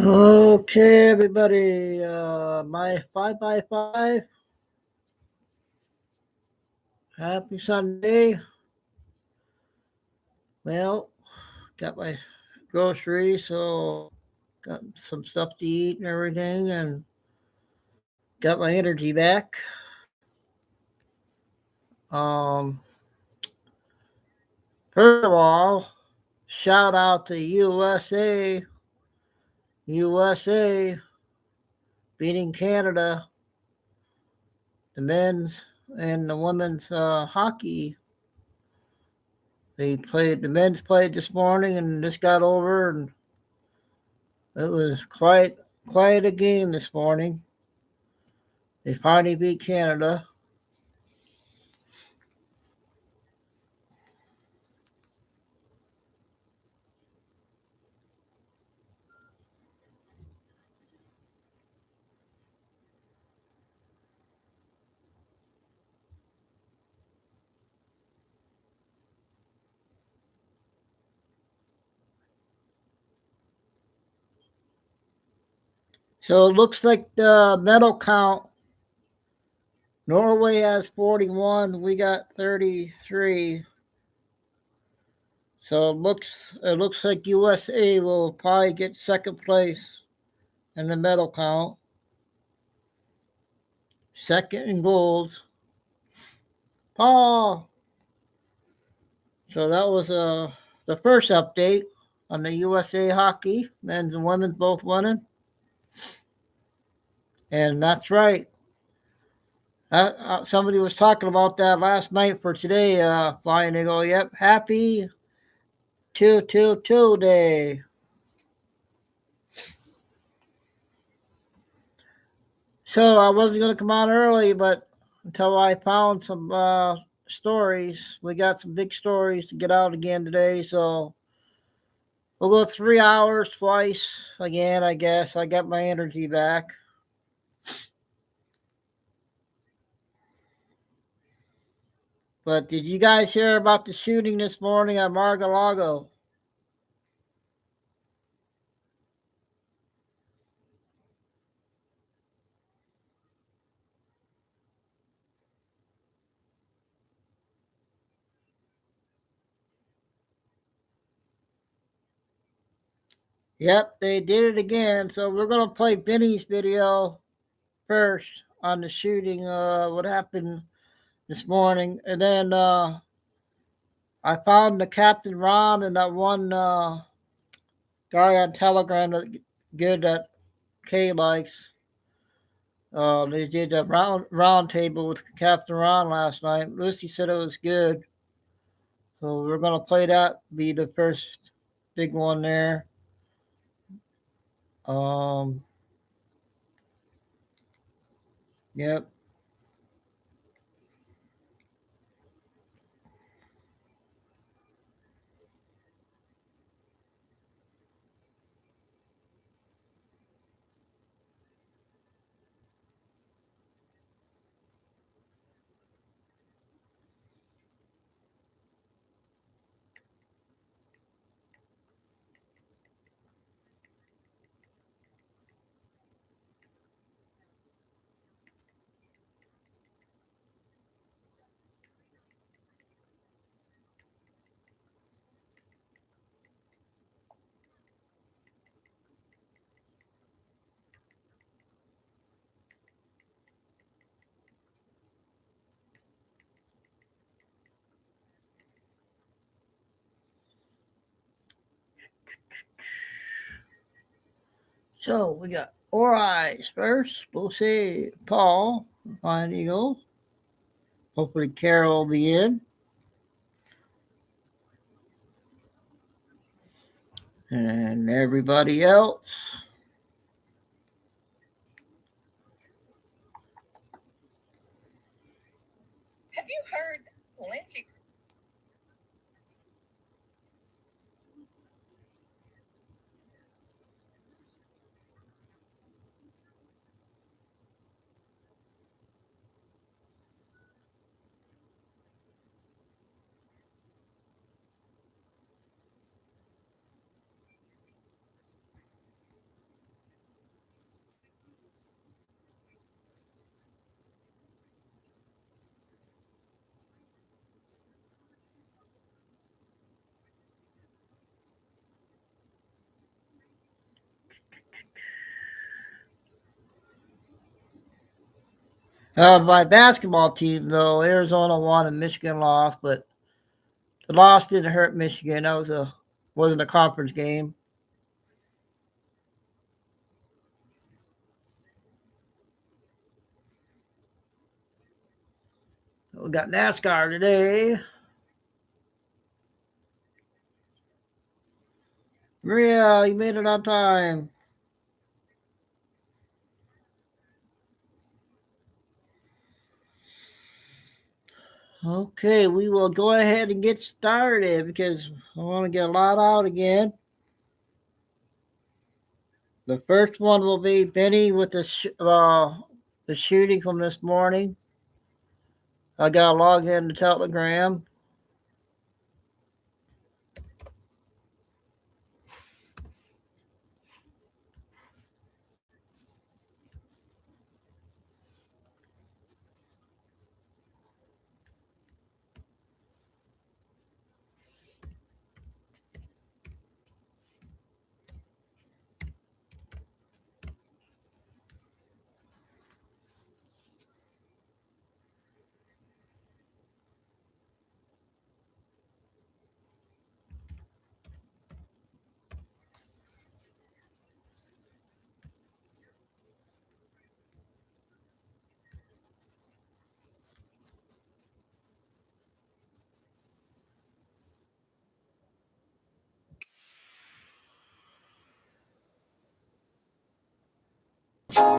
Okay, everybody. My 5x5. Happy Sunday. Well, got my groceries, so got some stuff to eat and everything, and got my energy back. Um, First of all, shout out to USA beating Canada, the men's and the women's hockey. The men's played this morning and just got over, and it was quite a game this morning. They finally beat Canada. So it looks like the medal count. Norway has 41. We got 33. So it looks like USA will probably get second place in the medal count. Second in gold. Paul. So that was the first update on the USA hockey. Men's and women's both winning. And that's right. Somebody was talking about that last night for today, Flying. They go, yep, happy 222 day. So I wasn't going to come on early, but until I found some stories, we got some big stories to get out again today. So we'll go 3 hours twice again, I guess. I got my energy back. But did you guys hear about the shooting this morning at Mar-a-Lago? Yep, they did it again. So we're going to play Benny's video first on the shooting, what happened this morning. And then I found the Captain Ron and that one guy on Telegram that good that Kay likes. They did a round table with Captain Ron last night. Lucy said it was good. So we're going to play that, be the first big one there. Um, yep. So we got Four Eyes first. We'll see Paul, Fine Eagle. Hopefully Carol will be in. And everybody else. Have you heard Lindsay? My basketball team, though, Arizona won and Michigan lost, but the loss didn't hurt Michigan. That wasn't a conference game. We got NASCAR today. Maria, you made it on time. Okay, we will go ahead and get started because I want to get a lot out again. The first one will be Benny with the shooting from this morning. I got to log in to Telegram.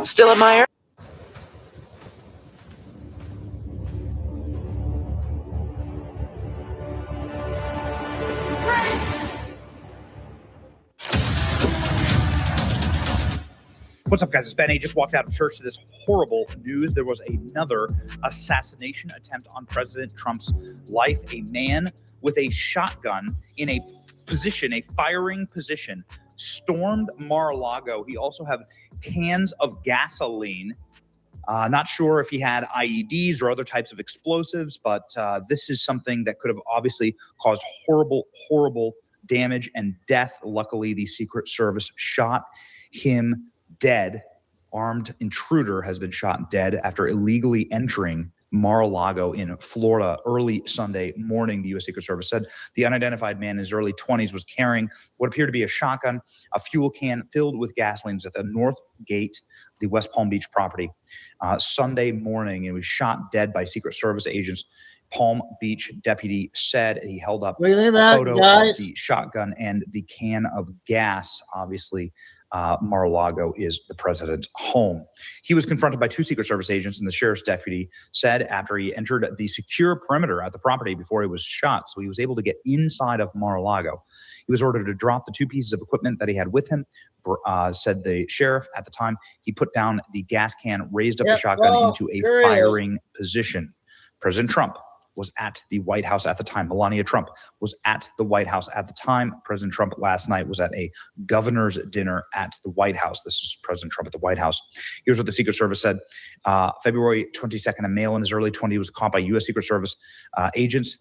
Still in my area? What's up, guys? It's Benny. Just walked out of church to this horrible news. There was another assassination attempt on President Trump's life. A man with a shotgun in a firing position, stormed Mar-a-Lago. He also had cans of gasoline. Not sure if he had IEDs or other types of explosives, but this is something that could have obviously caused horrible, horrible damage and death. Luckily, the Secret Service shot him dead. Armed intruder has been shot dead after illegally entering Mar-a-Lago in Florida early Sunday morning. The U.S. Secret Service said the unidentified man in his early 20s was carrying what appeared to be a shotgun, a fuel can filled with gasoline at the north gate of the West Palm Beach property Sunday morning, and was shot dead by Secret Service agents. Palm Beach deputy said he held up a photo of the shotgun and the can of gas. Obviously, Mar-a-Lago is the president's home. He was confronted by two Secret Service agents, and the sheriff's deputy said after he entered the secure perimeter at the property before he was shot, so he was able to get inside of Mar-a-Lago. He was ordered to drop the two pieces of equipment that he had with him, said the sheriff. At the time, he put down the gas can, raised up the shotgun into a firing position. President Trump was at the White House at the time. Melania Trump was at the White House at the time. President Trump last night was at a governor's dinner at the White House. This is President Trump at the White House. Here's what the Secret Service said. February 22nd, a male in his early 20s was caught by U.S. Secret Service agents,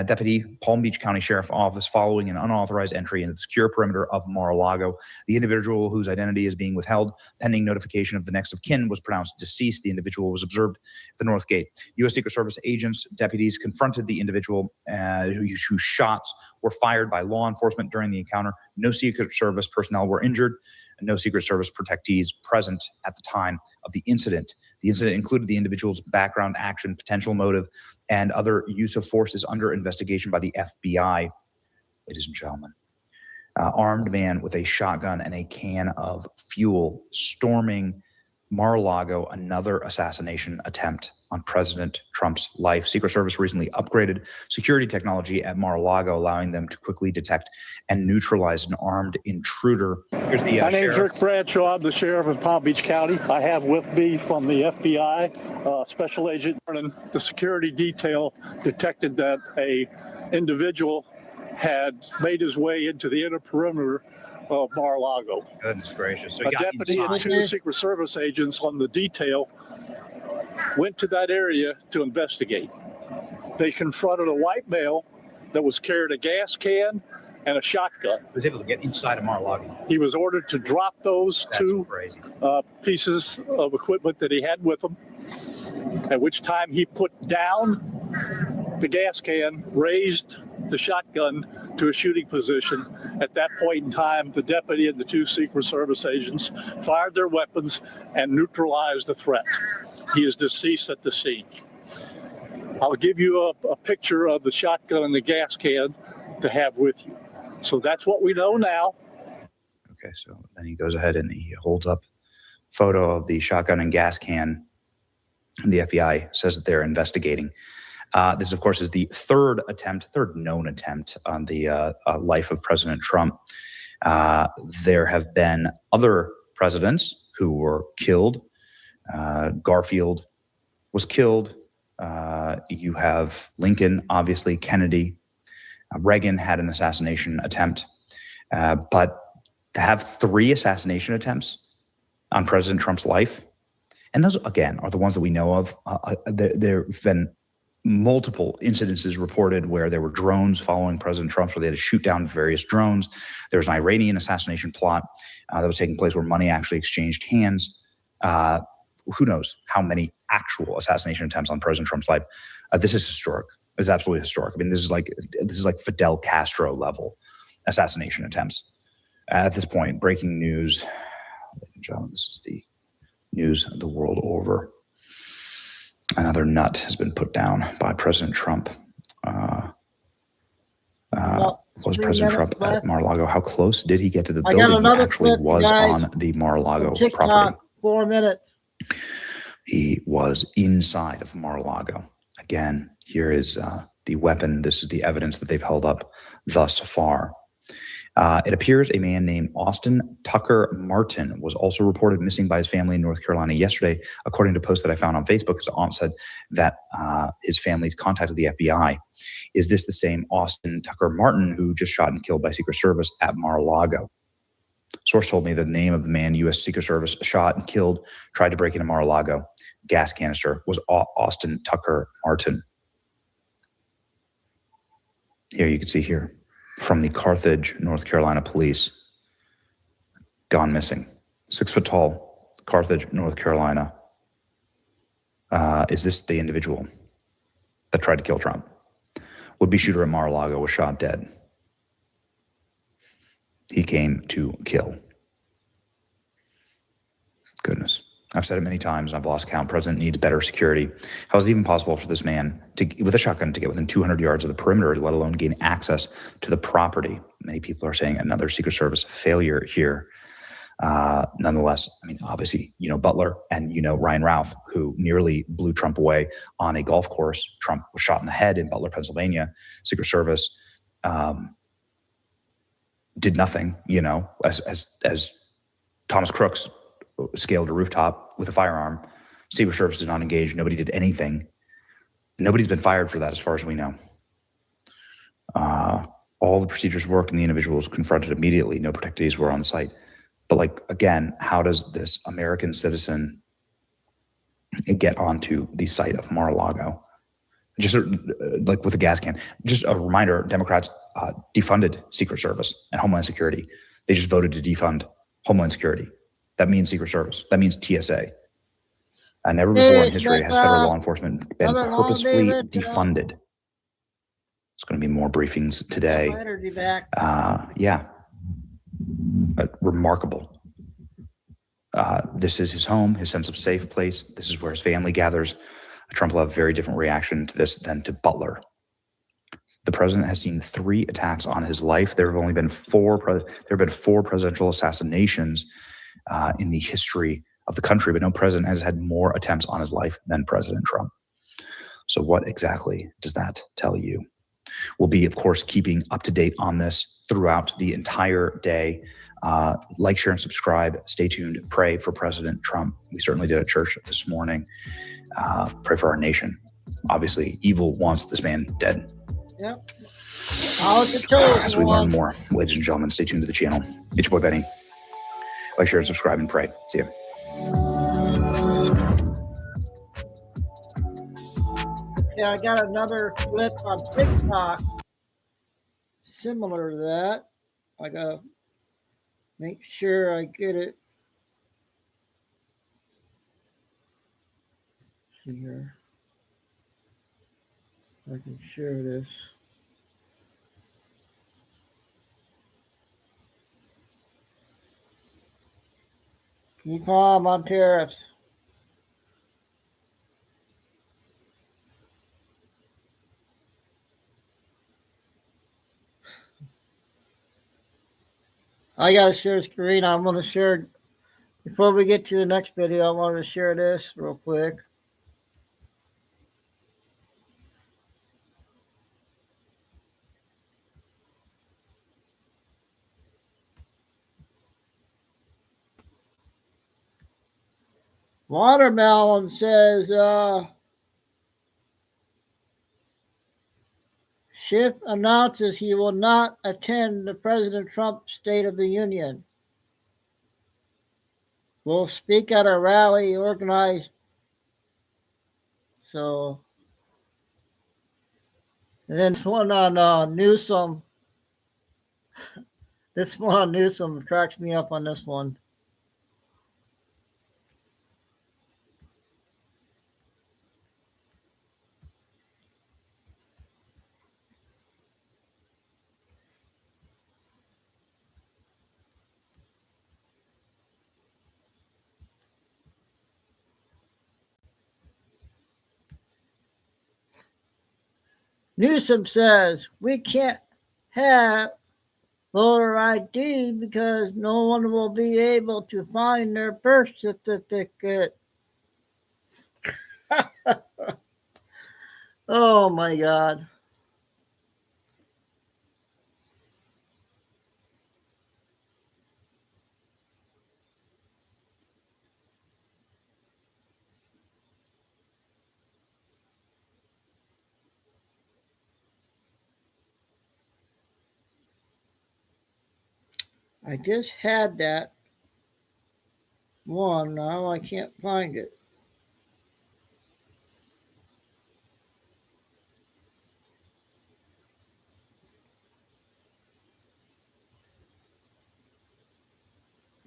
Deputy Palm Beach County Sheriff Office, following an unauthorized entry into the secure perimeter of Mar-a-Lago. The individual, whose identity is being withheld pending notification of the next of kin, was pronounced deceased. The individual was observed at the North Gate. U.S. Secret Service agents, deputies confronted the individual whose shots were fired by law enforcement during the encounter. No Secret Service personnel were injured. No Secret Service protectees present at the time of the incident. The incident included the individual's background, action, potential motive, and other use of force is under investigation by the FBI. Ladies and gentlemen, armed man with a shotgun and a can of fuel storming Mar-a-Lago, another assassination attempt on President Trump's life. Secret Service recently upgraded security technology at Mar-a-Lago, allowing them to quickly detect and neutralize an armed intruder. Here's the My name is Rick Bradshaw. I'm the sheriff in Palm Beach County. I have with me from the FBI, special agent. The security detail detected that a individual had made his way into the inner perimeter of Mar-a-Lago. Goodness gracious. So a deputy and two Secret Service agents on the detail went to that area to investigate. They confronted a white male that was carrying a gas can and a shotgun. He was able to get inside of Mar-a-Lago. He was ordered to drop those two pieces of equipment that he had with him. at which time he put down the gas can, raised the shotgun to a shooting position. At that point in time, the deputy and the two Secret Service agents fired their weapons and neutralized the threat. He is deceased at the scene. I'll give you a picture of the shotgun and the gas can to have with you. So that's what we know now. Okay, so then he goes ahead and he holds up a photo of the shotgun and gas can. The FBI says that they're investigating. This, of course, is the third known attempt on the life of President Trump. There have been other presidents who were killed. Garfield was killed. You have Lincoln, obviously, Kennedy. Reagan had an assassination attempt. But to have 3 assassination attempts on President Trump's life, and those, again, are the ones that we know of. There have been multiple incidences reported where there were drones following President Trump, where they had to shoot down various drones. There was an Iranian assassination plot that was taking place where money actually exchanged hands. Who knows how many actual assassination attempts on President Trump's life. This is historic. It's absolutely historic. I mean, this is like Fidel Castro level assassination attempts. At this point, breaking news. Ladies and gentlemen, this is the news the world over. Another nut has been put down by President Trump. Was President Trump at Mar-a-Lago? How close did he get to the building? He actually was on the Mar-a-Lago property. 4 minutes. He was inside of Mar-a-Lago. Again, here is the weapon. This is the evidence that they've held up thus far. It appears a man named Austin Tucker Martin was also reported missing by his family in North Carolina yesterday. According to posts that I found on Facebook, his aunt said that his family's contacted the FBI. Is this the same Austin Tucker Martin who just shot and killed by Secret Service at Mar-a-Lago? Source told me the name of the man U.S. Secret Service shot and killed, tried to break into Mar-a-Lago gas canister, was Austin Tucker Martin. Here you can see here from the Carthage, North Carolina police. Gone missing. 6 foot tall, Carthage, North Carolina. Is this the individual that tried to kill Trump? Would-be shooter at Mar-a-Lago was shot dead. He came to kill. Goodness. I've said it many times, and I've lost count. President needs better security. How is it even possible for this man with a shotgun to get within 200 yards of the perimeter, let alone gain access to the property? Many people are saying another Secret Service failure here. Nonetheless, I mean, obviously, you know Butler and you know Ryan Ralph, who nearly blew Trump away on a golf course. Trump was shot in the head in Butler, Pennsylvania. Secret Service did nothing, you know, as Thomas Crooks scaled a rooftop with a firearm. Secret Service did not engage. Nobody did anything. Nobody's been fired for that as far as we know. All the procedures worked and the individuals confronted immediately. No protectees were on site. But like, again, how does this American citizen get onto the site of Mar-a-Lago? Just like with a gas can. Just a reminder, Democrats defunded Secret Service and Homeland Security. They just voted to defund Homeland Security. That means Secret Service. That means TSA. Never before in history has federal law enforcement been purposefully defunded. It's going to be more briefings today. Yeah. But remarkable. This is his home, his sense of safe place. This is where his family gathers. Trump will have a very different reaction to this than to Butler. The president has seen 3 attacks on his life. There have only been 4 presidential assassinations in the history of the country, but no president has had more attempts on his life than President Trump. So what exactly does that tell you? We'll be, of course, keeping up to date on this throughout the entire day. Like, share, and subscribe. Stay tuned. Pray for President Trump. We certainly did at church this morning. Pray for our nation. Obviously, evil wants this man dead. Yep. As we learn more, ladies and gentlemen, stay tuned to the channel. It's your boy Benny. Like, share, and subscribe, and pray. See you. Yeah, I got another clip on TikTok similar to that. I gotta make sure I get it. see here. I can share this. Keep calm on tariffs. I gotta share screen. I'm gonna share before we get to the next video. I want to share this real quick. Watermelon says Schiff announces he will not attend the President Trump State of the Union. Will speak at a rally organized. So, and then this one on Newsom. This one on Newsom cracks me up on this one. Newsom says we can't have voter ID because no one will be able to find their birth certificate. Oh my God. I just had that one. Now I can't find it.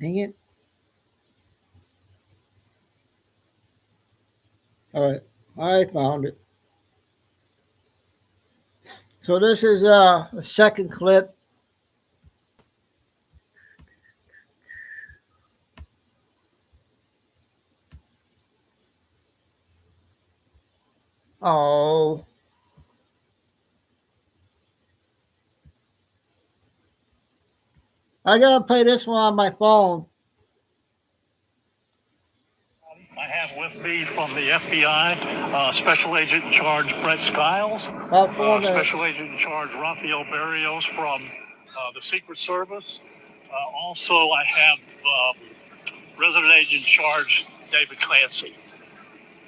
Dang it. All right, I found it. So this is a second clip. Oh. I gotta play this one on my phone. I have with me from the FBI, Special Agent in Charge Brett Skiles, Special Agent in Charge Rafael Barrios from the Secret Service. Also, I have Resident Agent in Charge David Clancy.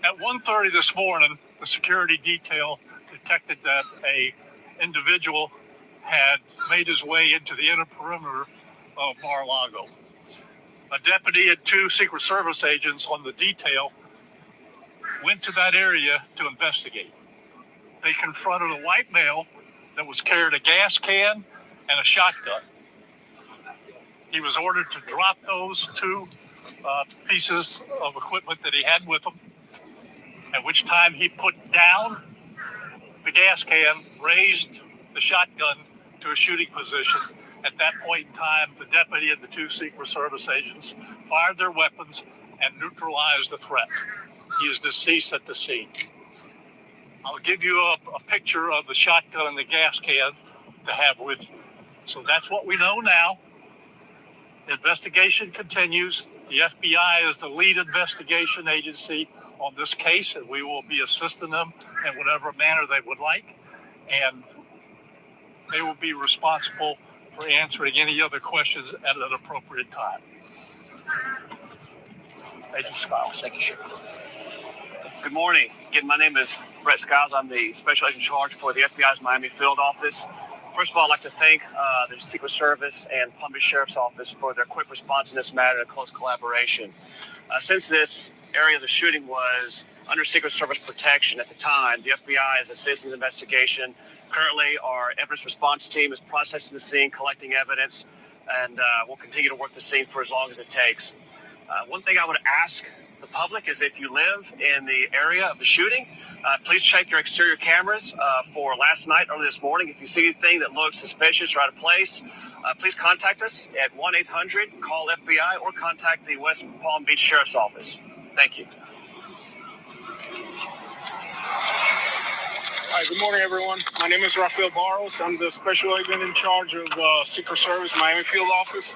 At 1:30 this morning, the security detail detected that a individual had made his way into the inner perimeter of Mar-a-Lago. A deputy and two Secret Service agents on the detail went to that area to investigate. They confronted a white male that was carrying a gas can and a shotgun. He was ordered to drop those two pieces of equipment that he had with him, at which time he put down the gas can, raised the shotgun to a shooting position. At that point in time, the deputy and the two Secret Service agents fired their weapons and neutralized the threat. He is deceased at the scene. I'll give you a picture of the shotgun and the gas can to have with you. So that's what we know now. The investigation continues. The FBI is the lead investigation agency on this case, and we will be assisting them in whatever manner they would like. And they will be responsible for answering any other questions at an appropriate time. Agent Skiles. Thank you, Sheriff. Good morning. Again, my name is Brett Skiles. I'm the Special Agent in Charge for the FBI's Miami Field Office. First of all, I'd like to thank the Secret Service and Palm Beach Sheriff's Office for their quick response in this matter and close collaboration. Since this area of the shooting was under Secret Service protection at the time, the FBI is a citizens investigation. Currently, our evidence response team is processing the scene, collecting evidence, and we'll continue to work the scene for as long as it takes. One thing I would ask the public is if you live in the area of the shooting, please check your exterior cameras for last night or this morning. If you see anything that looks suspicious or out of place, please contact us at 1-800-CALL-FBI or contact the West Palm Beach Sheriff's Office. Thank you. Hi, good morning, everyone. My name is Rafael Barros. I'm the special agent in charge of Secret Service Miami Field Office.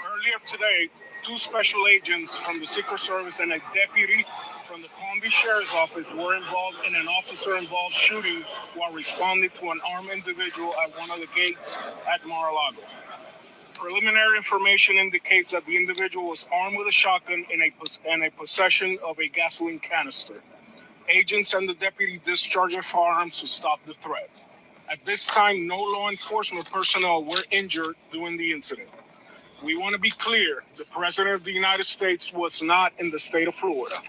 Earlier today, 2 special agents from the Secret Service and a deputy from the Palm Beach Sheriff's Office were involved in an officer-involved shooting while responding to an armed individual at one of the gates at Mar-a-Lago. Preliminary information indicates that the individual was armed with a shotgun and a possession of a gasoline canister. Agents and the deputy discharged their firearms to stop the threat. At this time, no law enforcement personnel were injured during the incident. We want to be clear, the President of the United States was not in the state of Florida.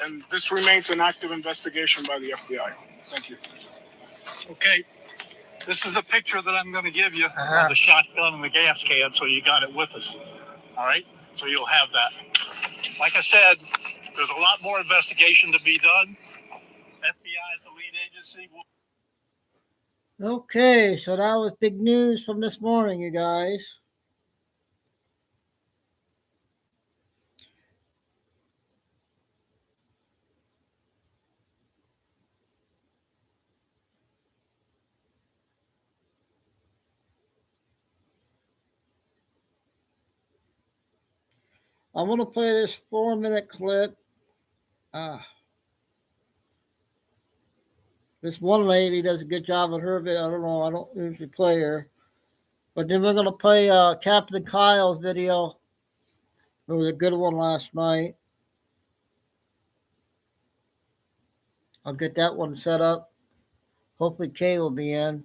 And this remains an active investigation by the FBI. Thank you. Okay, this is the picture that I'm going to give you of the shotgun and the gas can, so you got it with us. All right, so you'll have that. Like I said, there's a lot more investigation to be done. FBI is the lead agency. Okay, so that was big news from this morning, you guys. I'm going to play this 4-minute clip. This one lady does a good job with her video. I don't know. I don't usually play her. But then we're going to play Captain Kyle's video. It was a good one last night. I'll get that one set up. Hopefully Kay will be in.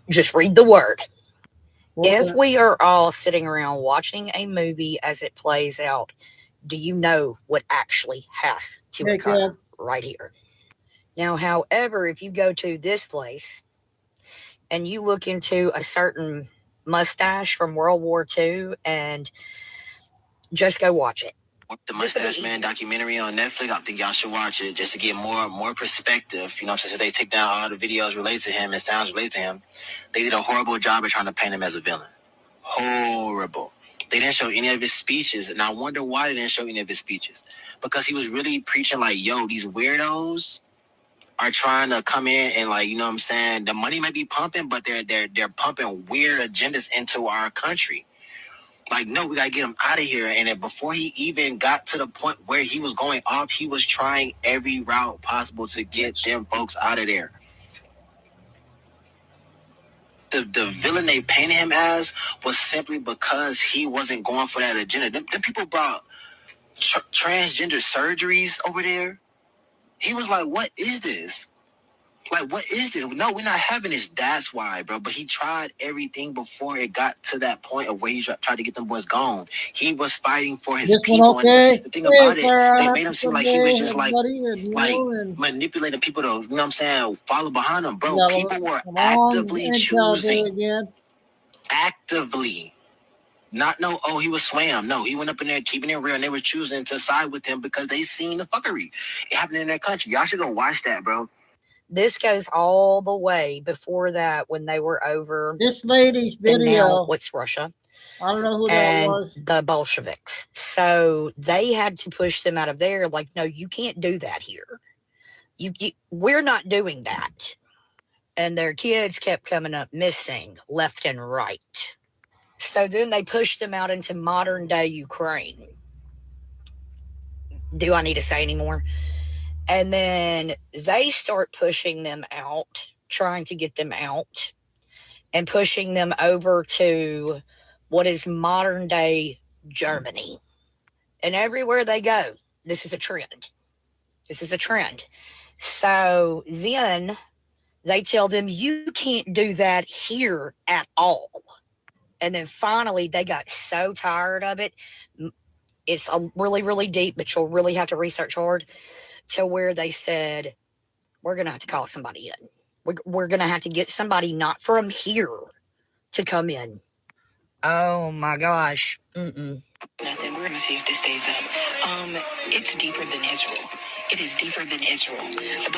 Just read the word. If we are all sitting around watching a movie as it plays out, do you know what actually has to occur right here? Now, however, if you go to this place and you look into a certain mustache from World War II and just go watch it. The Mustache Man documentary on Netflix, I think y'all should watch it just to get more perspective. You know, since they take down all the videos related to him and sounds related to him, they did a horrible job of trying to paint him as a villain. Horrible. They didn't show any of his speeches, and I wonder why they didn't show any of his speeches. Because he was really preaching like, yo, these weirdos are trying to come in and, like, you know what I'm saying? The money might be pumping, but they're pumping weird agendas into our country. Like, no, we got to get him out of here. And then before he even got to the point where he was going off, he was trying every route possible to get them folks out of there. The villain they painted him as was simply because he wasn't going for that agenda. Them people brought transgender surgeries over there. He was like, what is this? Like, what is this? No, we're not having this. That's why, bro. But he tried everything before it got to that point of where he tried to get them boys gone. He was fighting for his people. Okay. And the thing about it, they made him seem like he was just like manipulating people to, you know what I'm saying, follow behind him. Bro, people were actively choosing. Actively. Not no, oh, he was swam. No, he went up in there keeping it real, and they were choosing to side with him because they seen the fuckery. It happened in their country. Y'all should go watch that, bro. This goes all the way before that when they were over. This lady's video. What's Russia? I don't know who that was. The Bolsheviks. So they had to push them out of there. Like, no, you can't do that here. We're not doing that. And their kids kept coming up missing left and right. So then they pushed them out into modern day Ukraine. Do I need to say any more? And then they start pushing them out, trying to get them out, and pushing them over to what is modern day Germany. And everywhere they go, this is a trend. This is a trend. So then they tell them, you can't do that here at all. And then finally, they got so tired of it. It's really, really deep, but you'll really have to research hard. To where they said, we're going to have to call somebody in. We're going to have to get somebody not from here to come in. Oh my gosh. Nothing. We're going to see if this stays up. It's deeper than Israel. It is deeper than Israel. The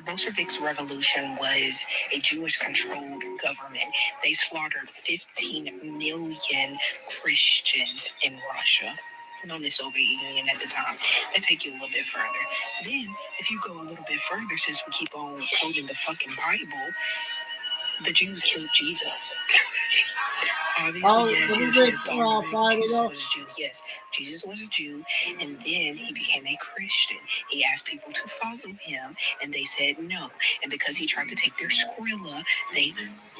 Bolsheviks revolution was a Jewish-controlled government. They slaughtered 15 million Christians in Russia, known as Soviet Union at the time. They take you a little bit further. Then, if you go a little bit further, since we keep on quoting the fucking Bible, the Jews killed Jesus. Obviously, yes. Jesus was a Jew. Yes, Jesus was a Jew, and then he became a Christian. He asked people to follow him, and they said no. And because he tried to take their Skrilla, they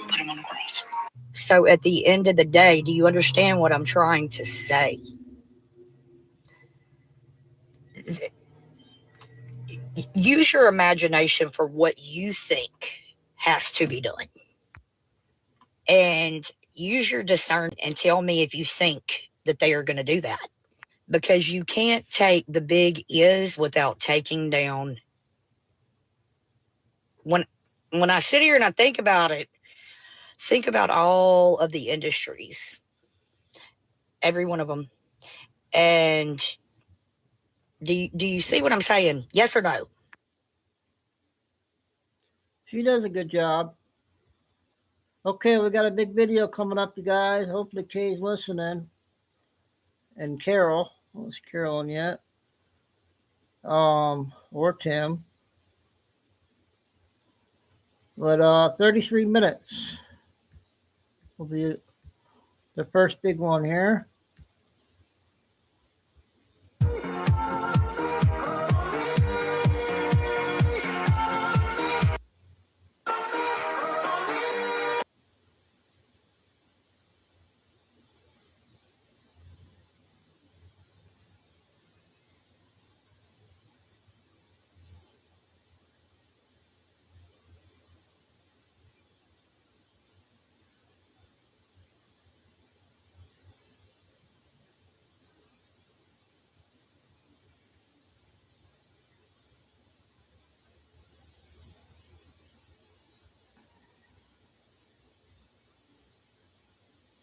put him on the cross. So at the end of the day, do you understand what I'm trying to say? Use your imagination for what you think has to be done. And use your discernment and tell me if you think that they are going to do that. Because you can't take the big is without taking down. When I sit here and I think about it, think about all of the industries. Every one of them. And do you see what I'm saying? Yes or no? She does a good job. Okay, we got a big video coming up, you guys. Hopefully Kay's listening. And Carol. Well, it's Carolyn yet. Or Tim. But 33 minutes will be the first big one here.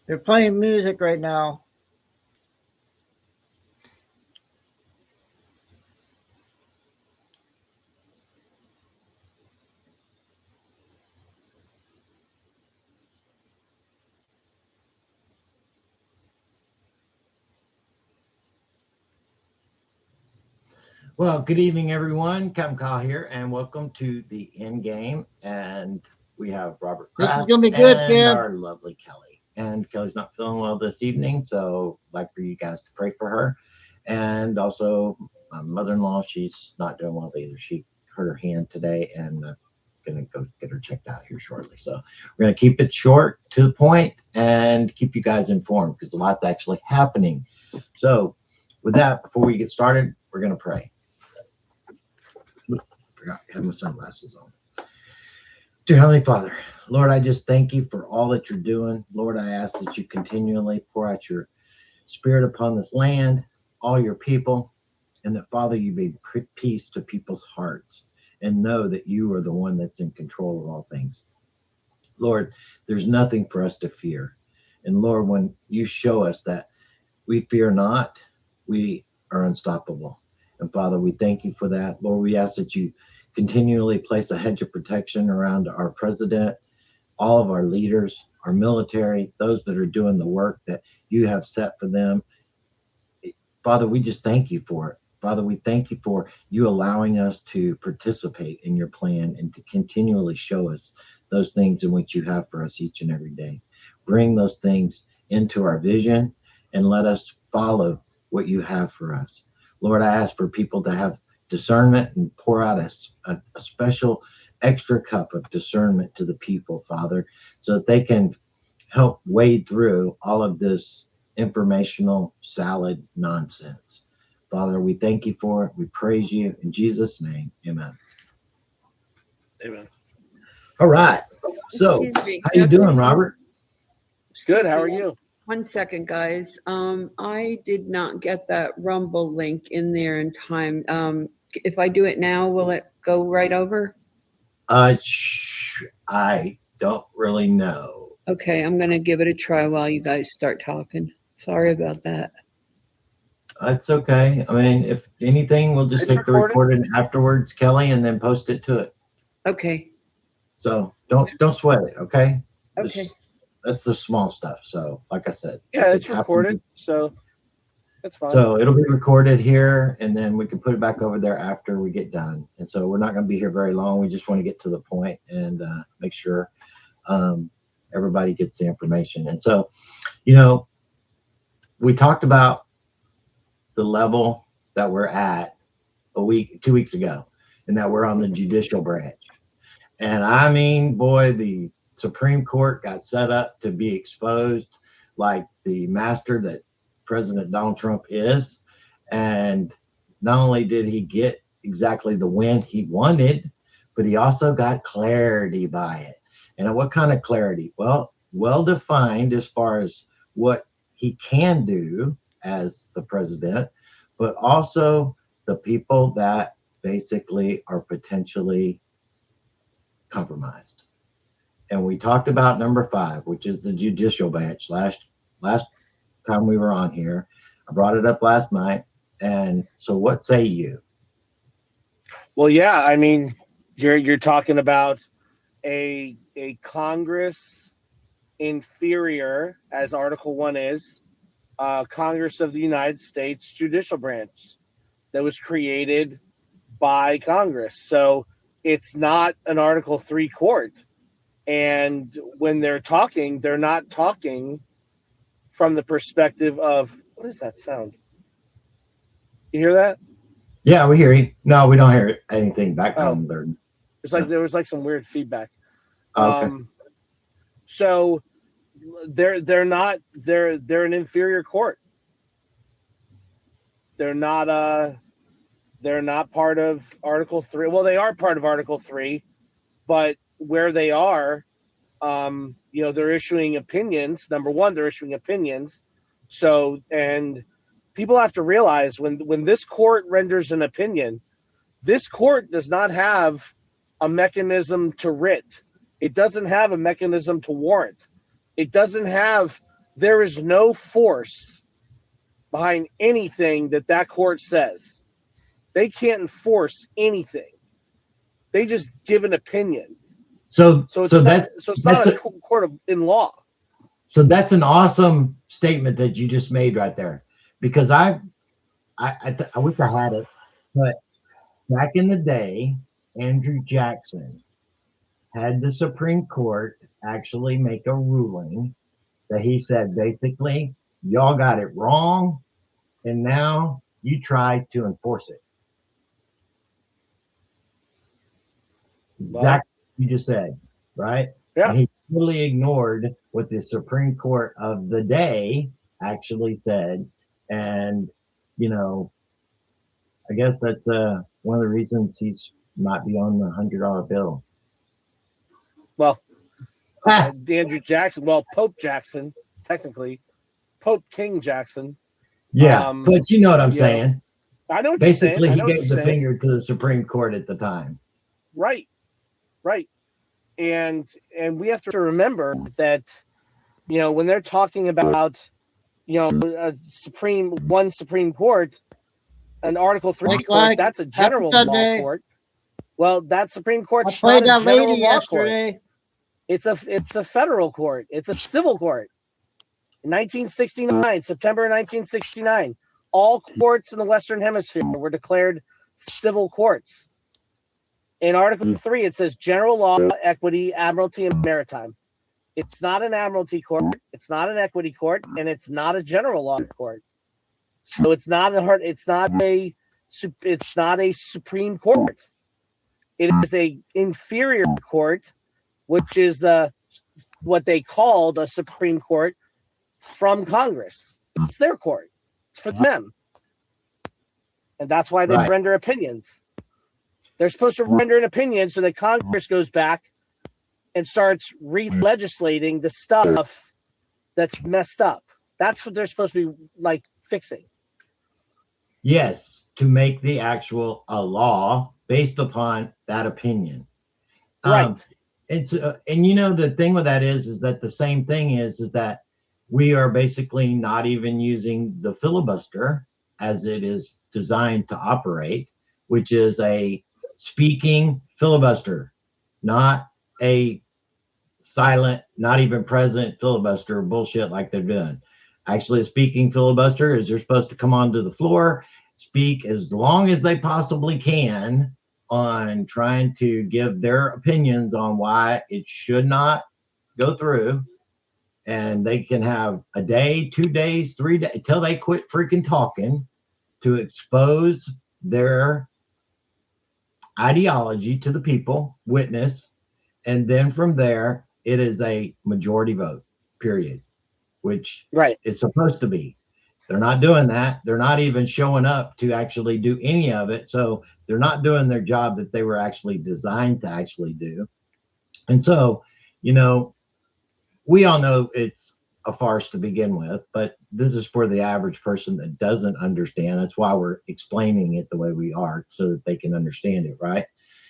They're playing music right now. Well, good evening, everyone. Captain Kyle here, and welcome to the End Game. And we have Robert Kraft. This is going to be good, and Kim. our lovely Kelly. And Kelly's not feeling well this evening, so I'd like for you guys to pray for her. And also, my mother-in-law, she's not doing well either. She hurt her hand today, and going to go get her checked out here shortly. So we're going to keep it short, to the point, and keep you guys informed because a lot's actually happening. So with that, before we get started, we're going to pray. Forgot I have my sunglasses on. Dear Heavenly Father, Lord, I just thank you for all that you're doing. Lord, I ask that you continually pour out your spirit upon this land, all your people, and that, Father, you be peace to people's hearts and know that you are the one that's in control of all things. Lord, there's nothing for us to fear. And Lord, when you show us that we fear not, we are unstoppable. And Father, we thank you for that. Lord, we ask that you continually place a hedge of protection around our president, all of our leaders, our military, those that are doing the work that you have set for them. Father, we just thank you for it. Father, we thank you for you allowing us to participate in your plan and to continually show us those things in which you have for us each and every day. Bring those things into our vision and let us follow what you have for us. Lord, I ask for people to have discernment and pour out a special extra cup of discernment to the people, Father, so that they can help wade through all of this informational salad nonsense. Father, we thank you for it. We praise you in Jesus' name. Amen. Amen. All right. So, Excuse me, how you doing, Robert? Good. How are you? 1 second, guys. I did not get that Rumble link in there in time. If I do it now, will it go right over? I don't really know. Okay, I'm gonna give it a try while you guys start talking. Sorry about that. That's okay. I mean, if anything, we'll just It's take the recorded. recording afterwards, Kelly, and then post it to it. Okay. So don't sweat it, okay? Okay. That's the small stuff. So, like I said, Yeah, if it's it happens, recorded, so that's fine. so it'll be recorded here, and then we can put it back over there after we get done. And so we're not going to be here very long. We just want to get to the point and make sure everybody gets the information. And so, we talked about the level that we're at 2 weeks ago, and that we're on the judicial branch. And I mean, boy, the Supreme Court got set up to be exposed like the master that President Donald Trump is. And not only did he get exactly the win he wanted, but he also got clarity by it. And what kind of clarity? Well defined as far as what he can do as the president, but also the people that basically are potentially compromised. And we talked about number 5, which is the judicial branch. Last time we were on here, I brought it up last night. And so, what say you? Well, yeah, I mean, you're talking about a Congress inferior, as Article 1 is, Congress of the United States judicial branch that was created by Congress. So it's not an Article 3 court. And when they're not talking from the perspective of, what is that sound? You hear that? Yeah, we hear you. No, we don't hear anything back on there. There was like some weird feedback. Okay. So they're an inferior court. They're not part of Article 3. Well, they are part of Article 3, but where they are, they're issuing opinions. Number one, they're issuing opinions. So, and people have to realize when this court renders an opinion, this court does not have a mechanism to writ. It doesn't have a mechanism to warrant. There is no force behind anything that court says. They can't enforce anything. They just give an opinion. So it's not a court in law. So that's an awesome statement that you just made right there, because I wish I had it, but back in the day, Andrew Jackson had the Supreme Court actually make a ruling that he said, basically, y'all got it wrong, and now you try to enforce it. Exactly what you just said, right? Yeah. And he totally ignored what the Supreme Court of the day actually said. And, I guess that's one of the reasons he's not beyond the $100 bill. Well, Andrew Jackson, Pope Jackson, technically, Pope King Jackson. Yeah, but you know what I'm saying. I know what Basically, you're saying. he gave the finger to the Supreme Court at the time. Right. And we have to remember that, when they're talking about, a Supreme Court, an Article 3 court, that's a general law court. Well, that Supreme Court is not a general law court. It's a federal court. It's a civil court. In 1969, September 1969, all courts in the Western Hemisphere were declared civil courts. In Article 3, it says general law, equity, admiralty, and maritime. It's not an admiralty court. It's not an equity court, and it's not a general law court. So it's not a Supreme Court. It is a inferior court, which is what they called a Supreme Court from Congress. It's their court. It's for them, and that's why they render opinions. They're supposed to render an opinion so that Congress goes back and starts re-legislating the stuff that's messed up. That's what they're supposed to be fixing. Yes, to make the actual a law based upon that opinion. Right. It's and the thing with that is that the same thing is that we are basically not even using the filibuster as it is designed to operate, which is a speaking filibuster, not a silent, not even present filibuster bullshit like they're doing. Actually, a speaking filibuster is they're supposed to come onto the floor, speak as long as they possibly can on trying to give their opinions on why it should not go through. And they can have a day, 2 days, 3 days, until they quit freaking talking to expose their ideology to the people, witness, and then from there, it is a majority vote, period, which it's supposed to be. They're not doing that. They're not even showing up to actually do any of it. So they're not doing their job that they were actually designed to actually do. And so, we all know it's a farce to begin with, but this is for the average person that doesn't understand. That's why we're explaining it the way we are, so that they can understand it, right?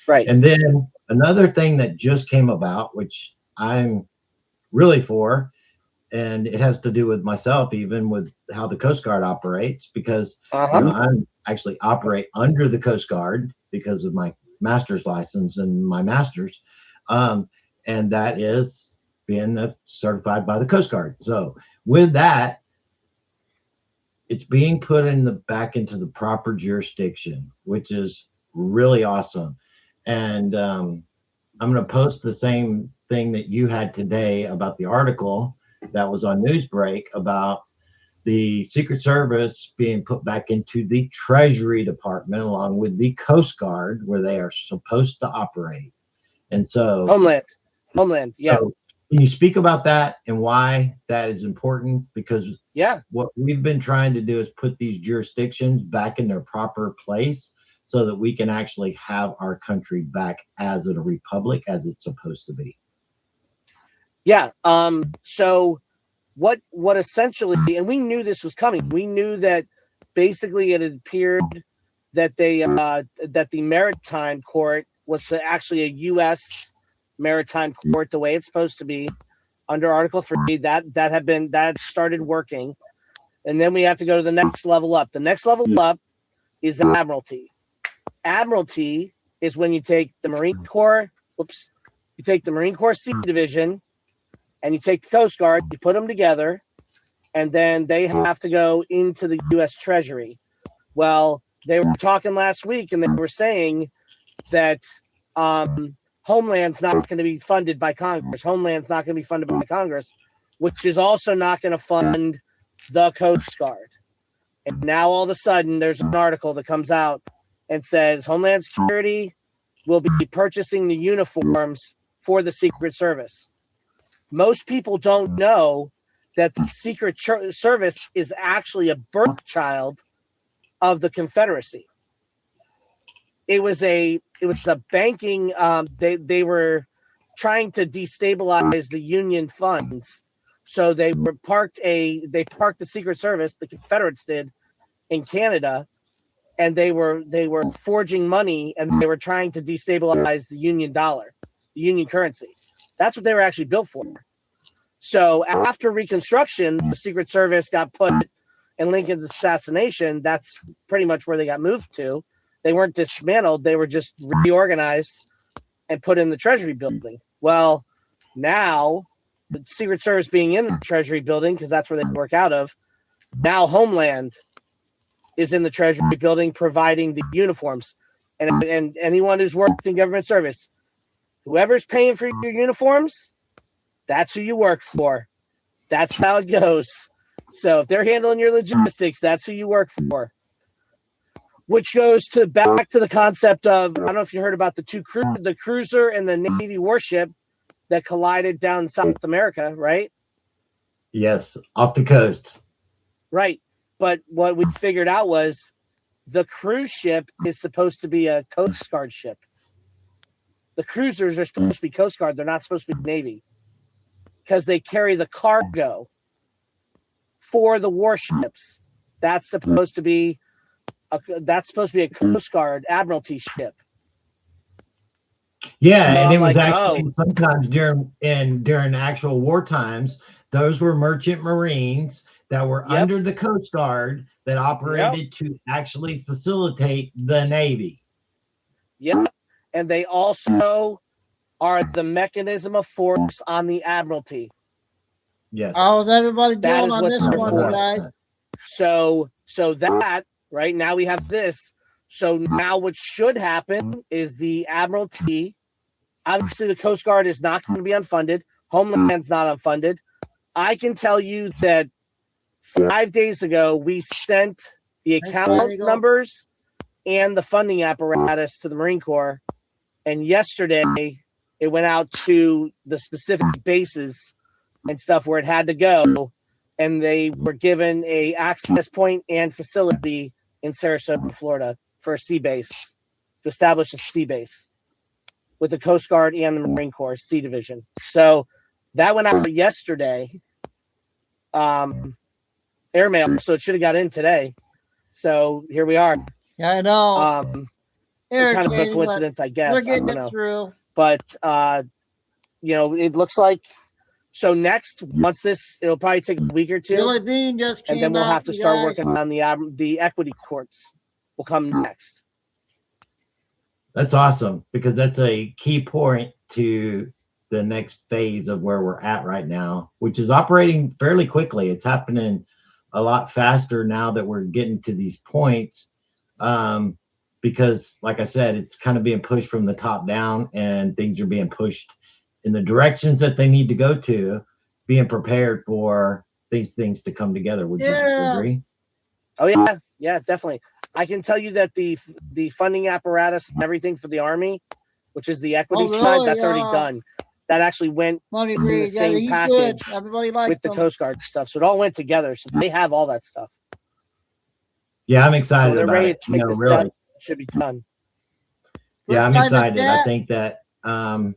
Right. And then another thing that just came about, which I'm really for, and it has to do with myself, even with how the Coast Guard operates, because I'm actually operate under the Coast Guard because of my master's license and my master's, and that is being certified by the Coast Guard. So with that, it's being put back into the proper jurisdiction, which is really awesome. And I'm going to post the same thing that you had today about the article that was on Newsbreak about the Secret Service being put back into the Treasury Department along with the Coast Guard, where they are supposed to operate. And so Homeland, yeah. So can you speak about that and why that is important? Because what we've been trying to do is put these jurisdictions back in their proper place so that we can actually have our country back as a republic, as it's supposed to be. Yeah. So what essentially, and we knew this was coming. We knew that basically it had appeared that that the Maritime Court was actually a U.S. Maritime Court, the way it's supposed to be under Article 3. That started working, and then we have to go to the next level up. The next level up is Admiralty. Admiralty is when you take the Marine Corps. You take the Marine Corps Sea Division, and you take the Coast Guard. You put them together, and then they have to go into the U.S. Treasury. Well, they were talking last week, and they were saying that Homeland's not going to be funded by Congress. Homeland's not going to be funded by Congress, which is also not going to fund the Coast Guard. And now all of a sudden, there's an article that comes out and says Homeland Security will be purchasing the uniforms for the Secret Service. Most people don't know that the Secret Service is actually a birth child of the Confederacy. It was a banking. They were trying to destabilize the Union funds, so they parked the Secret Service. The Confederates did in Canada, and they were forging money, and they were trying to destabilize the Union dollar, the Union currency. That's what they were actually built for. So after Reconstruction, the Secret Service got put in Lincoln's assassination. That's pretty much where they got moved to. They weren't dismantled. They were just reorganized and put in the Treasury building. Well, now the Secret Service being in the Treasury building, because that's where they work out of, now Homeland is in the Treasury building providing the uniforms. And anyone who's worked in government service, whoever's paying for your uniforms, that's who you work for. That's how it goes. So if they're handling your logistics, that's who you work for. Which goes back to the concept of, I don't know if you heard about the cruiser and the Navy warship that collided down in South America, right? Yes, off the coast. Right. But what we figured out was the cruise ship is supposed to be a Coast Guard ship. The cruisers are supposed to be Coast Guard. They're not supposed to be Navy because they carry the cargo for the warships. That's supposed to be a Coast Guard Admiralty ship. Yeah, So and I'm it was like, actually sometimes during actual war times, those were merchant marines that were Yep. under the Coast Guard that operated to actually facilitate the Navy. Yep. And they also are the mechanism of force on the Admiralty. Yes. How's everybody That doing is on what this they're one, for. guys? So that right now we have this. So now what should happen is the Admiralty, obviously the Coast Guard is not going to be unfunded. Homeland's not unfunded. I can tell you that 5 days ago we sent the account numbers and the funding apparatus to the Marine Corps, and yesterday it went out to the specific bases and stuff where it had to go, and they were given a access point and facility in Sarasota, Florida, for a sea base, to establish a sea base with the Coast Guard and the Marine Corps Sea Division. So that went out yesterday, airmail, so it should have got in today. So here we are. Yeah, I know. Kind of a coincidence, I guess. We're getting I don't know. through. But it looks like next, once this, it'll probably take a week or two. Billy Bean just came and then we'll have to out, start guys. working on the equity courts. Will come next. That's awesome, because that's a key point to the next phase of where we're at right now, which is operating fairly quickly. It's happening a lot faster now that we're getting to these points, because like I said, it's kind of being pushed from the top down, and things are being pushed in the directions that they need to go to, being prepared for these things to come together. Would you agree? Oh yeah, definitely. I can tell you that the funding apparatus and everything for the Army, which is the equity side, that's already done. That actually went in the same package with the Coast Guard stuff. So it all went together. So they have all that stuff. Yeah, I'm excited so they're about ready it. to take the Really. step. It should be done. Yeah, I'm excited. I think that a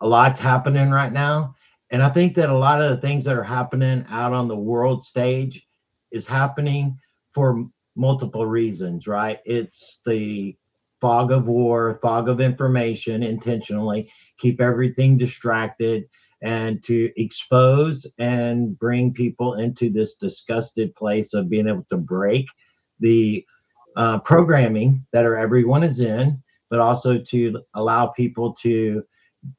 lot's happening right now. And I think that a lot of the things that are happening out on the world stage is happening for multiple reasons, right? It's the fog of war, fog of information, intentionally keep everything distracted, and to expose and bring people into this disgusted place of being able to break the programming that everyone is in, but also to allow people to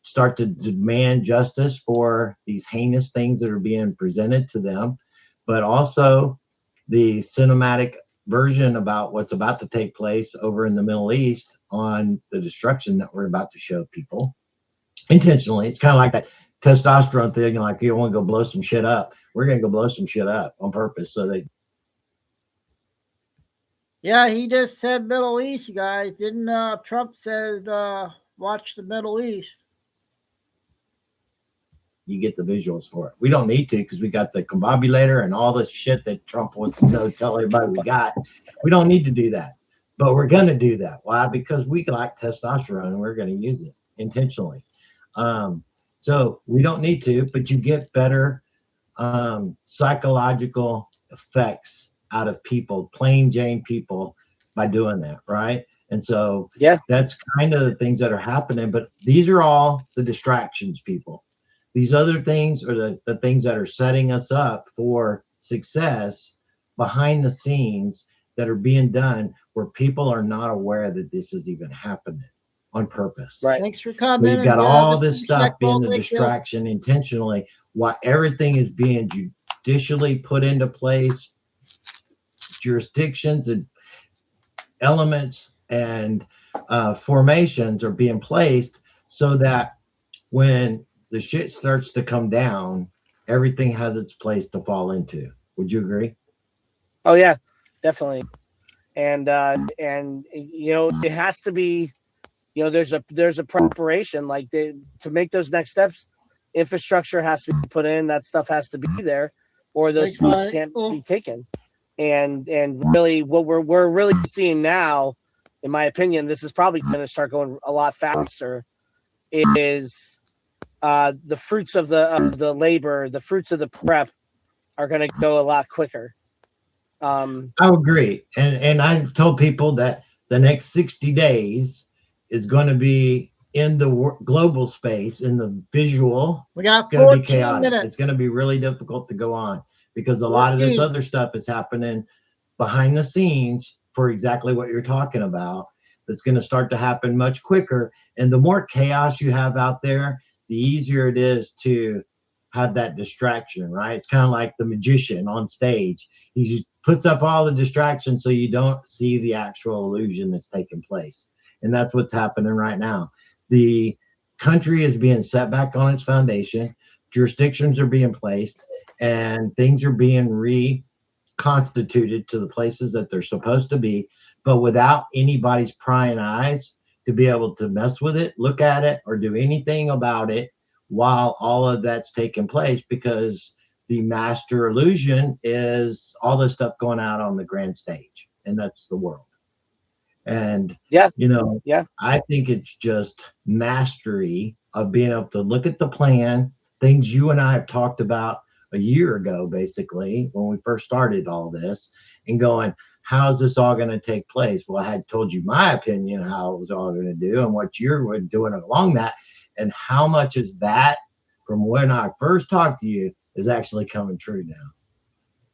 start to demand justice for these heinous things that are being presented to them, but also the cinematic version about what's about to take place over in the Middle East on the destruction that we're about to show people intentionally. It's kind of like that testosterone thing, like you want to go blow some shit up. We're going to go blow some shit up on purpose. So they. Yeah, he just said Middle East, guys. Didn't Trump said watch the Middle East? You get the visuals for it. We don't need to, because we got the combobulator and all this shit that Trump wants to tell everybody we got. We don't need to do that, but we're going to do that. Why? Because we like testosterone and we're going to use it intentionally. So we don't need to, but you get better psychological effects out of people, plain Jane people, by doing that, right? And so that's kind of the things that are happening. But these are all the distractions, people. These other things are the things that are setting us up for success behind the scenes that are being done, where people are not aware that this is even happening on purpose. Right. Thanks for coming. We've got all this stuff being the distraction intentionally, while everything is being judicially put into place, jurisdictions and elements and formations are being placed so that when the shit starts to come down, everything has its place to fall into. Would you agree? Oh yeah, definitely. And it has to be, there's a preparation, like to make those next steps. Infrastructure has to be put in. That stuff has to be there, or those steps can't be taken. And really, what we're really seeing now, in my opinion, this is probably going to start going a lot faster. Is the fruits of the labor, the fruits of the prep, are going to go a lot quicker. I agree, and I've told people that the next 60 days is going to be in the global space, in the visual, We got it's going to be 14 chaotic. minutes. It's going to be really difficult to go on because a lot of this other stuff is happening behind the scenes for exactly what you're talking about. That's going to start to happen much quicker. And the more chaos you have out there, the easier it is to have that distraction, right? It's kind of like the magician on stage. He puts up all the distractions so you don't see the actual illusion that's taking place. And that's what's happening right now. The country is being set back on its foundation. Jurisdictions are being placed and things are being reconstituted to the places that they're supposed to be, but without anybody's prying eyes to be able to mess with it, look at it, or do anything about it while all of that's taking place, because the master illusion is all this stuff going out on the grand stage, and that's the world. And I think it's just mastery of being able to look at the plan, things you and I have talked about a year ago, basically, when we first started all this, and going, how's this all going to take place? Well, I had told you my opinion how it was all going to do and what you're doing along that, and how much is that from when I first talked to you is actually coming true now.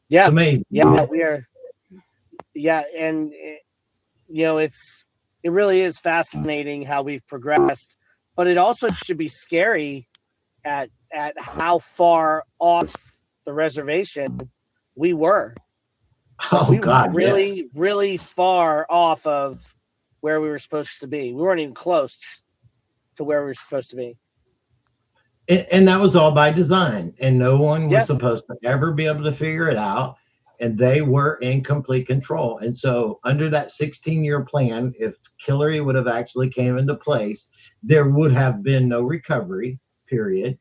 Yeah, it's amazing. Yeah, we are. Yeah, and it really is fascinating how we've progressed, but it also should be scary at how far off the reservation we were. We were really far off of where we were supposed to be. We weren't even close to where we were supposed to be. And that was all by design, and no one was supposed to ever be able to figure it out, and they were in complete control. And so under that 16-year plan, if Hillary would have actually came into place, there would have been no recovery, period.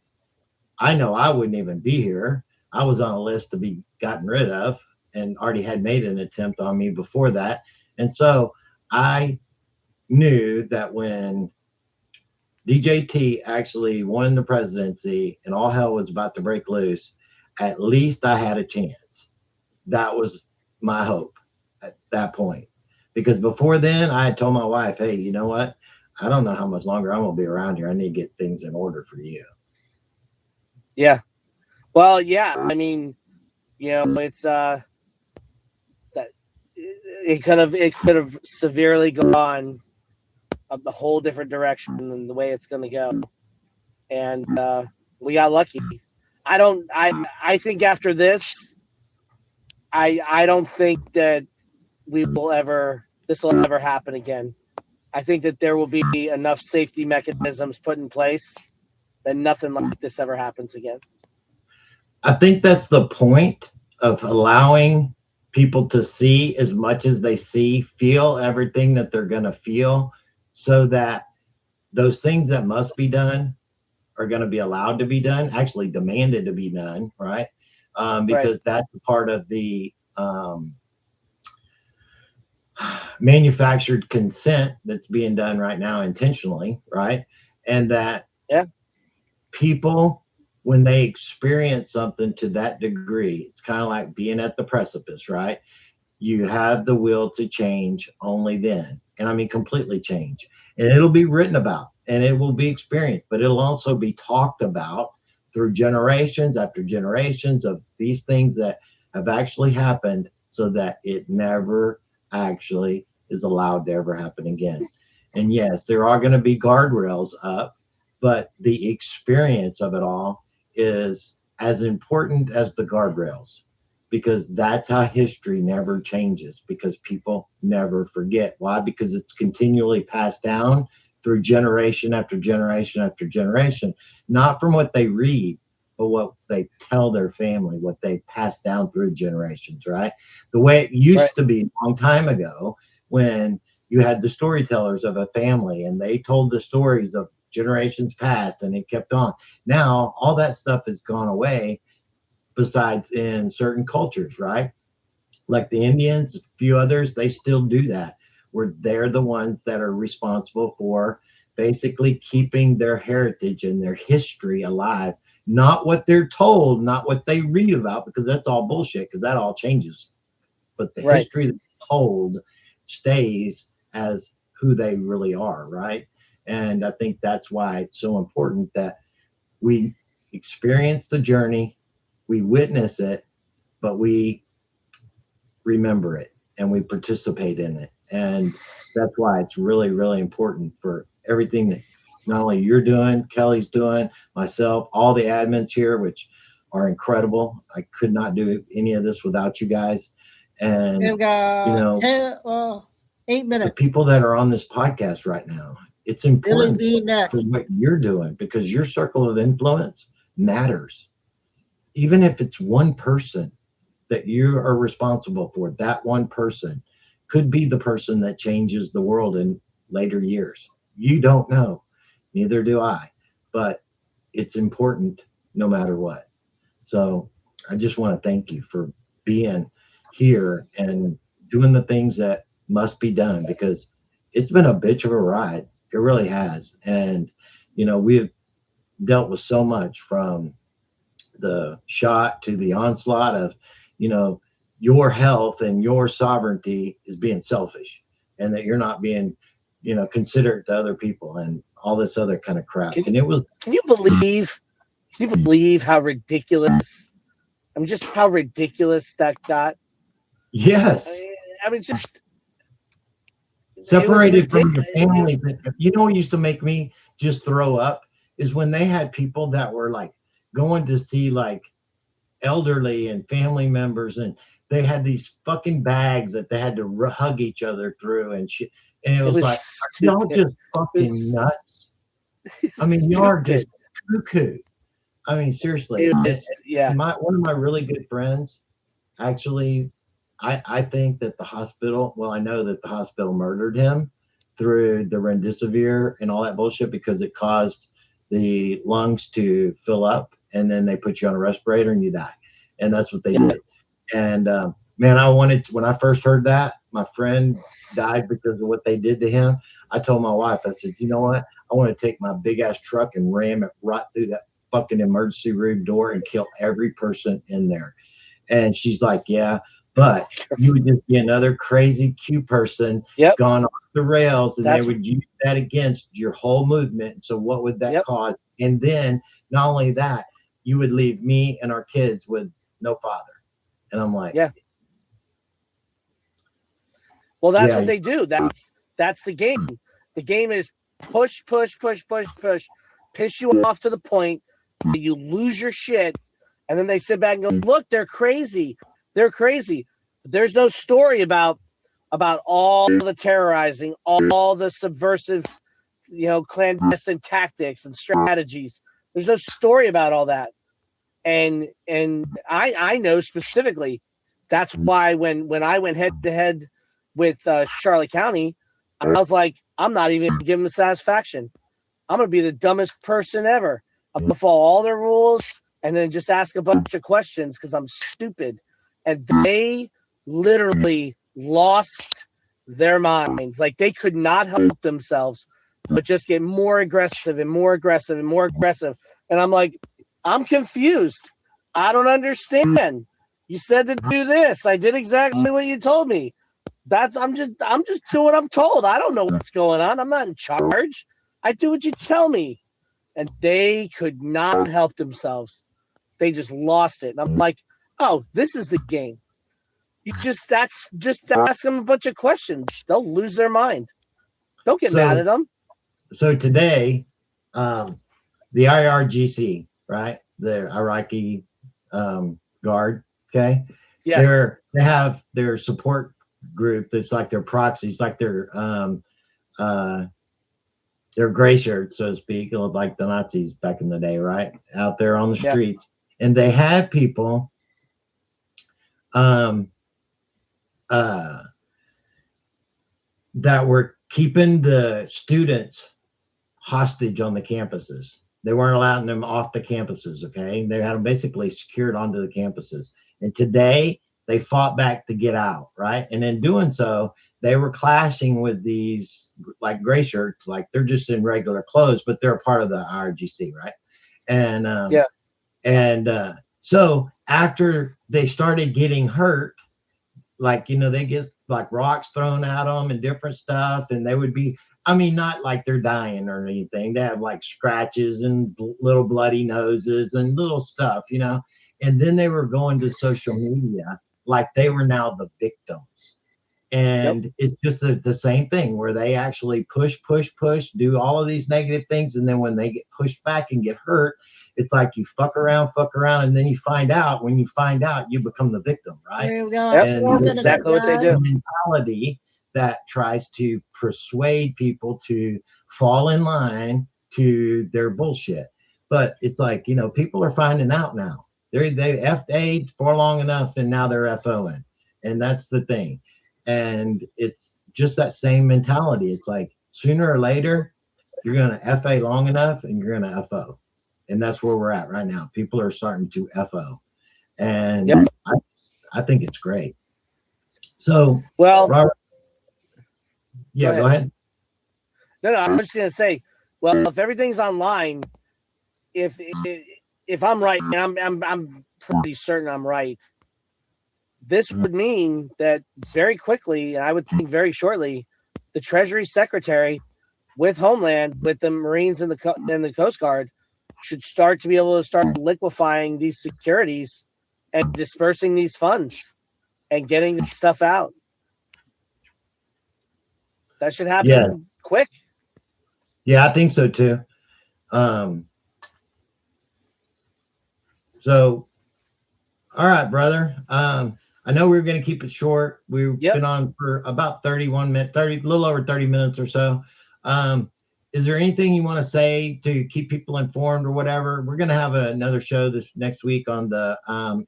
I know I wouldn't even be here. I was on a list to be gotten rid of and already had made an attempt on me before that. And so I knew that when DJT actually won the presidency and all hell was about to break loose, at least I had a chance. That was my hope at that point. Because before then, I had told my wife, hey, you know what? I don't know how much longer I'm going to be around here. I need to get things in order for you. Yeah. Well, yeah. I mean, it's that it could have severely gone a whole different direction than the way it's going to go, and we got lucky. I think after this, I don't think that this will ever happen again. I think that there will be enough safety mechanisms put in place that nothing like this ever happens again. I think that's the point of allowing people to see as much as they see, feel everything that they're going to feel, so that those things that must be done are going to be allowed to be done, actually demanded to be done, right? Because that's part of the manufactured consent that's being done right now intentionally, right? And that people, when they experience something to that degree, it's kind of like being at the precipice, right? You have the will to change only then. And I mean, completely change. And it'll be written about and it will be experienced, but it'll also be talked about through generations after generations of these things that have actually happened, so that it never actually is allowed to ever happen again. And yes, there are going to be guardrails up, but the experience of it all is as important as the guardrails, because that's how history never changes, because people never forget. Why? Because it's continually passed down through generation after generation after generation, not from what they read, but what they tell their family, what they pass down through generations, right? The way it used to be a long time ago, when you had the storytellers of a family and they told the stories of generations past and it kept on. Now, all that stuff has gone away, besides in certain cultures, right? Like the Indians, a few others, they still do that, where they're the ones that are responsible for basically keeping their heritage and their history alive. Not what they're told, not what they read about, because that's all bullshit, because that all changes. But the history that's told stays as who they really are, right? And I think that's why it's so important that we experience the journey, we witness it, but we remember it and we participate in it. And that's why it's really, really important for everything that not only you're doing, Kelly's doing, myself, all the admins here, which are incredible. I could not do any of this without you guys. And, We've got you know, 8 minutes. the people that are on this podcast right now, it's important for what you're doing because your circle of influence matters. Even if it's one person that you are responsible for, that one person could be the person that changes the world in later years. You don't know, neither do I, but it's important no matter what. So I just want to thank you for being here and doing the things that must be done because it's been a bitch of a ride. It really has. And, you know, we've dealt with so much from the shot to the onslaught of, you know, your health and your sovereignty is being selfish and that you're not being, you know, considerate to other people and all this other kind of crap. And it was, can you believe how ridiculous, I mean, just how ridiculous that got? yes. I mean just separated from your family. You know what used to make me just throw up is when they had people that were like going to see like elderly and family members and they had these fucking bags that they had to hug each other through and shit. And it was like, y'all just fucking nuts. I mean, y'all are just cuckoo. I mean, seriously. Yeah. One of my really good friends, actually, I think that the hospital, well, I know that the hospital murdered him through the remdesivir and all that bullshit because it caused the lungs to fill up and then they put you on a respirator and you die. And that's what they did. And man, when I first heard that, my friend died because of what they did to him. I told my wife, I said, you know what? I want to take my big ass truck and ram it right through that fucking emergency room door and kill every person in there. And she's like, yeah, but you would just be another crazy Q person gone off the rails and they would use that against your whole movement. So what would that cause? And then not only that, you would leave me and our kids with no father. And I'm like, well, that's what they do. That's the game. The game is push, piss you off to the point that you lose your shit. And then they sit back and go, look, they're crazy. They're crazy. But there's no story about all the terrorizing, all the subversive, you know, clandestine tactics and strategies. There's no story about all that. And I know specifically that's why when I went head to head with Charlie County, I was like, I'm not even gonna give them the satisfaction. I'm gonna be the dumbest person ever. I'm gonna follow all their rules and then just ask a bunch of questions because I'm stupid. And they literally lost their minds. Like they could not help themselves, but just get more aggressive and more aggressive and more aggressive. And I'm like, I'm confused. I don't understand. You said to do this. I did exactly what you told me. I'm just doing what I'm told. I don't know what's going on. I'm not in charge. I do what you tell me. And they could not help themselves. They just lost it. And I'm like, oh, this is the game. You just ask them a bunch of questions. They'll lose their mind. Don't get mad at them. So today, the IRGC, right? The Iraqi Guard, okay? Yeah. They have their support group that's like their proxies, like their gray shirts, so to speak, like the Nazis back in the day, right? Out there on the streets. And they had people that were keeping the students hostage on the campuses. They weren't allowing them off the campuses, okay? They had them basically secured onto the campuses. And today, they fought back to get out, right? And in doing so, they were clashing with these like gray shirts, like they're just in regular clothes, but they're a part of the IRGC, right? And so after they started getting hurt, like, you know, they get like rocks thrown at them and different stuff, and they would be I mean, not like they're dying or anything. They have like scratches and little bloody noses and little stuff, you know. And then they were going to social media like they were now the victims. And it's just the same thing where they actually push, do all of these negative things. And then when they get pushed back and get hurt, it's like you fuck around. And then you find out, when you find out, you become the victim, right? And that's exactly what they do. Mentality that tries to persuade people to fall in line to their bullshit. But it's like, you know, people are finding out now. They FA'd for long enough and now they're FOing. And that's the thing. And it's just that same mentality. It's like sooner or later, you're going to FA long enough and you're going to FO. And that's where we're at right now. People are starting to FO. And I think it's great. So, well, Robert, go ahead. No, I was just going to say, well, if everything's online, if I'm right, and I'm pretty certain I'm right, this would mean that very quickly, and I would think very shortly, the Treasury Secretary with Homeland, with the Marines and the Coast Guard, should start to be able to start liquefying these securities and dispersing these funds and getting stuff out. That should happen quick. Yeah, I think so too. So, all right, brother. I know we were going to keep it short. We've been on for about 31 minutes, a little over 30 minutes or so. Is there anything you want to say to keep people informed or whatever? We're going to have another show this next week on the,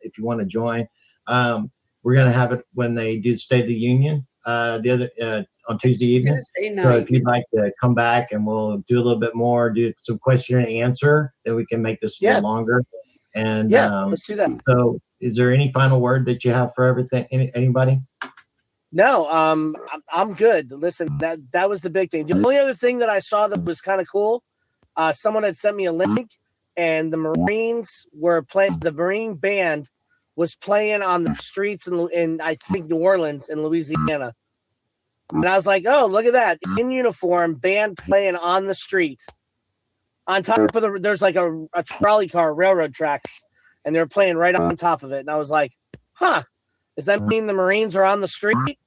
if you want to join, we're going to have it when they do the State of the Union, on Tuesday evening. So if you'd like to come back and we'll do a little bit more, do some question and answer, then we can make this a little longer. And let's do that. So is there any final word that you have for everything? Anybody? No, I'm good. Listen, that was the big thing. The only other thing that I saw that was kind of cool, someone had sent me a link, and the Marines were playing. The Marine band was playing on the streets in I think New Orleans in Louisiana, and I was like, oh, look at that, in uniform, band playing on the street. On top of there's like a trolley car, railroad tracks, and they're playing right on top of it. And I was like, huh, does that mean the Marines are on the street?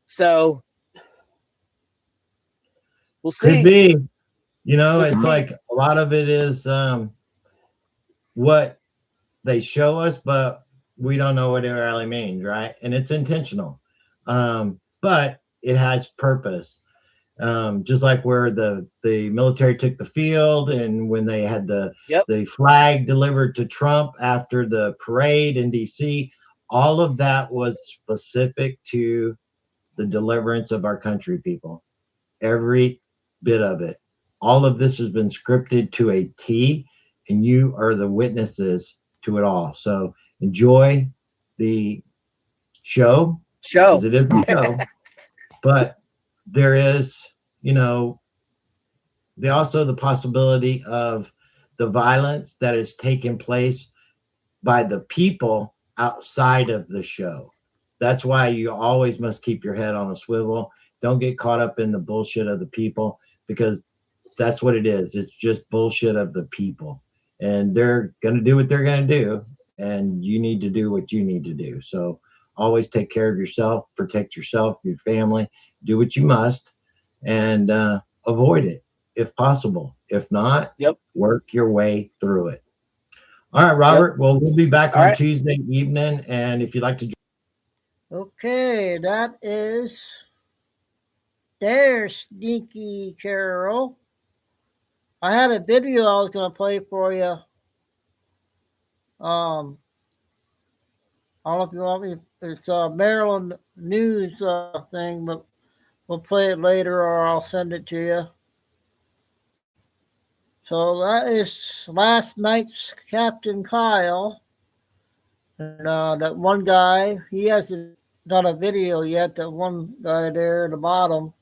So we'll see. Could be. You know, it's like a lot of it is what they show us, but we don't know what it really means, right? And it's intentional. But it has purpose. Just like where the military took the field and when they had the flag delivered to Trump after the parade in DC, all of that was specific to the deliverance of our country, people. Every bit of it. All of this has been scripted to a T, and you are the witnesses to it all. So enjoy the show. It is a show. But there is, you know, also the possibility of the violence that is taking place by the people outside of the show. That's why you always must keep your head on a swivel. Don't get caught up in the bullshit of the people, because that's what it is. It's just bullshit of the people. And they're going to do what they're going to do. And you need to do what you need to do. So always take care of yourself, protect yourself, your family, do what you must, and avoid it if possible. If not, work your way through it. All right, Robert. Well, we'll be back on Tuesday evening. And if you'd like to. Okay, that is their Sneaky Carol. I had a video I was going to play for you. I don't know if you want me. It's a Maryland news thing, but we'll play it later, or I'll send it to you. So that is last night's Captain Kyle. And that one guy, he hasn't done a video yet, that one guy there at the bottom.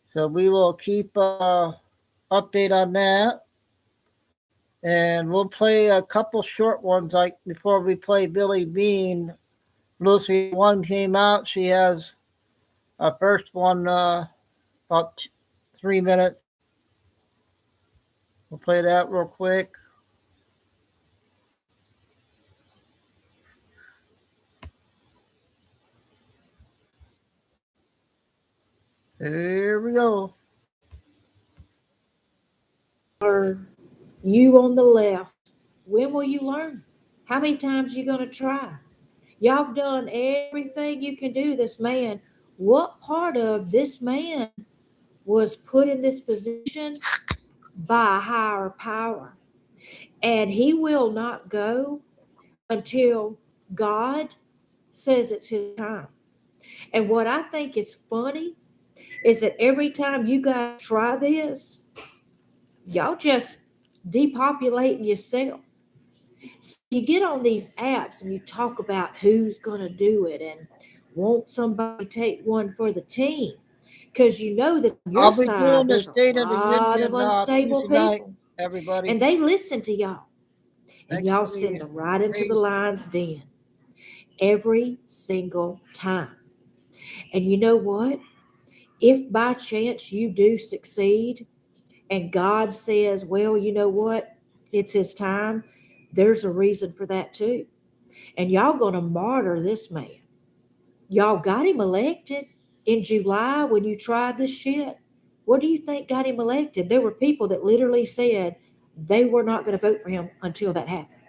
So we will keep update on that. And we'll play a couple short ones, like before we play Billy Bean. Lucy 1 came out. She has a first one about 3 minutes. We'll play that real quick. Here we go. You on the left, when will you learn? How many times you gonna try? Y'all have done everything you can do to this man. What part of this man was put in this position by a higher power? And he will not go until God says it's his time. And what I think is funny is that every time you guys try this, y'all just depopulating yourself. You get on these apps and you talk about who's going to do it and won't somebody take one for the team, because you know that on your I'll be side doing the there's a State of the lot of Union unstable Tuesday night, people, everybody. and they listen to y'all, and Thanks y'all for send the them right into the praise. lion's den every single time. And you know what? If by chance you do succeed and God says, well, you know what? It's his time. There's a reason for that too. And y'all going to martyr this man. Y'all got him elected in July when you tried this shit. What do you think got him elected? There were people that literally said they were not going to vote for him until that happened.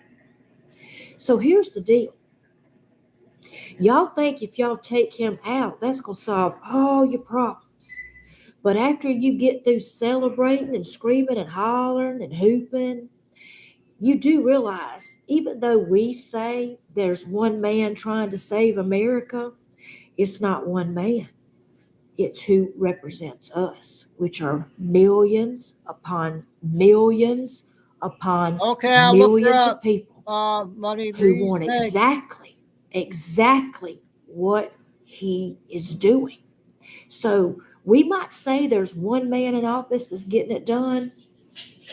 So here's the deal. Y'all think if y'all take him out, that's going to solve all your problems. But after you get through celebrating and screaming and hollering and hooping, you do realize, even though we say there's one man trying to save America, it's not one man. It's who represents us, which are millions upon millions upon Okay, I looked her millions up. of people Money who Breeze. want exactly what he is doing. So we might say there's one man in office that's getting it done,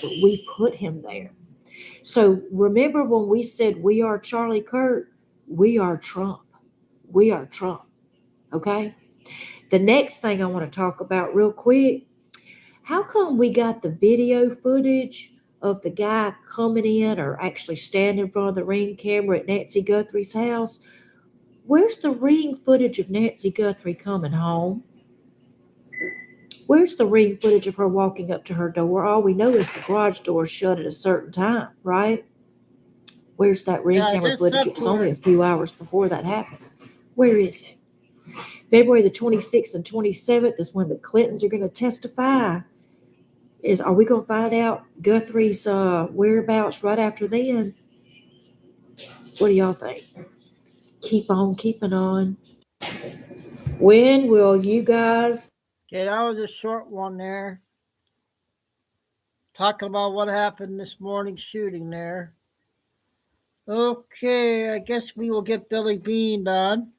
but we put him there. So remember when we said we are Charlie Kirk, we are Trump. We are Trump. Okay? The next thing I want to talk about real quick, how come we got the video footage of the guy coming in or actually standing in front of the Ring camera at Nancy Guthrie's house? Where's the Ring footage of Nancy Guthrie coming home? Where's the Ring footage of her walking up to her door? All we know is the garage door shut at a certain time, right? Where's that Ring camera footage? It was only a few hours before that happened. Where is it? February the 26th and 27th is when the Clintons are going to testify. Are we going to find out Guthrie's whereabouts right after then? What do y'all think? Keep on keeping on. When will you guys? Okay, that was a short one there. Talking about what happened this morning's shooting there. Okay, I guess we will get Billy Bean done.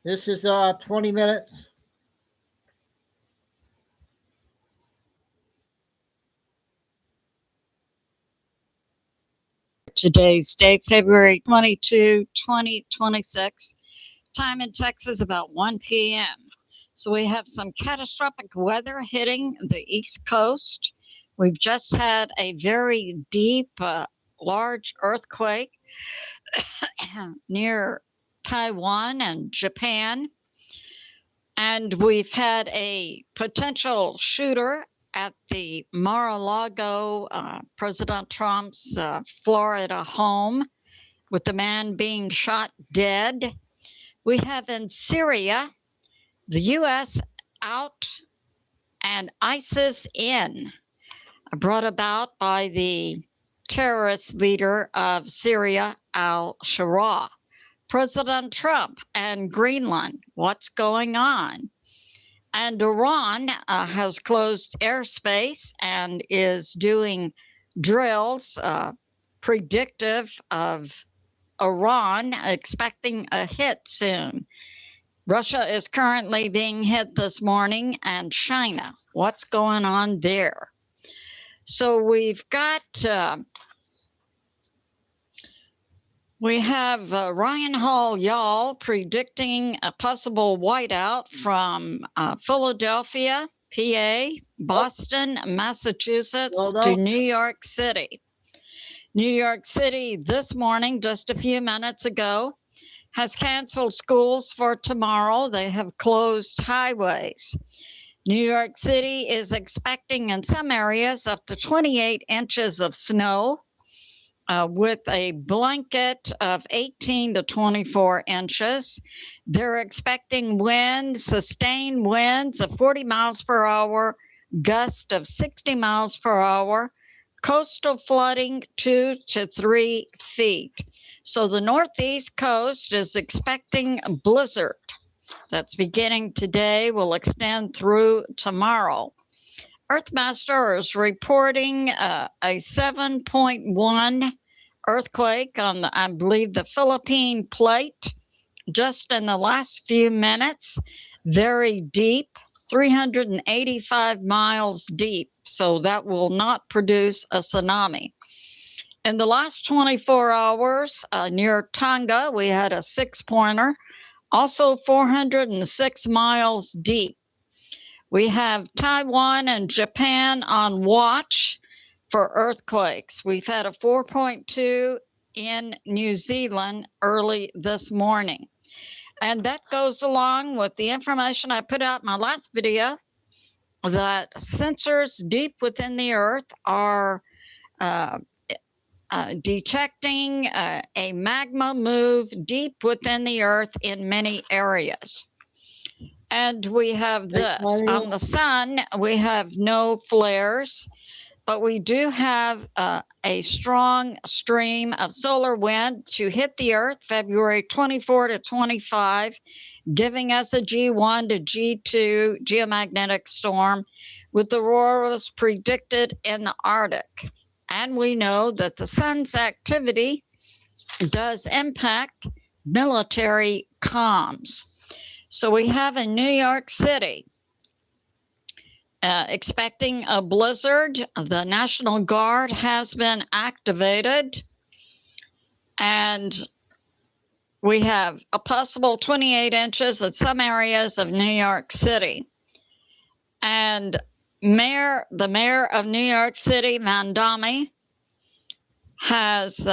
This is 20 minutes. Today's date, February 22, 2026. Time in Texas about 1 p.m. So we have some catastrophic weather hitting the East Coast. We've just had a very deep, large earthquake near Taiwan and Japan. And we've had a potential shooter at the Mar-a-Lago, President Trump's Florida home, with the man being shot dead. We have in Syria, the U.S. out and ISIS in, brought about by the terrorist leader of Syria, al-Sharaa. President Trump and Greenland, what's going on? And Iran has closed airspace and is doing drills predictive of Iran expecting a hit soon. Russia is currently being hit this morning, and China. What's going on there? So we've got We have Ryan Hall Y'all predicting a possible whiteout from Philadelphia, PA, Boston, Massachusetts to New York City. New York City this morning, just a few minutes ago, has canceled schools for tomorrow. They have closed highways. New York City is expecting in some areas up to 28 inches of snow. With a blanket of 18 to 24 inches. They're expecting winds, sustained winds of 40 miles per hour, gust of 60 miles per hour, coastal flooding 2 to 3 feet. So the Northeast coast is expecting a blizzard that's beginning today, will extend through tomorrow. Earthmaster is reporting a 7.1 earthquake on the, I believe, the Philippine plate just in the last few minutes. Very deep, 385 miles deep. So that will not produce a tsunami. In the last 24 hours, near Tonga, we had a 6-pointer, also 406 miles deep. We have Taiwan and Japan on watch for earthquakes. We've had a 4.2 in New Zealand early this morning. And that goes along with the information I put out in my last video that sensors deep within the earth are detecting a magma move deep within the earth in many areas. And we have this. On the sun, we have no flares, but we do have a strong stream of solar wind to hit the Earth February 24 to 25, giving us a G1 to G2 geomagnetic storm with auroras predicted in the Arctic. And we know that the sun's activity does impact military comms. So we have in New York City expecting a blizzard. The National Guard has been activated. And we have a possible 28 inches in some areas of New York City. And the mayor of New York City, Mandami, has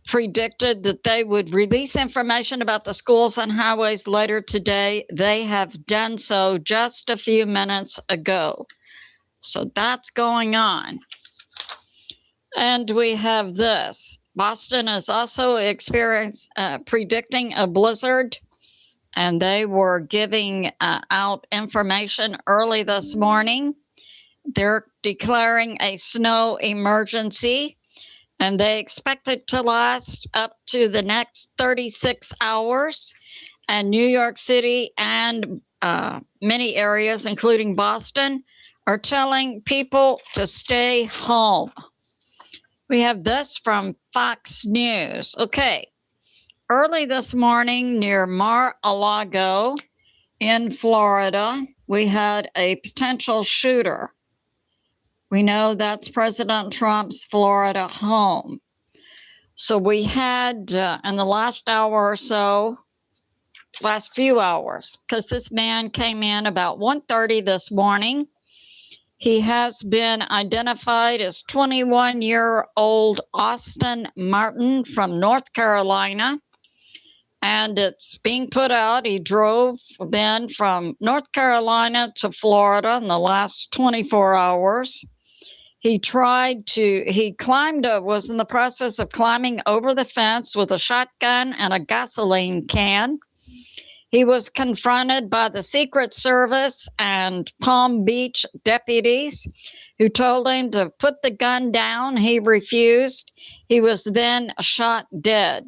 predicted that they would release information about the schools and highways later today. They have done so just a few minutes ago. So that's going on. And we have this. Boston is also predicting a blizzard, and they were giving out information early this morning. They're declaring a snow emergency, and they expect it to last up to the next 36 hours. And New York City and many areas, including Boston, are telling people to stay home. We have this from Fox News. Okay. Early this morning near Mar-a-Lago in Florida, we had a potential shooter. We know that's President Trump's Florida home. So we had in the last hour or so, last few hours, because this man came in about 1:30 this morning. He has been identified as 21-year-old Austin Martin from North Carolina. And it's being put out. He drove then from North Carolina to Florida in the last 24 hours. He was in the process of climbing over the fence with a shotgun and a gasoline can. He was confronted by the Secret Service and Palm Beach deputies who told him to put the gun down. He refused. He was then shot dead.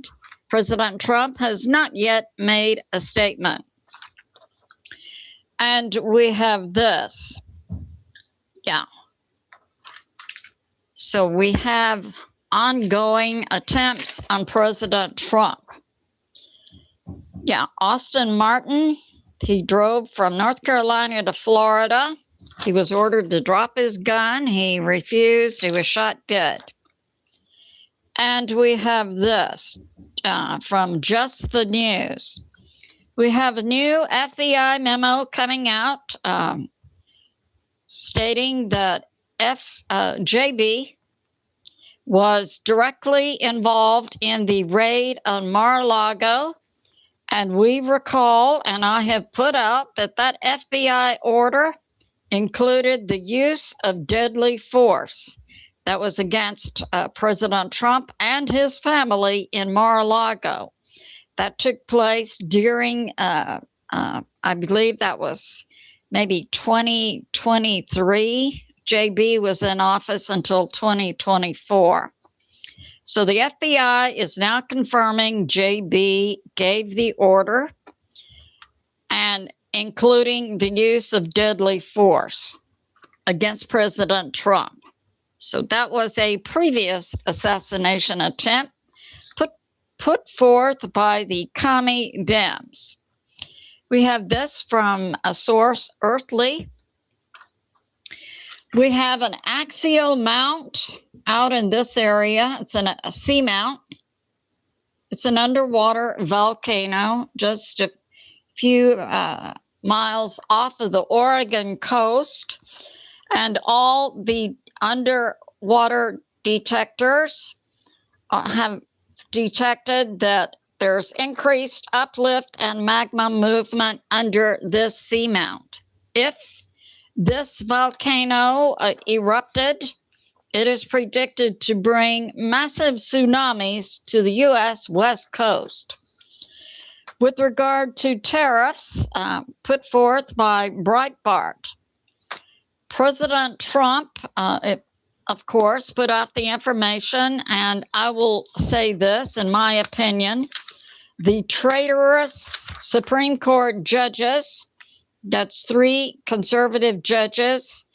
President Trump has not yet made a statement. And we have this. Yeah. So we have ongoing attempts on President Trump. Yeah, Austin Martin, he drove from North Carolina to Florida. He was ordered to drop his gun. He refused. He was shot dead. And we have this from Just the News. We have a new FBI memo coming out stating that JB was directly involved in the raid on Mar-a-Lago. And we recall, and I have put out, that FBI order included the use of deadly force that was against President Trump and his family in Mar-a-Lago. That took place during, I believe that was maybe 2023. JB was in office until 2024. So the FBI is now confirming JB gave the order, and including the use of deadly force against President Trump. So that was a previous assassination attempt put forth by the commie Dems. We have this from a source, Earthly. We have an axial mount out in this area. It's a seamount. It's an underwater volcano just a few miles off of the Oregon coast. And all the underwater detectors have detected that there's increased uplift and magma movement under this seamount. If this volcano erupted, it is predicted to bring massive tsunamis to the U.S. West Coast. With regard to tariffs put forth by Breitbart, President Trump, of course, put out the information, and I will say this, in my opinion, the traitorous Supreme Court judges, that's 3 conservative judges,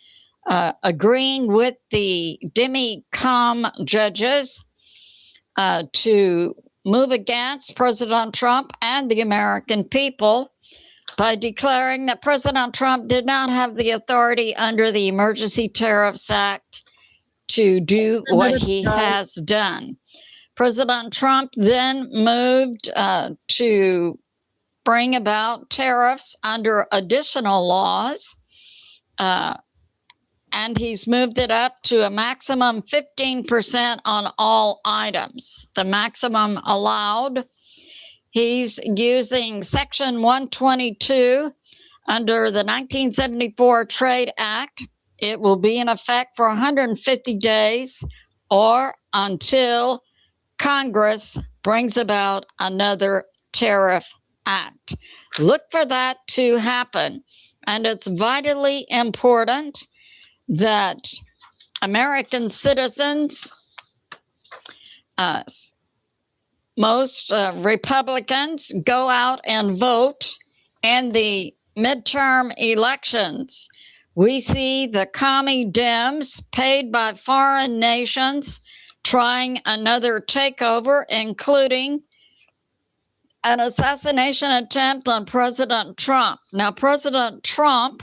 agreeing with the Democom judges to move against President Trump and the American people by declaring that President Trump did not have the authority under the Emergency Tariffs Act to do what he has done. President Trump then moved to bring about tariffs under additional laws, and he's moved it up to a maximum 15% on all items. The maximum allowed. He's using Section 122 under the 1974 Trade Act. It will be in effect for 150 days or until Congress brings about another tariff act. Look for that to happen. And it's vitally important that American citizens, most Republicans, go out and vote in the midterm elections. We see the commie Dems paid by foreign nations trying another takeover, including an assassination attempt on President Trump. Now, President Trump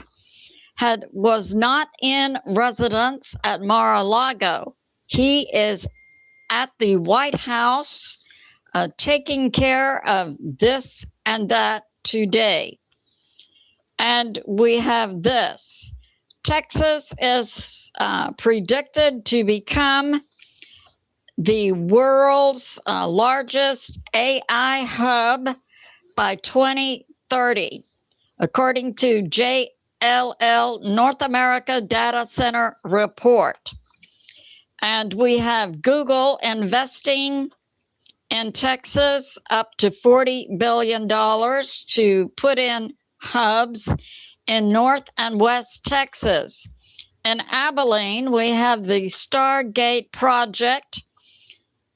was not in residence at Mar-a-Lago. He is at the White House taking care of this and that today. And we have this. Texas is predicted to become the world's largest AI hub by 2030, according to JLL North America Data Center report. And we have Google investing in Texas up to $40 billion to put in hubs in North and West Texas. In Abilene, we have the Stargate project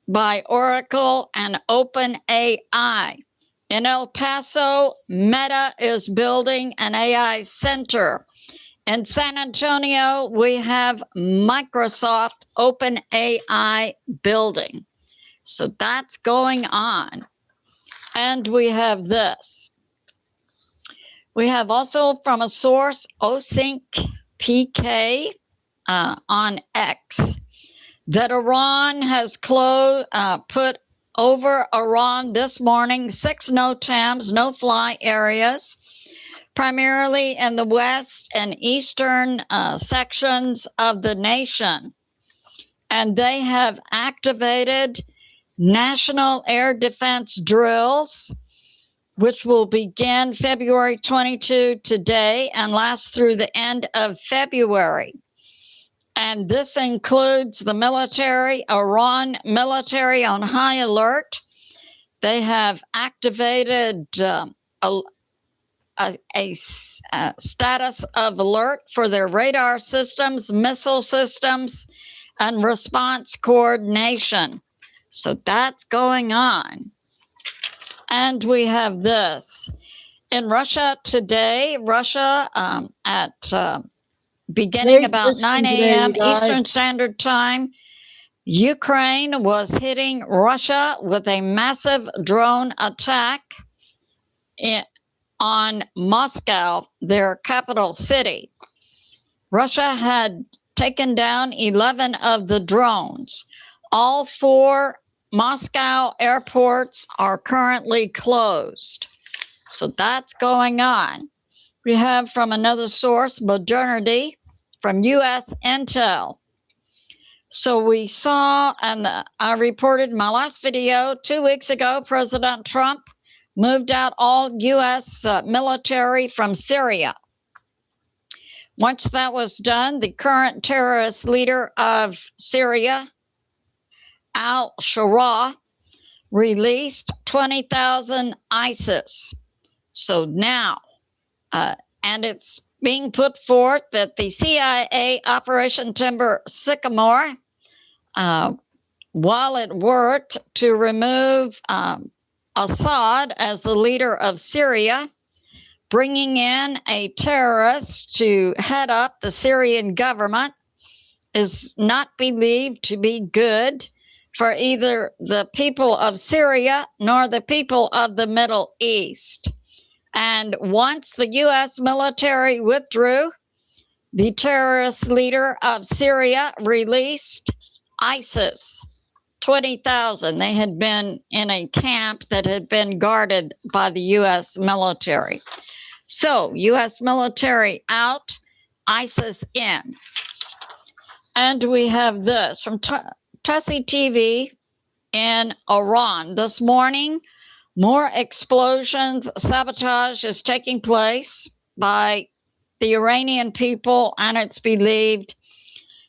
by Oracle and OpenAI. In El Paso, Meta is building an AI center. In San Antonio, we have Microsoft OpenAI building. So that's going on. And we have this. We have also from a source, OSync PK on X. that Iran has put over Iran this morning 6 NOTAMs, no-fly areas, primarily in the west and eastern sections of the nation. And they have activated national air defense drills, which will begin February 22 today and last through the end of February. And this includes the military, Iran military on high alert. They have activated a status of alert for their radar systems, missile systems, and response coordination. So that's going on. And we have this. In Russia today, beginning about 9 a.m. Eastern Standard Time, Ukraine was hitting Russia with a massive drone attack on Moscow, their capital city. Russia had taken down 11 of the drones. All 4 Moscow airports are currently closed. So that's going on. We have from another source, modernity, from U.S. Intel. So we saw, and I reported in my last video 2 weeks ago, President Trump moved out all U.S. military from Syria. Once that was done, the current terrorist leader of Syria, al-Sharaa, released 20,000 ISIS. So now, and it's being put forth that the CIA Operation Timber Sycamore, while it worked to remove Assad as the leader of Syria, bringing in a terrorist to head up the Syrian government is not believed to be good for either the people of Syria nor the people of the Middle East. And once the U.S. military withdrew, the terrorist leader of Syria released ISIS, 20,000. They had been in a camp that had been guarded by the U.S. military. So, U.S. military out, ISIS in. And we have this from Tussie TV in Iran. This morning, more explosions, sabotage is taking place by the Iranian people, and it's believed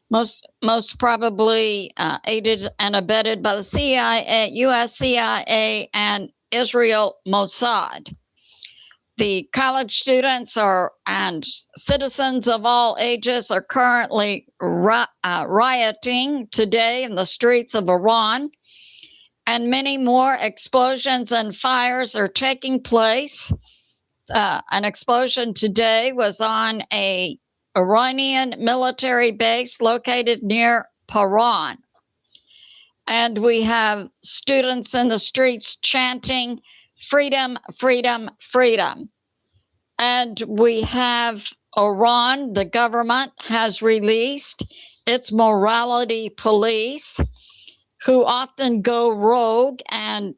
most probably aided and abetted by the CIA, U.S. CIA, and Israel Mossad. The college students and citizens of all ages are currently rioting today in the streets of Iran, and many more explosions and fires are taking place. An explosion today was on an Iranian military base located near Paran. And we have students in the streets chanting, "Freedom, freedom, freedom." And we have Iran, the government has released its morality police, who often go rogue and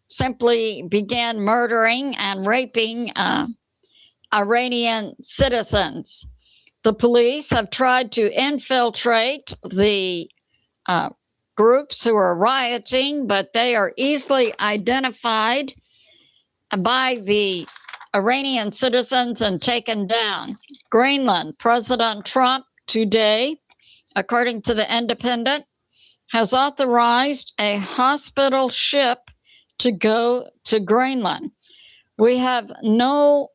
simply began murdering and raping Iranian citizens. The police have tried to infiltrate the groups who are rioting, but they are easily identified by the Iranian citizens and taken down. Greenland, President Trump today, according to the Independent, has authorized a hospital ship to go to Greenland. We have no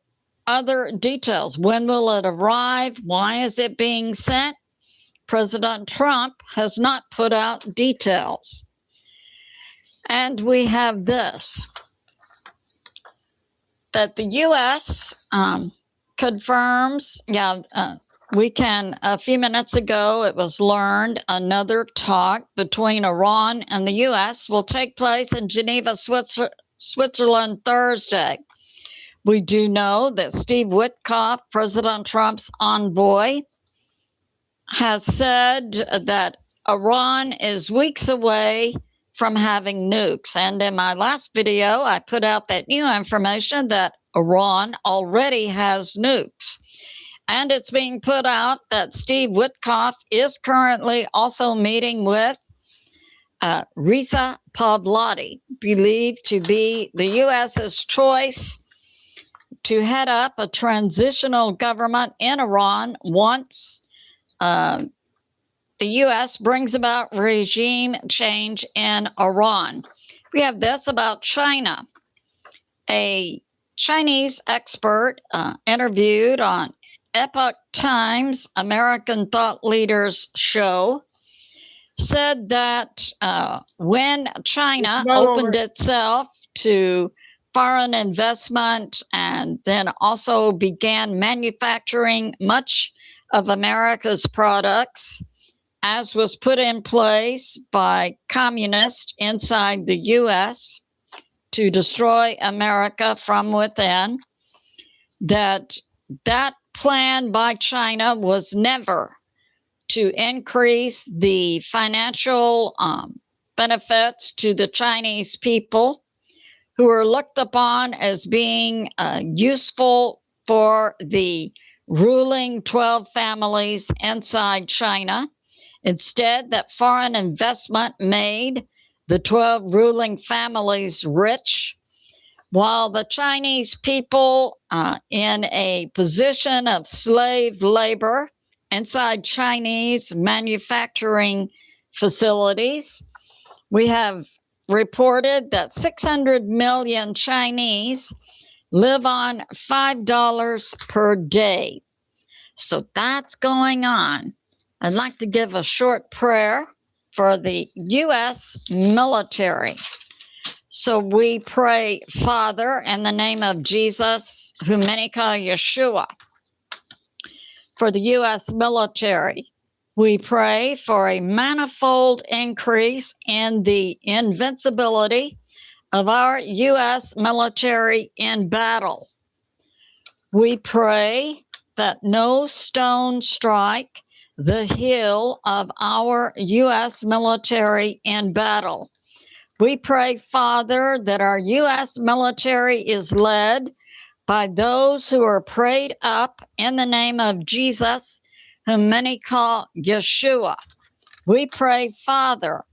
other details. When will it arrive? Why is it being sent? President Trump has not put out details. And we have this, that the U.S. confirms, a few minutes ago, it was learned another talk between Iran and the U.S. will take place in Geneva, Switzerland, Thursday. We do know that Steve Witkoff, President Trump's envoy, has said that Iran is weeks away from having nukes. And in my last video, I put out that new information that Iran already has nukes. And it's being put out that Steve Witkoff is currently also meeting with Reza Pavlati, believed to be the U.S.'s choice to head up a transitional government in Iran once the U.S. brings about regime change in Iran. We have this about China. A Chinese expert interviewed on Epoch Times American Thought Leaders show said that when China opened itself to foreign investment and then also began manufacturing much of America's products, as was put in place by communists inside the U.S. to destroy America from within, that plan by China was never to increase the financial benefits to the Chinese people, who are looked upon as being useful for the ruling 12 families inside China. Instead, that foreign investment made the 12 ruling families rich, while the Chinese people in a position of slave labor inside Chinese manufacturing facilities. We have reported that 600 million Chinese live on $5 per day. So that's going on. I'd like to give a short prayer for the U.S. military. So we pray, Father, in the name of Jesus, whom many call Yeshua, for the U.S. military. We pray for a manifold increase in the invincibility of our U.S. military in battle. We pray that no stone strike the heel of our U.S. military in battle. We pray, Father, that our U.S. military is led by those who are prayed up in the name of Jesus, whom many call Yeshua. We pray, Father,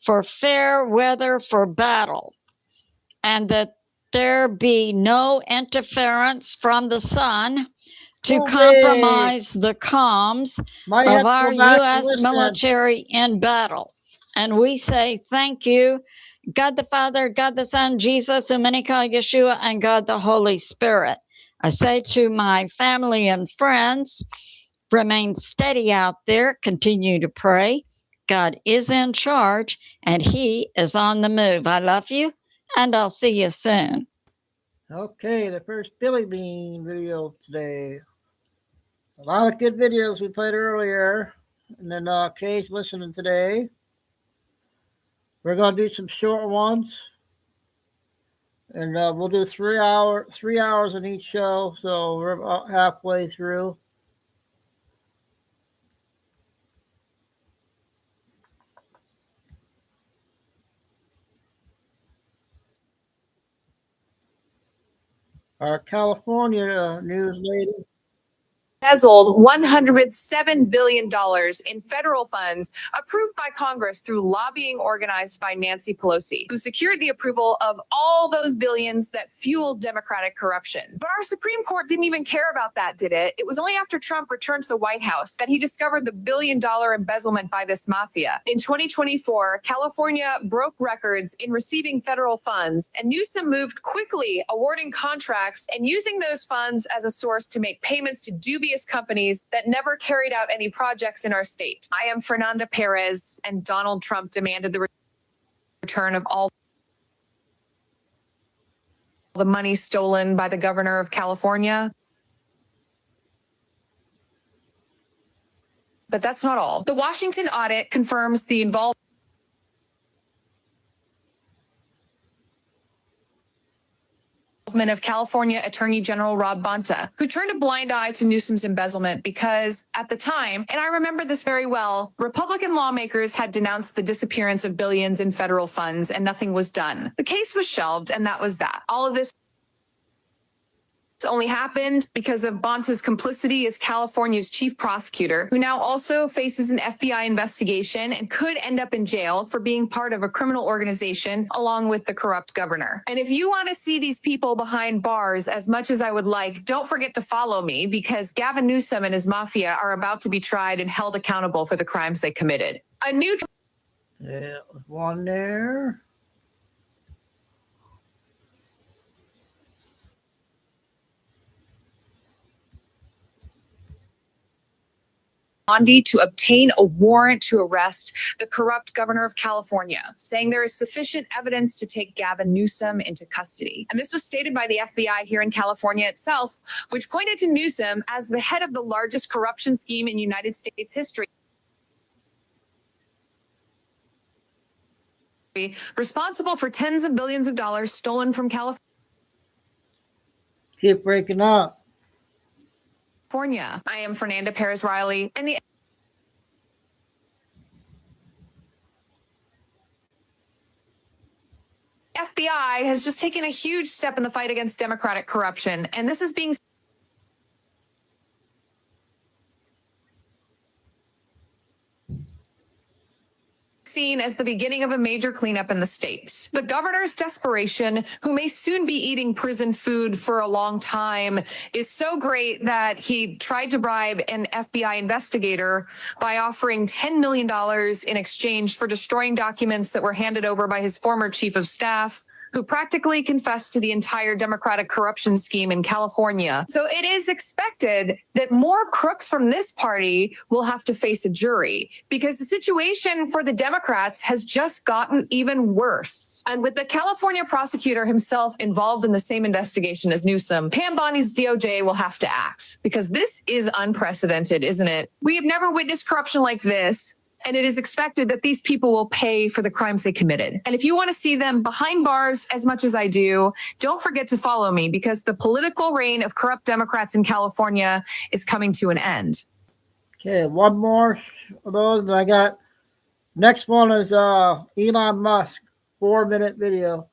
for fair weather for battle, and that there be no interference from the sun to compromise the comms of our U.S. military in battle. And we say thank you, God the Father, God the Son, Jesus, whom many call Yeshua, and God the Holy Spirit. I say to my family and friends, remain steady out there, continue to pray. God is in charge, and He is on the move. I love you, and I'll see you soon. Okay, the first Billy Bean video today. A lot of good videos we played earlier, and then Kay's listening today. We're going to do some short ones, and we'll do 3 hours in each show, so we're about halfway through. Our California news lady. Embezzled $107 billion in federal funds approved by Congress through lobbying organized by Nancy Pelosi, who secured the approval of all those billions that fueled Democratic corruption. But our Supreme Court didn't even care about that, did it? It was only after Trump returned to the White House that he discovered the billion-dollar embezzlement by this mafia. In 2024, California broke records in receiving federal funds, and Newsom moved quickly, awarding contracts and using those funds as a source to make payments to dubious companies that never carried out any projects in our state. I am Fernanda Perez, and Donald Trump demanded the return of all the money stolen by the governor of California. But that's not all. The Washington audit confirms the involvement involvement of California Attorney General Rob Bonta, who turned a blind eye to Newsom's embezzlement because, at the time, and I remember this very well, Republican lawmakers had denounced the disappearance of billions in federal funds and nothing was done. The case was shelved, and that was that. All of this only happened because of Bonta's complicity as California's chief prosecutor, who now also faces an FBI investigation and could end up in jail for being part of a criminal organization along with the corrupt governor. And if you want to see these people behind bars as much as I would like, don't forget to follow me because Gavin Newsom and his mafia are about to be tried and held accountable for the crimes they committed. A new Yeah, one there. Bondi to obtain a warrant to arrest the corrupt governor of California, saying there is sufficient evidence to take Gavin Newsom into custody. And this was stated by the FBI here in California itself, which pointed to Newsom as the head of the largest corruption scheme in United States history, responsible for tens of billions of dollars stolen from California. Keep breaking up. I am Fernanda Perez Riley, and the FBI has just taken a huge step in the fight against Democratic corruption, and this is being seen as the beginning of a major cleanup in the state. The governor's desperation, who may soon be eating prison food for a long time, is so great that he tried to bribe an FBI investigator by offering $10 million in exchange for destroying documents that were handed over by his former chief of staff, who practically confessed to the entire Democratic corruption scheme in California. So it is expected that more crooks from this party will have to face a jury because the situation for the Democrats has just gotten even worse. And with the California prosecutor himself involved in the same investigation as Newsom, Pam Bondi's DOJ will have to act because this is unprecedented, isn't it? We have never witnessed corruption like this. And it is expected that these people will pay for the crimes they committed. And if you want to see them behind bars as much as I do, don't forget to follow me because the political reign of corrupt Democrats in California is coming to an end. Okay, one more of those. And I got next one is Elon Musk, 4-minute video.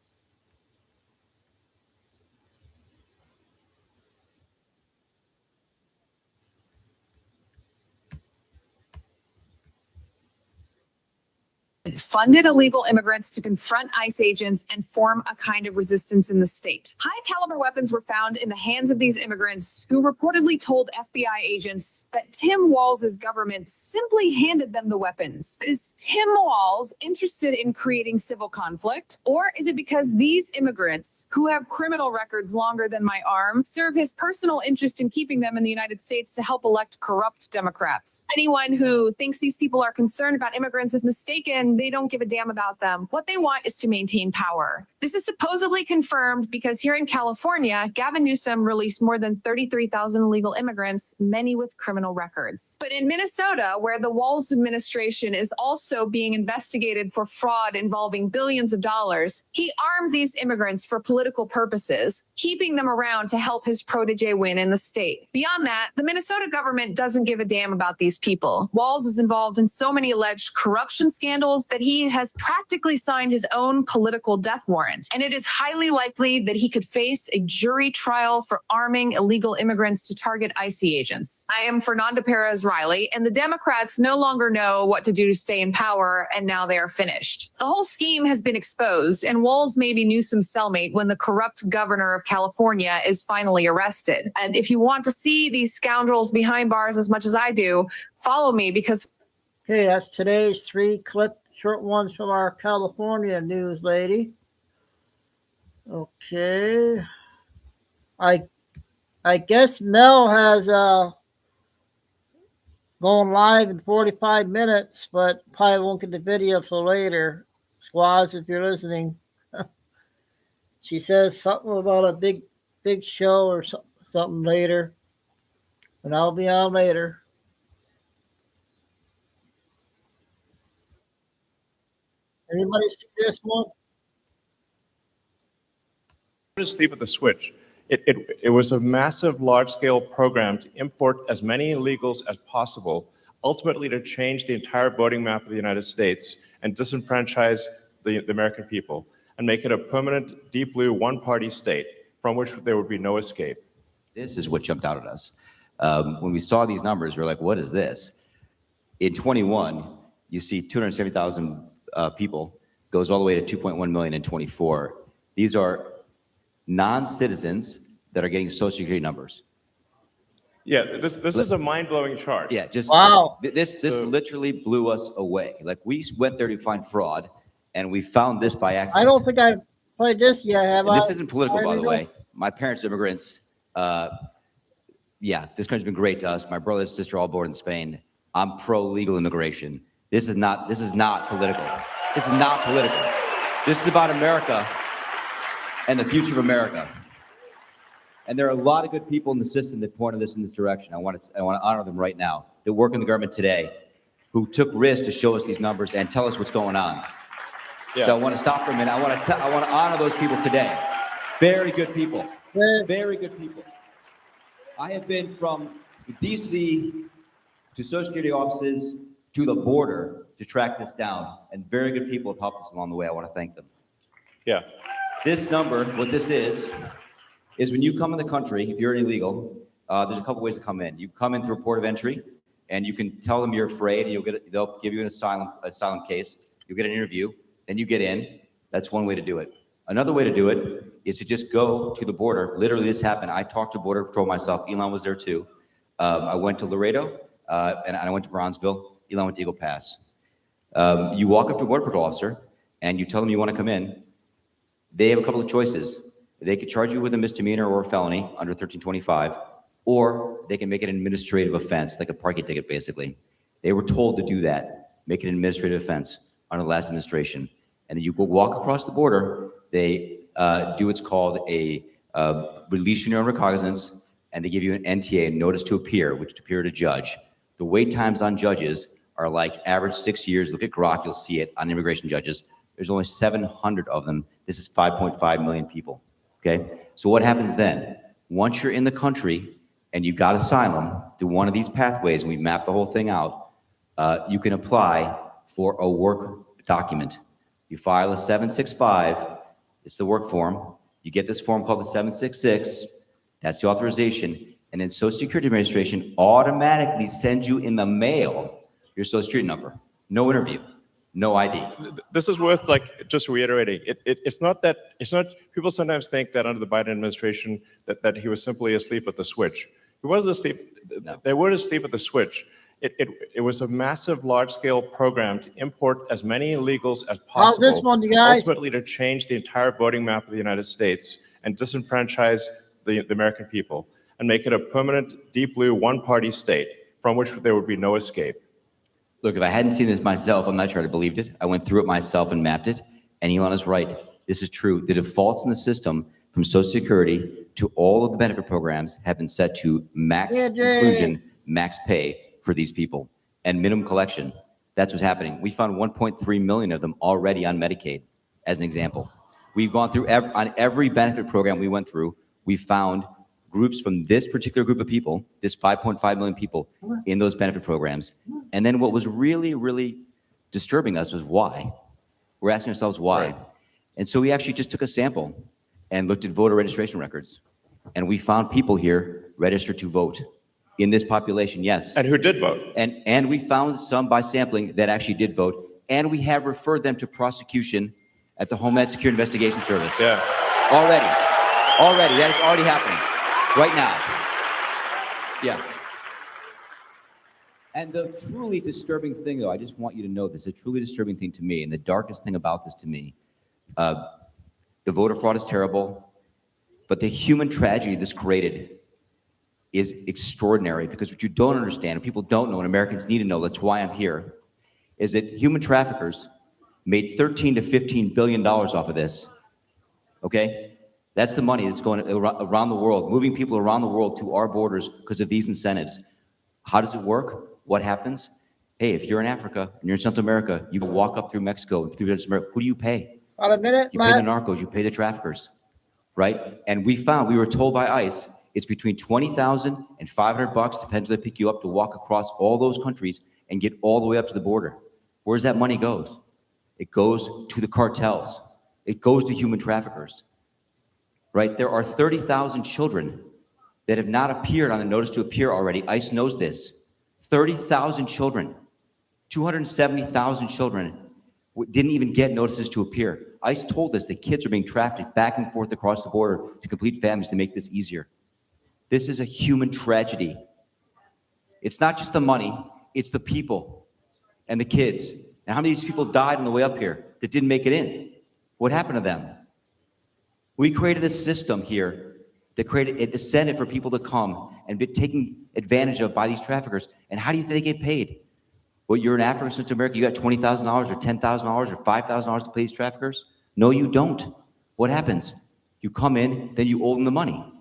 Funded illegal immigrants to confront ICE agents and form a kind of resistance in the state. High caliber weapons were found in the hands of these immigrants who reportedly told FBI agents that Tim Walz's government simply handed them the weapons. Is Tim Walz interested in creating civil conflict? Or is it because these immigrants, who have criminal records longer than my arm, serve his personal interest in keeping them in the United States to help elect corrupt Democrats? Anyone who thinks these people are concerned about immigrants is mistaken. They don't give a damn about them. What they want is to maintain power. This is supposedly confirmed because here in California, Gavin Newsom released more than 33,000 illegal immigrants, many with criminal records. But in Minnesota, where the Walz administration is also being investigated for fraud involving billions of dollars, he armed these immigrants for political purposes, keeping them around to help his protege win in the state. Beyond that, the Minnesota government doesn't give a damn about these people. Walz is involved in so many alleged corruption scandals that he has practically signed his own political death warrant. And it is highly likely that he could face a jury trial for arming illegal immigrants to target ICE agents. I am Fernanda Perez Riley, and the Democrats no longer know what to do to stay in power, and now they are finished. The whole scheme has been exposed, and Walz may be Newsom's cellmate when the corrupt governor of California is finally arrested. And if you want to see these scoundrels behind bars as much as I do, follow me because... Okay, that's today's 3 short ones from our California news lady. Okay. I guess Mel has going live in 45 minutes, but probably won't get the video till later. Squads, if you're listening. She says something about a big show or something later. And I'll be on later. Everybody see this one? Sleep at the switch. It was a massive, large-scale program to import as many illegals as possible, ultimately to change the entire voting map of the United States and disenfranchise the American people and make it a permanent, deep blue, one-party state from which there would be no escape. This is what jumped out at us. When we saw these numbers, we were like, what is this? In 21, you see 270,000 people, goes all the way to 2.1 million in 24. These are non-citizens that are getting Social Security numbers. Yeah, this is a mind-blowing chart. Yeah, just wow. This literally blew us away. Like, we went there to find fraud, and we found this by accident. I don't think I've played this yet, have I? This isn't political, by the way. My parents are immigrants. Yeah, this country's been great to us. My brother and sister all born in Spain. I'm pro-legal immigration. This is not political. This is not political. This is about America and the future of America. And there are a lot of good people in the system that pointed us in this direction. I want to honor them right now that work in the government today, who took risks to show us these numbers and tell us what's going on. Yeah. So I want to stop for a minute. I want to honor those people today. Very good people. Very good people. I have been from DC to Social Security offices to the border to track this down, and very good people have helped us along the way. I want to thank them. Yeah. This number, what this is when you come in the country, if you're an illegal, there's a couple ways to come in. You come in through a port of entry, and you can tell them you're afraid, and they'll give you an asylum case. You'll get an interview, then you get in. That's one way to do it. Another way to do it is to just go to the border. Literally, this happened. I talked to Border Patrol myself. Elon was there too. I went to Laredo, and I went to Bronzeville. Elon went to Eagle Pass. You walk up to a Border Patrol officer, and you tell them you want to come in. They have a couple of choices. They could charge you with a misdemeanor or a felony under 1325, or they can make it an administrative offense, like a parking ticket, basically. They were told to do that, make it an administrative offense under the last administration. And then you go walk across the border. They do what's called a release from your own recognizance, and they give you an NTA, a notice to appear, which to appear to judge. The wait times on judges are like average 6 years. Look at Grok, you'll see it on immigration judges. There's only 700 of them. This is 5.5 million people, okay? So what happens then? Once you're in the country and you got asylum through one of these pathways, and we mapped the whole thing out, you can apply for a work document. You file a 765, it's the work form. You get this form called the 766, that's the authorization, and then Social Security Administration automatically sends you in the mail your Social Security number. No interview, no ID. This is worth just reiterating. It's not people sometimes think that under the Biden administration that he was simply asleep at the switch. He wasn't asleep. No. They weren't asleep at the switch. It was a massive, large-scale program to import as many illegals as possible, this one, you guys? ultimately to change the entire voting map of the United States and disenfranchise the American people and make it a permanent, deep blue, one-party state from which there would be no escape. Look, if I hadn't seen this myself, I'm not sure I'd have believed it. I went through it myself and mapped it, and Elon is right. This is true. The defaults in the system from Social Security to all of the benefit programs have been set to max inclusion, max pay for these people, and minimum collection. That's what's happening. We found 1.3 million of them already on Medicaid, as an example. We've gone through on every benefit program we went through, we found groups from this particular group of people, this 5.5 million people in those benefit programs. And then what was really, really disturbing us was why. We're asking ourselves why. Right. And so we actually just took a sample and looked at voter registration records. And we found people here registered to vote. In this population, yes. And who did vote? And we found some by sampling that actually did vote. And we have referred them to prosecution at the Homeland Security Investigation Service. Yeah. Already. That is already happening. Right now. Yeah. And the truly disturbing thing, though, I just want you to know this, the truly disturbing thing to me, and the darkest thing about this to me, the voter fraud is terrible, but the human tragedy this created is extraordinary, because what you don't understand, and people don't know, and Americans need to know, that's why I'm here, is that human traffickers made $13 to $15 billion off of this, okay? That's the money that's going around the world, moving people around the world to our borders because of these incentives. How does it work? What happens? Hey, if you're in Africa and you're in Central America, you can walk up through Mexico, through Central America. Who do you pay? About a minute, You pay the narcos, you pay the traffickers. right? And we were told by ICE, it's between $20,000 and $500, depends where they pick you up, to walk across all those countries and get all the way up to the border. Where's that money goes? It goes to the cartels. It goes to human traffickers, right? There are 30,000 children that have not appeared on the notice to appear already. ICE knows this. 30,000 children, 270,000 children didn't even get notices to appear. ICE told us that kids are being trafficked back and forth across the border to complete families to make this easier. This is a human tragedy. It's not just the money, it's the people and the kids. And how many of these people died on the way up here that didn't make it in? What happened to them? We created a system here that created an incentive for people to come and be taken advantage of by these traffickers. And how do you think they get paid? Well, you're in Africa, Central America, you got $20,000 or $10,000 or $5,000 to pay these traffickers? No, you don't. What happens? You come in, then you owe them the money.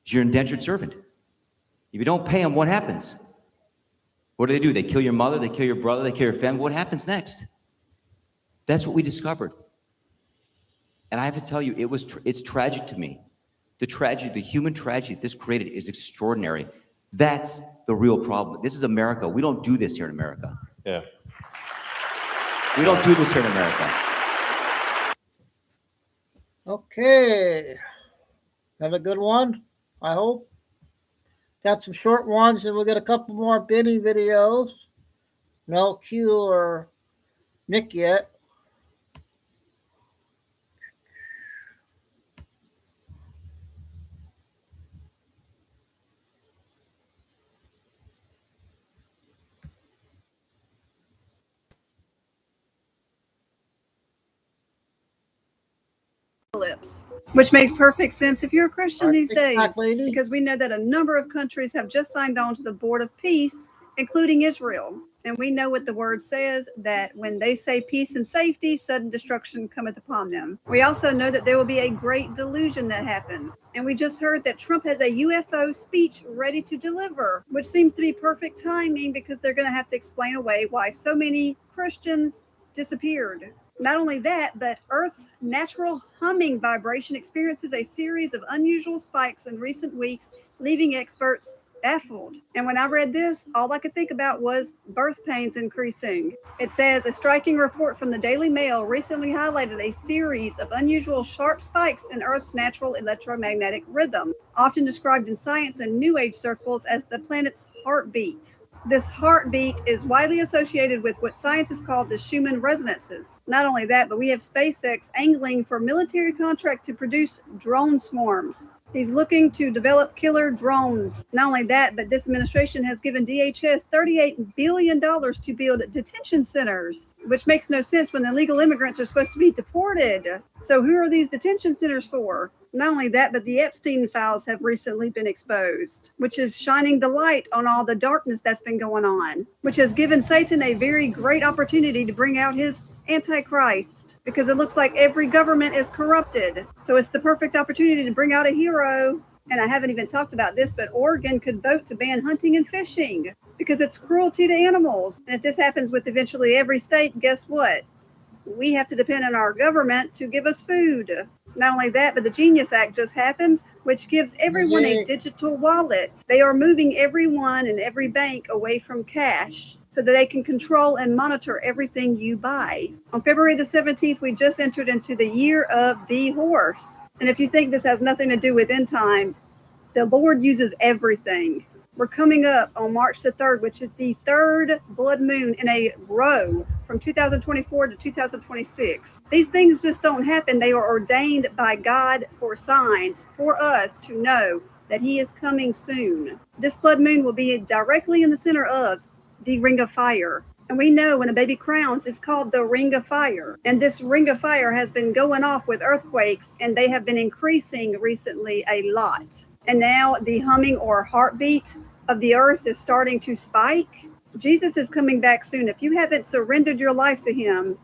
You're an indentured servant. If you don't pay them, what happens? What do? They kill your mother, they kill your brother, they kill your family. What happens next? That's what we discovered. And I have to tell you, it's tragic to me. The tragedy, the human tragedy this created is extraordinary. That's the real problem. This is America. We don't do this here in America. Yeah. We don't do this here in America. Okay. Have a good one, I hope. Got some short ones, and we'll get a couple more Benny videos. No Q or Nick yet. Which makes perfect sense if you're a Christian these days, because we know that a number of countries have just signed on to the Board of Peace, including Israel. And we know what the word says, that when they say peace and safety, sudden destruction cometh upon them. We also know that there will be a great delusion that happens. And we just heard that Trump has a UFO speech ready to deliver, which seems to be perfect timing, because they're going to have to explain away why so many Christians disappeared. Not only that, but Earth's natural humming vibration experiences a series of unusual spikes in recent weeks, leaving experts baffled. And when I read this, all I could think about was birth pains increasing. It says a striking report from the Daily Mail recently highlighted a series of unusual sharp spikes in Earth's natural electromagnetic rhythm, often described in science and New Age circles as the planet's heartbeat. This heartbeat is widely associated with what scientists call the Schumann resonances. Not only that, but we have SpaceX angling for military contract to produce drone swarms. He's looking to develop killer drones. Not only that, but this administration has given DHS $38 billion to build detention centers, which makes no sense when illegal immigrants are supposed to be deported. So who are these detention centers for? Not only that, but the Epstein files have recently been exposed, which is shining the light on all the darkness that's been going on, which has given Satan a very great opportunity to bring out his Antichrist, because it looks like every government is corrupted. So it's the perfect opportunity to bring out a hero. And I haven't even talked about this, but Oregon could vote to ban hunting and fishing because it's cruelty to animals. And if this happens with eventually every state, guess what? We have to depend on our government to give us food. Not only that, but the Genius Act just happened, which gives everyone a digital wallet. They are moving everyone and every bank away from cash so that they can control and monitor everything you buy. On February the 17th, we just entered into the year of the horse. And if you think this has nothing to do with end times, the Lord uses everything. We're coming up on March the 3rd, which is the third blood moon in a row from 2024 to 2026. These things just don't happen. They are ordained by God for signs for us to know that He is coming soon. This blood moon will be directly in the center of the Ring of Fire. And we know when a baby crowns, it's called the Ring of Fire. And this Ring of Fire has been going off with earthquakes, and they have been increasing recently a lot. And now the humming or heartbeat of the earth is starting to spike. Jesus is coming back soon. If you haven't surrendered your life to Him,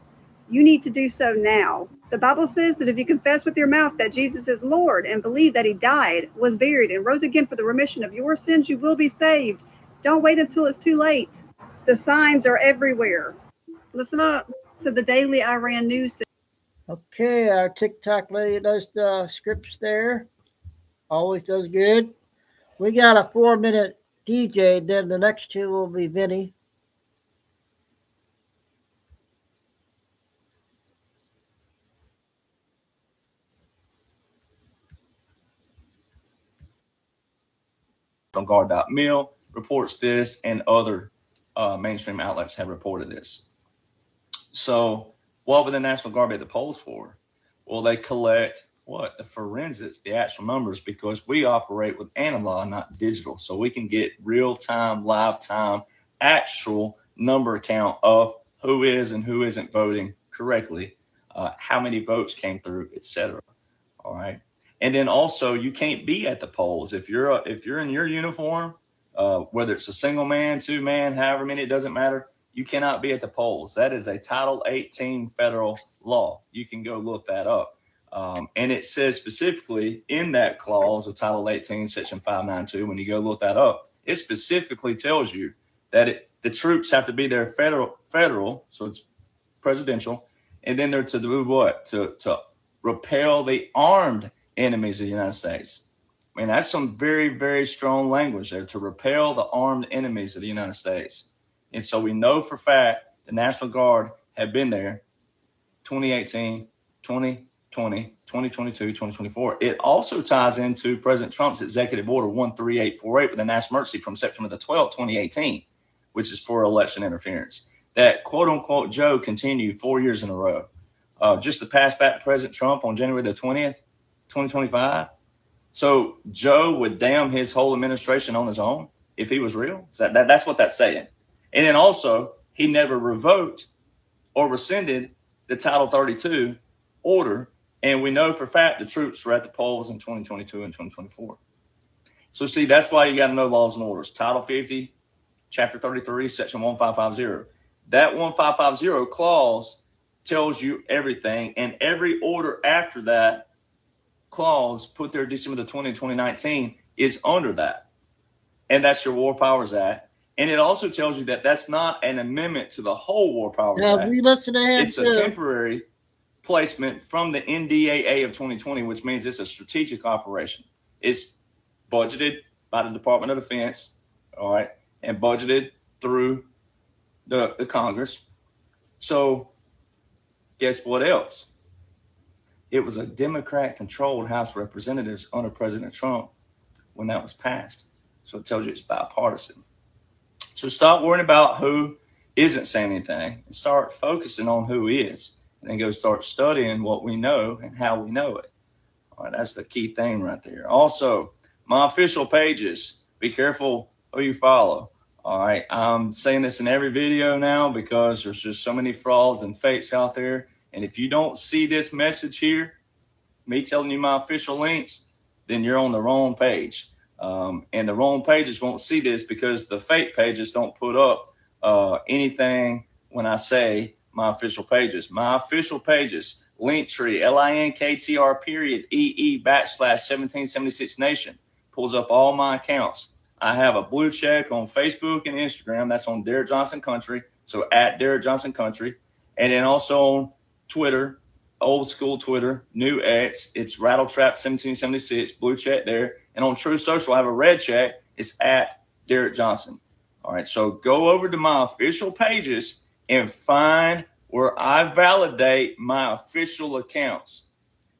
you need to do so now. The Bible says that if you confess with your mouth that Jesus is Lord and believe that He died, was buried, and rose again for the remission of your sins, you will be saved. Don't wait until it's too late. The signs are everywhere. Listen up. So the Daily Iran News says Okay, our TikTok lady does the scripts there. Always does good. We got a 4-minute DJ, then the next two will be Vinny. Guard.mil reports this, and other mainstream outlets have reported this. So what would the National Guard be at the polls for? Well, they collect what? The forensics, the actual numbers, because we operate with analog, not digital. So we can get real-time, live-time, actual number count of who is and who isn't voting correctly, how many votes came through, etc. All right. And then also, you can't be at the polls if you're in your uniform, whether it's a single man, 2-man, however many, it doesn't matter. You cannot be at the polls. That is a Title 18 federal law. You can go look that up. And it says specifically in that clause of Title 18, Section 592, when you go look that up, it specifically tells you that the troops have to be there federal, so it's presidential, and then they're to do what? To repel the armed enemies of the United States. I mean, that's some very, very strong language there, to repel the armed enemies of the United States. And so we know for fact the National Guard have been there 2018, 2020, 2022, 2024. It also ties into President Trump's Executive Order 13848 with the national emergency from September the 12th, 2018, which is for election interference. That quote unquote Joe continued 4 years in a row. Just to pass back to President Trump on January the 20th, 2025. So Joe would damn his whole administration on his own if he was real. That's what that's saying. And then also, he never revoked or rescinded the Title 32 order. And we know for a fact the troops were at the polls in 2022 and 2024. So see, that's why you got to know laws and orders. Title 50, Chapter 33, Section 1550. That 1550 clause tells you everything, and every order after that clause put there December the 20th, 2019 is under that. And that's your War Powers Act. And it also tells you that that's not an amendment to the whole War Powers Act. We listen to him. It's a temporary placement from the NDAA of 2020, which means it's a strategic operation. It's budgeted by the Department of Defense, all right, and budgeted through the Congress. So guess what else? It was a Democrat-controlled House of Representatives under President Trump when that was passed. So it tells you it's bipartisan. So stop worrying about who isn't saying anything and start focusing on who is, and then go start studying what we know and how we know it. All right, that's the key thing right there. Also, my official pages, be careful who you follow. All right, I'm saying this in every video now because there's just so many frauds and fakes out there. And if you don't see this message here, me telling you my official links, then you're on the wrong page. And the wrong pages won't see this because the fake pages don't put up anything when I say my official pages. My official pages, Linktree, LINKTR.EE/1776Nation, pulls up all my accounts. I have a blue check on Facebook and Instagram. That's on Derek Johnson Country. So at Derek Johnson Country. And then also on Twitter, old school Twitter, new X, it's Rattletrap1776, blue check there. And on True Social, I have a red check. It's at Derek Johnson. All right, so go over to my official pages and find where I validate my official accounts.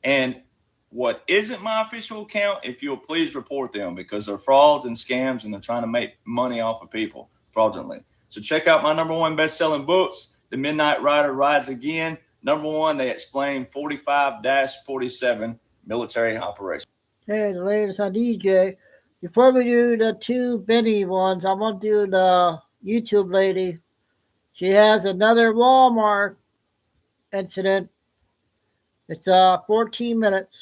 And what isn't my official account, if you'll please report them, because they're frauds and scams and they're trying to make money off of people fraudulently. So check out my #1 best-selling books, The Midnight Rider Rides Again. #1, they explain 45-47 military operations. Hey, the latest on DJ. Before we do the two Benny ones, I want to do the YouTube lady. She has another Walmart incident. It's 14 minutes.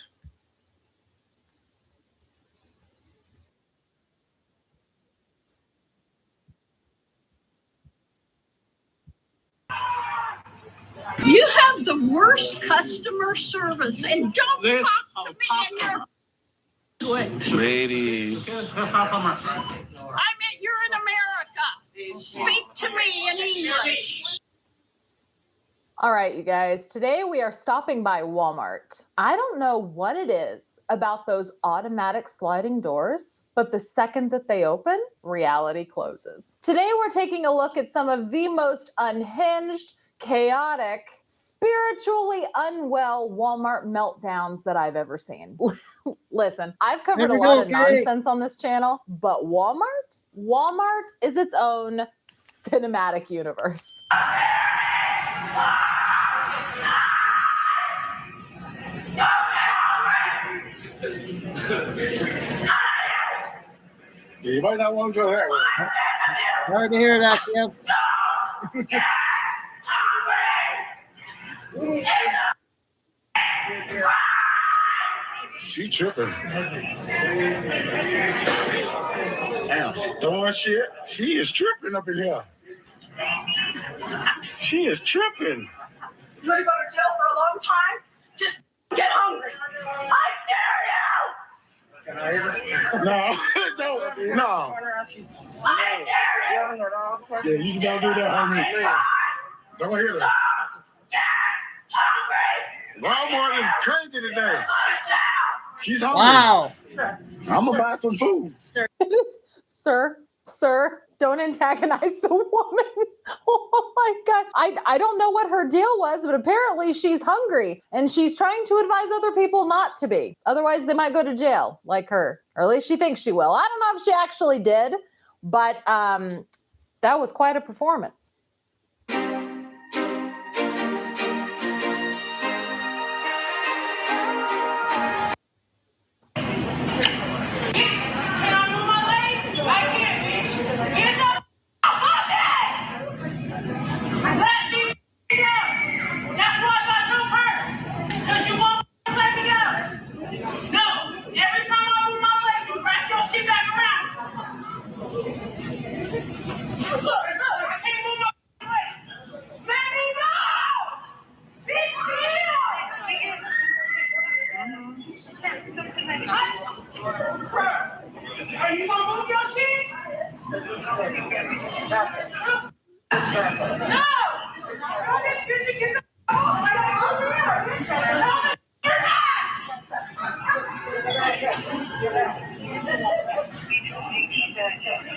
You have the worst customer service, and don't talk to me in your language. Lady. I mean, you're in America. Speak to me in English. All right, you guys, today we are stopping by Walmart. I don't know what it is about those automatic sliding doors, but the second that they open, reality closes. Today we're taking a look at some of the most unhinged, chaotic, spiritually unwell Walmart meltdowns that I've ever seen. Listen, I've covered a lot of nonsense on this channel, but Walmart is its own cinematic universe. You might not want to go that way. Hard to hear that, Kim. She tripping. Damn, throwing shit. She is tripping up in here. She is tripping. You want to go to jail for a long time? Just get hungry. I dare you! No, no. I dare you! Yeah, you don't do that, homie. Don't hit her. Walmart is crazy today. She's hungry. Wow. I'm gonna buy some food. Sir, don't antagonize the woman. Oh my God. I don't know what her deal was, but apparently she's hungry and she's trying to advise other people not to be. Otherwise they might go to jail like her, or at least she thinks she will. I don't know if she actually did, but that was quite a performance. Are you gonna move your shit? No!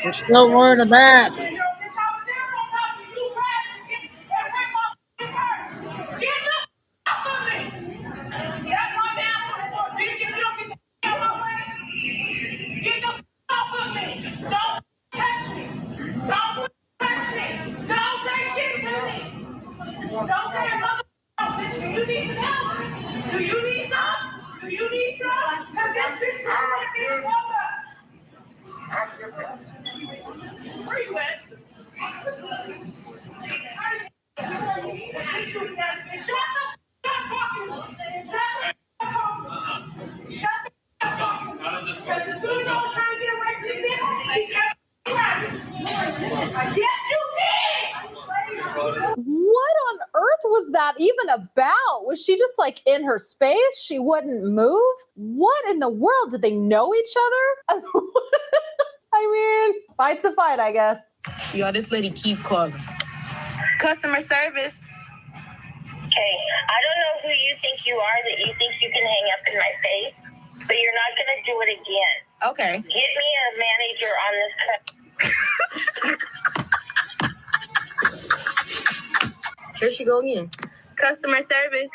We're still wearing a mask. Where you at? What on earth was that even about? Was she just like in her space? She wouldn't move? What in the world? Did they know each other? I mean, fight's a fight, I guess. Yo, this lady keep calling. Customer service. Hey, I don't know who you think you are that you think you can hang up in my face, but you're not going to do it again. Okay. Get me a manager on this. Here she go again. Customer service.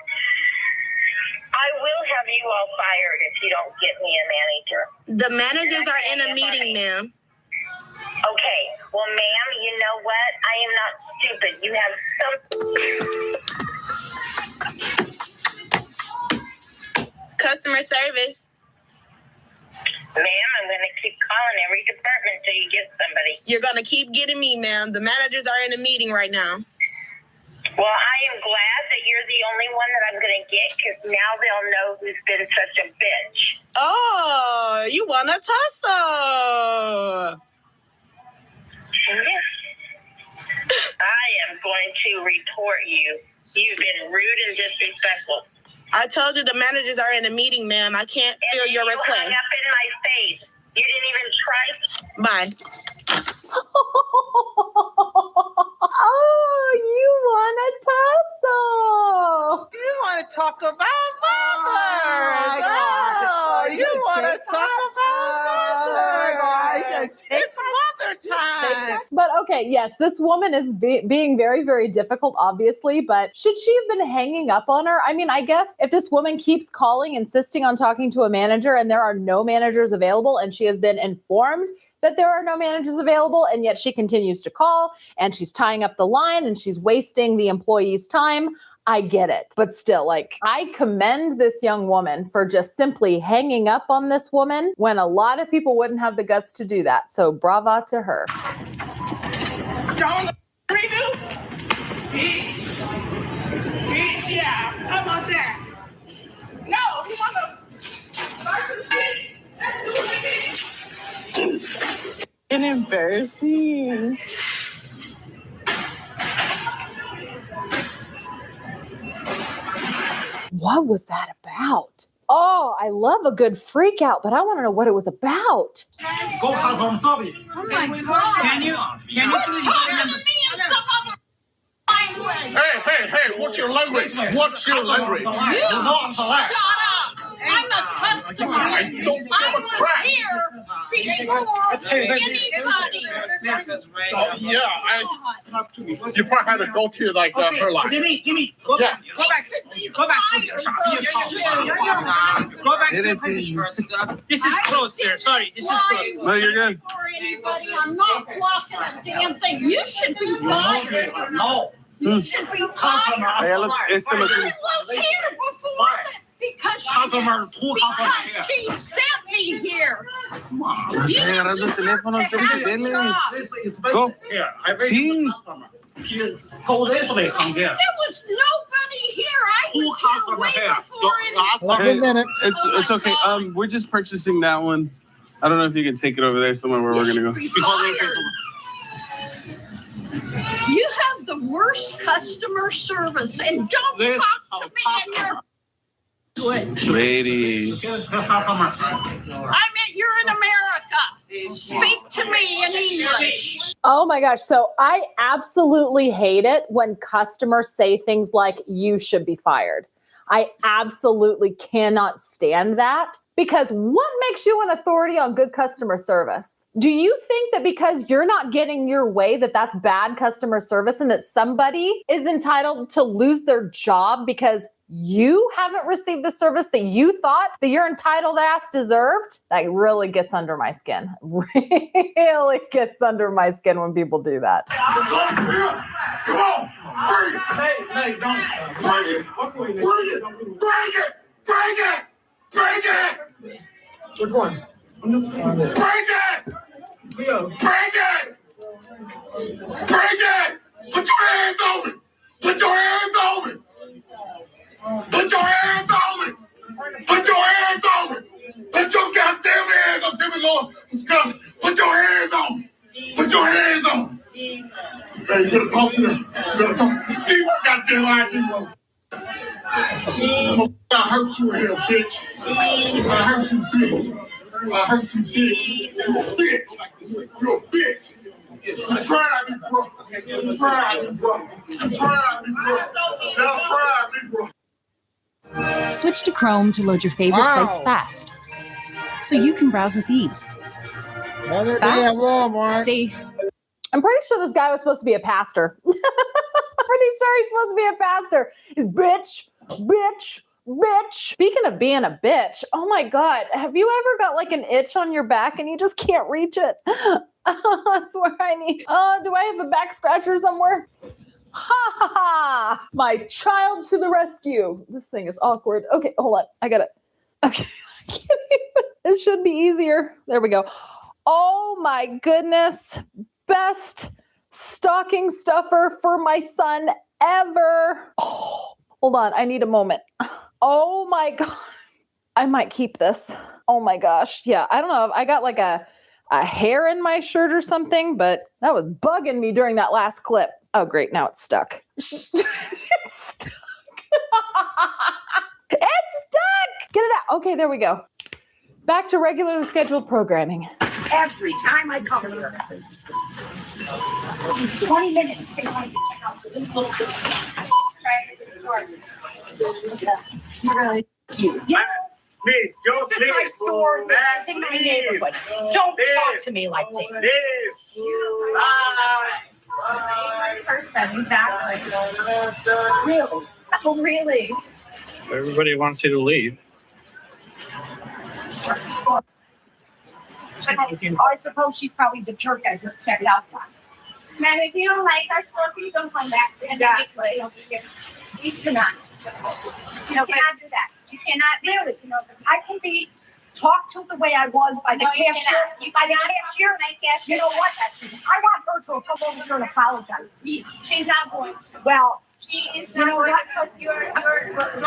I will have you all fired if you don't get me a manager. The managers are in a meeting, ma'am. Okay. Well, ma'am, you know what? I am not stupid. You have some... Customer service. Ma'am, I'm going to keep calling every department until you get somebody. You're going to keep getting me, ma'am. The managers are in a meeting right now. Well, I am glad that you're the only one that I'm going to get, because now they'll know who's been such a bitch. Oh, you want a tussle. I am going to report you. You've been rude and disrespectful. I told you the managers are in a meeting, ma'am. I can't feel your You request. hung up in my face. You didn't even try. Bye. Oh, you want a tussle. to talk about mothers. Oh, you want to talk about mothers. It's mother time. But okay, yes, this woman is being very, very difficult, obviously, but should she have been hanging up on her? I mean, I guess if this woman keeps calling, insisting on talking to a manager, and there are no managers available, and she has been informed that there are no managers available, and yet she continues to call, and she's tying up the line, and she's wasting the employee's time, I get it. But still, like, I commend this young woman for just simply hanging up on this woman when a lot of people wouldn't have the guts to do that. So brava to her. Don't redo. Bitch. Bitch, yeah. How about that? No, you want to... And embarrassing. What was that about? Oh, I love a good freak out, but I want to know what it was about. Go home, sorry. Oh my God. Can you please go in some other language? Hey, what's your language? What's your language? You shut up. I'm a customer. I was here before anybody. You probably had to go to like her life. Gimme. Go back. Go back. This is closed, sir. Sorry, this is closed. No, you're good. I'm not blocking a damn thing. You should be fired. No. You should be fired. I was here before because she sent me here. Go. Sí. There was nobody here. I was here way before anybody. It's okay. We're just purchasing that one. I don't know if you can take it over there somewhere where we're gonna go. You have the worst customer service, and don't talk to me in your language. Lady. I meant you're in America. Speak to me in English. Oh my gosh. So I absolutely hate it when customers say things like, you should be fired. I absolutely cannot stand that. Because what makes you an authority on good customer service? Do you think that because you're not getting your way that that's bad customer service and that somebody is entitled to lose their job because you haven't received the service that you thought that your entitled ass deserved? That really gets under my skin. Really gets under my skin when people do that. Come on. Hey, don't. Bring it. Which one? Bring it! Put your hands on it! Put your hands on it! Put your hands on it! Put your hands on it! Put your goddamn hands on it! Give me, Lord. Put your hands on it! Put your hands on it! Hey, you better talk to them. You better talk. See what goddamn I do. I hurt you here, bitch. I hurt you, bitch. I hurt you, bitch. You're a bitch. You're a bitch. Try me, bro. Try me, bro. Now try me, bro. Switch to Chrome to load your favorite sites fast, so you can browse with ease. Fast, safe. I'm pretty sure this guy was supposed to be a pastor. Pretty sure he's supposed to be a pastor. He's bitch. Speaking of being a bitch, oh my God, have you ever got like an itch on your back and you just can't reach it? That's where I need. Do I have a back scratcher somewhere? Ha ha ha! My child to the rescue. This thing is awkward. Okay, hold on. I got it. Okay, I can't even. It should be easier. There we go. Oh my goodness. Best stocking stuffer for my son ever. Oh, hold on. I need a moment. Oh my God. I might keep this. Oh my gosh. Yeah. I don't know. I got like a hair in my shirt or something, but that was bugging me during that last clip. Oh, great. Now it's stuck. It's stuck. It's stuck. Get it out. Okay. There we go. Back to regularly scheduled programming. Every time I come here. 20 minutes. They want to get out of this little Really cute. Yeah. Miss, This is my store. This is my neighborhood. Don't talk to me like this. Person, exactly. Really? Oh, really? Everybody wants you to leave. I suppose she's probably the jerk I just checked out. Ma'am, if you don't like our store, please don't come back. You cannot. You cannot do that. You cannot really. I can be talked to the way I was by the cashier. By the cashier. You know what? I want her to come over here and apologize. She's not going to. Well, she is not going to trust you're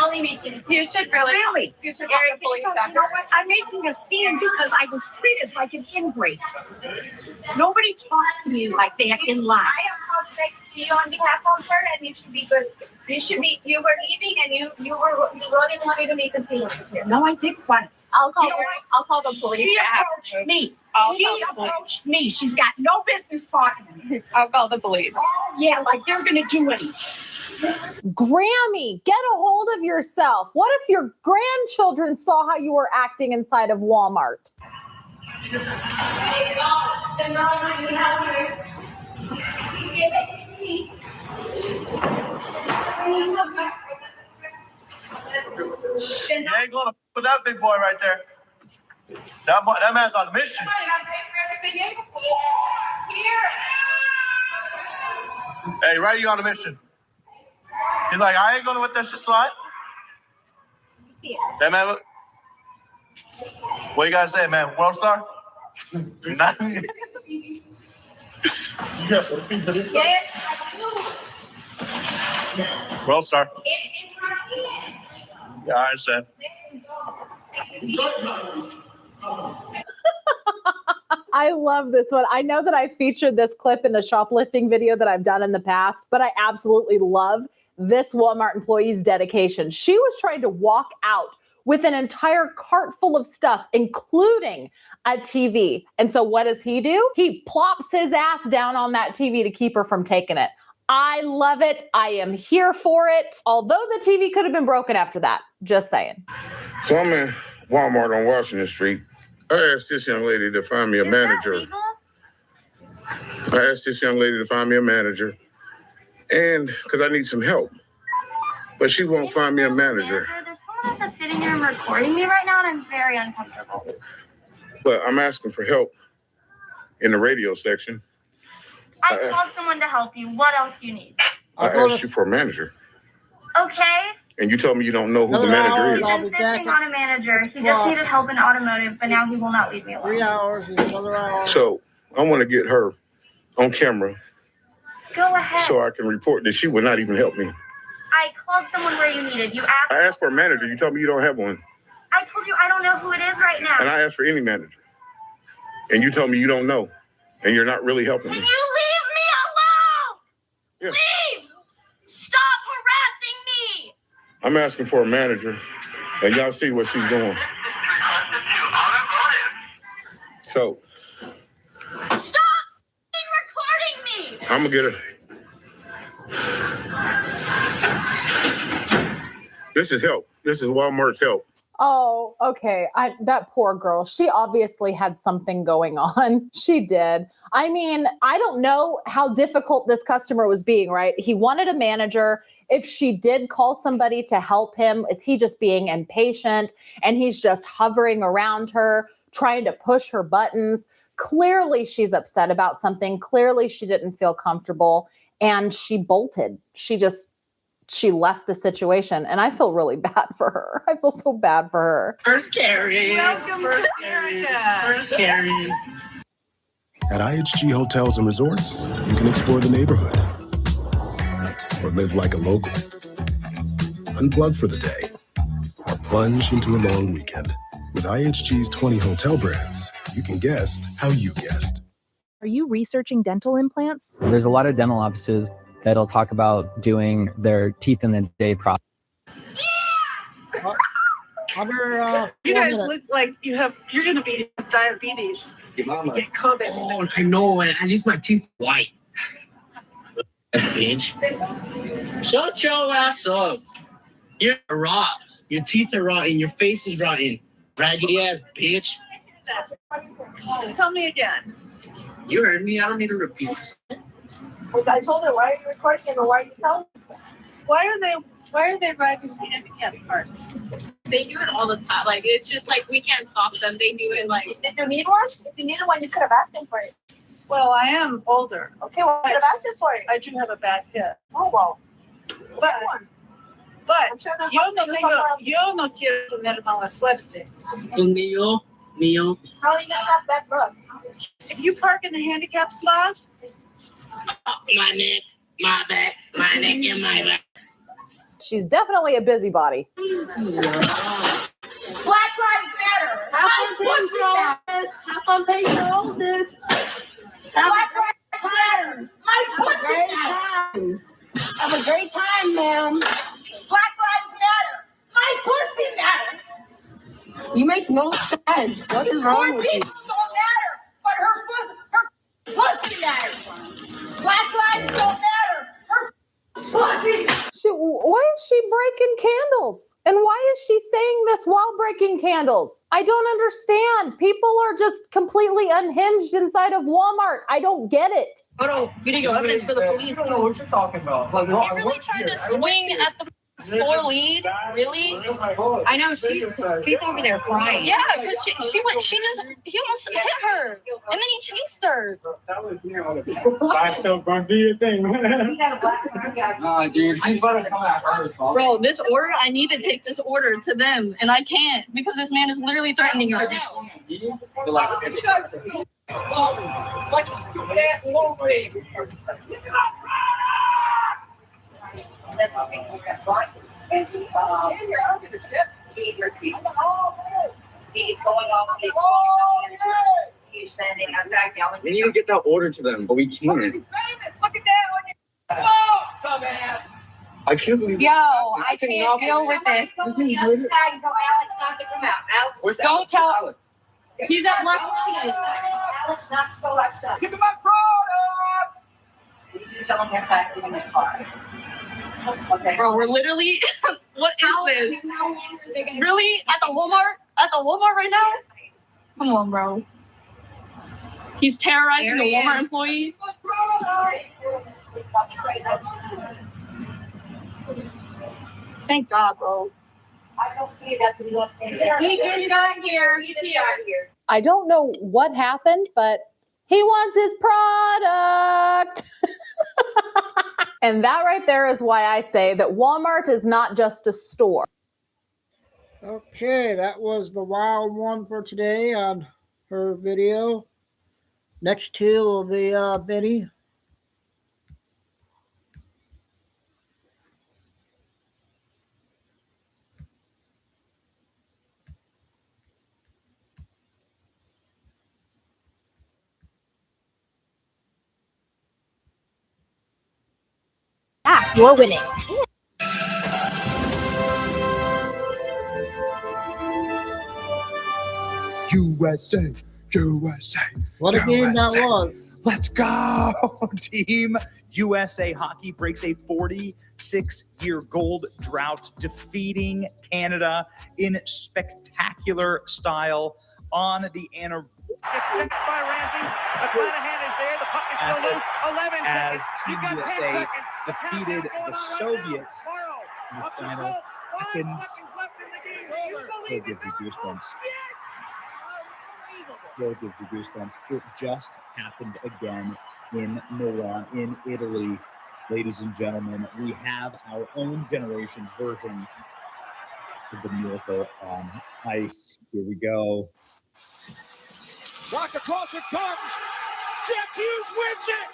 only making it. You should really. You should you know what? I'm making a scene because I was treated like an ingrate. Nobody talks to me like that in line. I apologize to you on behalf of her, and you should be good. You were leaving, and you really wanted to make a scene with her. No, I didn't want. I'll call the police. She approached me. She approached me. She's got no business talking to me. I'll call the police. Oh, yeah, like they're going to do it. Grammy, get a hold of yourself. What if your grandchildren saw how you were acting inside of Walmart? You ain't gonna put that big boy right there. That man's on a mission. Hey, right, you on a mission. He's like, I ain't gonna let that shit slide. That man, look. What you gotta say, man? World star? Nothing. Yes. World star. Yeah, I said. I love this one. I know that I featured this clip in the shoplifting video that I've done in the past, but I absolutely love this Walmart employee's dedication. She was trying to walk out with an entire cart full of stuff, including a TV. And so what does he do? He plops his ass down on that TV to keep her from taking it. I love it. I am here for it. Although the TV could have been broken after that. Just saying. So I'm in Walmart on Washington Street. I asked this young lady to find me a manager. I asked this young lady to find me a manager, and because I need some help. But she won't find me a manager. There's someone at the fitting room recording me right now, and I'm very uncomfortable. But I'm asking for help in the radio section. I called someone to help you. What else do you need? I asked you for a manager. Okay. And you told me you don't know who the manager He's is. insisting on a manager. He just needed help in automotive, but now he will not leave me alone. 3 hours and another hour. So I want to get her on camera. Go ahead. So I can report that she would not even help me. I called someone where you needed. You asked. I asked for a manager. You told me you don't have one. I told you I don't know who it is right now. And I asked for any manager. And you told me you don't know. And you're not really helping me. Can you leave me alone? Yeah. Leave! Stop harassing me! I'm asking for a manager. And y'all see what she's doing. So. Stop recording me! I'm going to get her. This is help. This is Walmart's help. Oh, okay. That poor girl. She obviously had something going on. She did. I mean, I don't know how difficult this customer was being, right? He wanted a manager. If she did call somebody to help him, is he just being impatient and he's just hovering around her, trying to push her buttons? Clearly, she's upset about something. Clearly, she didn't feel comfortable and she bolted. She left the situation, and I feel really bad for her. I feel so bad for her. First Carrie. Welcome to America. First Carrie. At IHG Hotels and Resorts, you can explore the neighborhood or live like a local. Unplug for the day or plunge into a long weekend. With IHG's 20 hotel brands, you can guest how you guest. Are you researching dental implants? There's a lot of dental offices that'll talk about doing their teeth in the day process. You guys look like you're gonna be diabetes. Your mama. Get COVID. Oh, I know, and at least my teeth white. Bitch. Shut your ass up. You're raw. Your teeth are rotten. Your face is rotten. Raggedy ass bitch. Tell me again. You heard me. I don't need to repeat this. I told her, why are you recording him or why are you telling us that? Why are they riding handicap carts? They do it all the time. Like, it's just like we can't stop them. They do it like. Did you need one? If you needed one, you could have asked him for it. Well, I am older. Okay, well, I could have asked him for it. I do have a bad hip. Oh, well. But yo no quiero tener mala suerte. Mío. How are you gonna have bad luck? If you park in a handicap spot, My neck, my back, my neck, and my back. She's definitely a busybody. Black Lives Matter. Half on page for all this. Black Lives Matter. My pussy matters. Have a great time, ma'am. Black Lives Matter. My pussy matters. You make no sense. What is wrong with you? People don't matter, but her pussy matters. Black lives don't matter. Her pussy. Why is she breaking candles? And why is she saying this while breaking candles? I don't understand. People are just completely unhinged inside of Walmart. I don't get it. Video evidence for the police. I don't know what you're talking about. Like, You really tried to swing at the store lead? Really? I know she's over there crying. Yeah, because he almost hit her, and then he chased her. that was me on the back up, run do your thing. Nah, dude, she's about to come at her. Bro, this order, I need to take this order to them, and I can't because this man is literally threatening her. Like a stupid ass little baby. He's going on his he's sending us back down. We need to get that order to them, but we can't. Look at that on your dumbass. I can't believe Yo, I can't deal with this. Alex not to come out. Alex, Don't tell Alex. He's at my Alex not to go that stuff. Give me my product. You tell him that's not in this car. Okay. Bro, we're literally. What is this? Really? At the Walmart? At the Walmart right now? Come on, bro. He's terrorizing the Walmart employees. Thank God, bro. I don't see that we don't say that. He just got here. He's here. I don't know what happened, but he wants his product. And that right there is why I say that Walmart is not just a store. Okay, that was the wild one for today on her video. Next two will be Benny. Your winnings. USA, USA. What a game that USA. was. Let's go, Team USA Hockey breaks a 46-year gold drought, defeating Canada in spectacular style on the anniversary. As Team USA defeated the Soviets in the final seconds. It gives you goosebumps. It gives you goosebumps. It just happened again in Milan, in Italy. Ladies and gentlemen, we have our own generation's version of the miracle on ice. Here we go. Rock across it comes. Jack Hughes wins it.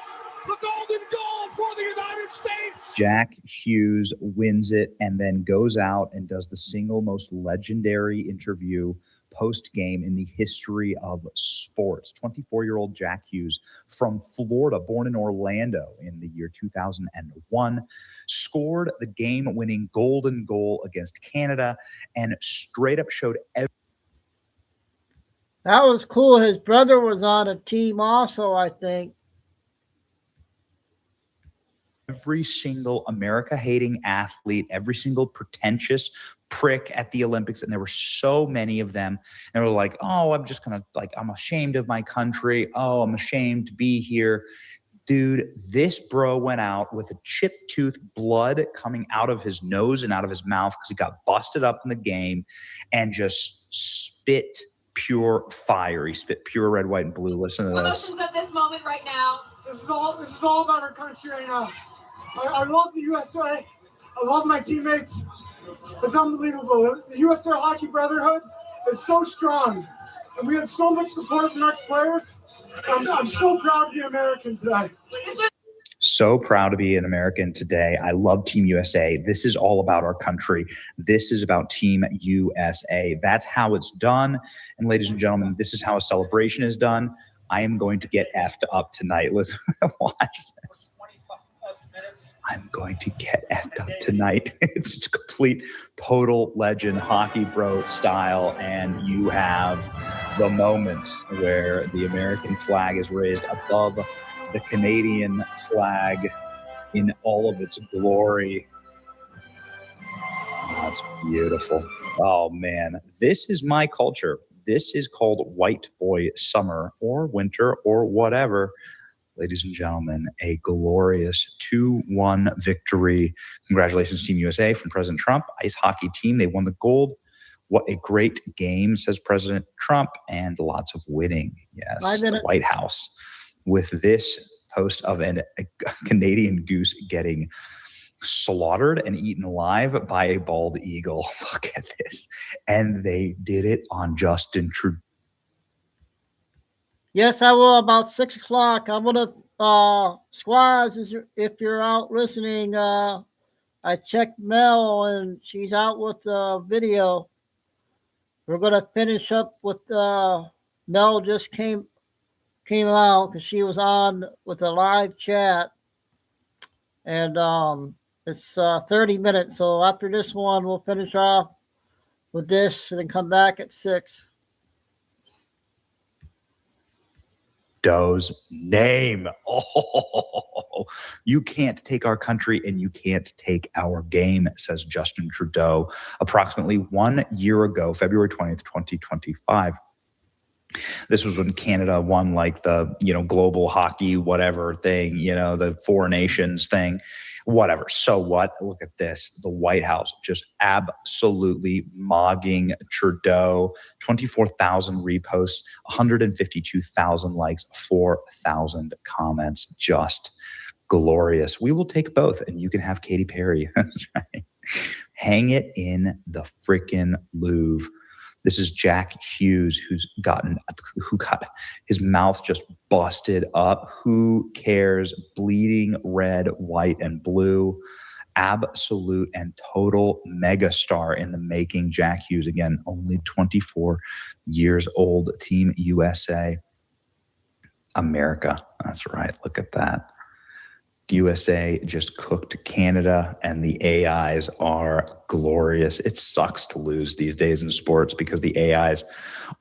The golden goal for the United States. Jack Hughes wins it and then goes out and does the single most legendary interview post-game in the history of sports. 24-year-old Jack Hughes from Florida, born in Orlando in the year 2001, scored the game-winning golden goal against Canada and straight up showed That was cool. His brother was on a team also, I think. every single America-hating athlete, every single pretentious prick at the Olympics, and there were so many of them. And they were like, oh, I'm ashamed of my country. Oh, I'm ashamed to be here. Dude, this bro went out with a chipped tooth, blood coming out of his nose and out of his mouth because he got busted up in the game, and just spit pure fire. He spit pure red, white, and blue. Listen to this. Emotions at this moment right now. This is all about our country right now. I love the USA. I love my teammates. It's unbelievable. The USA Hockey Brotherhood is so strong, and we have so much support from our players. I'm so proud to be American today. So proud to be an American today. I love Team USA. This is all about our country. This is about Team USA. That's how it's done. And ladies and gentlemen, this is how a celebration is done. I am going to get effed up tonight. Listen, watch this. I'm going to get effed up tonight. It's just complete, total legend hockey bro style. And you have the moment where the American flag is raised above the Canadian flag in all of its glory. Oh, that's beautiful. Oh, man. This is my culture. This is called white boy summer or winter or whatever. Ladies and gentlemen, a glorious 2-1 victory. Congratulations, Team USA, from President Trump. Ice hockey team, they won the gold. What a great game, says President Trump, and lots of winning. Yes, the White House with this post of a Canadian goose getting slaughtered and eaten alive by a bald eagle. Look at this. And they did it on Justin Trudeau. Yes, I will. About 6 o'clock. I'm gonna Squaz, if you're out listening. I checked Mel, and she's out with the video. We're gonna finish up with Mel. Just came out because she was on with a live chat, and it's 30 minutes. So after this one, we'll finish off with this, and then come back at 6. Trudeau's name. Oh, you can't take our country and you can't take our game, says Justin Trudeau. Approximately 1 year ago, February 20th, 2025. This was when Canada won like the, global hockey, whatever thing, the Four Nations thing, whatever. So what? Look at this. The White House just absolutely mogging Trudeau. 24,000 reposts, 152,000 likes, 4,000 comments. Just glorious. We will take both, and you can have Katy Perry. That's right. Hang it in the freaking Louvre. This is Jack Hughes, who got his mouth just busted up. Who cares? Bleeding red, white, and blue. Absolute and total megastar in the making. Jack Hughes, again, only 24 years old. Team USA. America. That's right. Look at that. USA just cooked Canada, and the AIs are glorious. It sucks to lose these days in sports because the AIs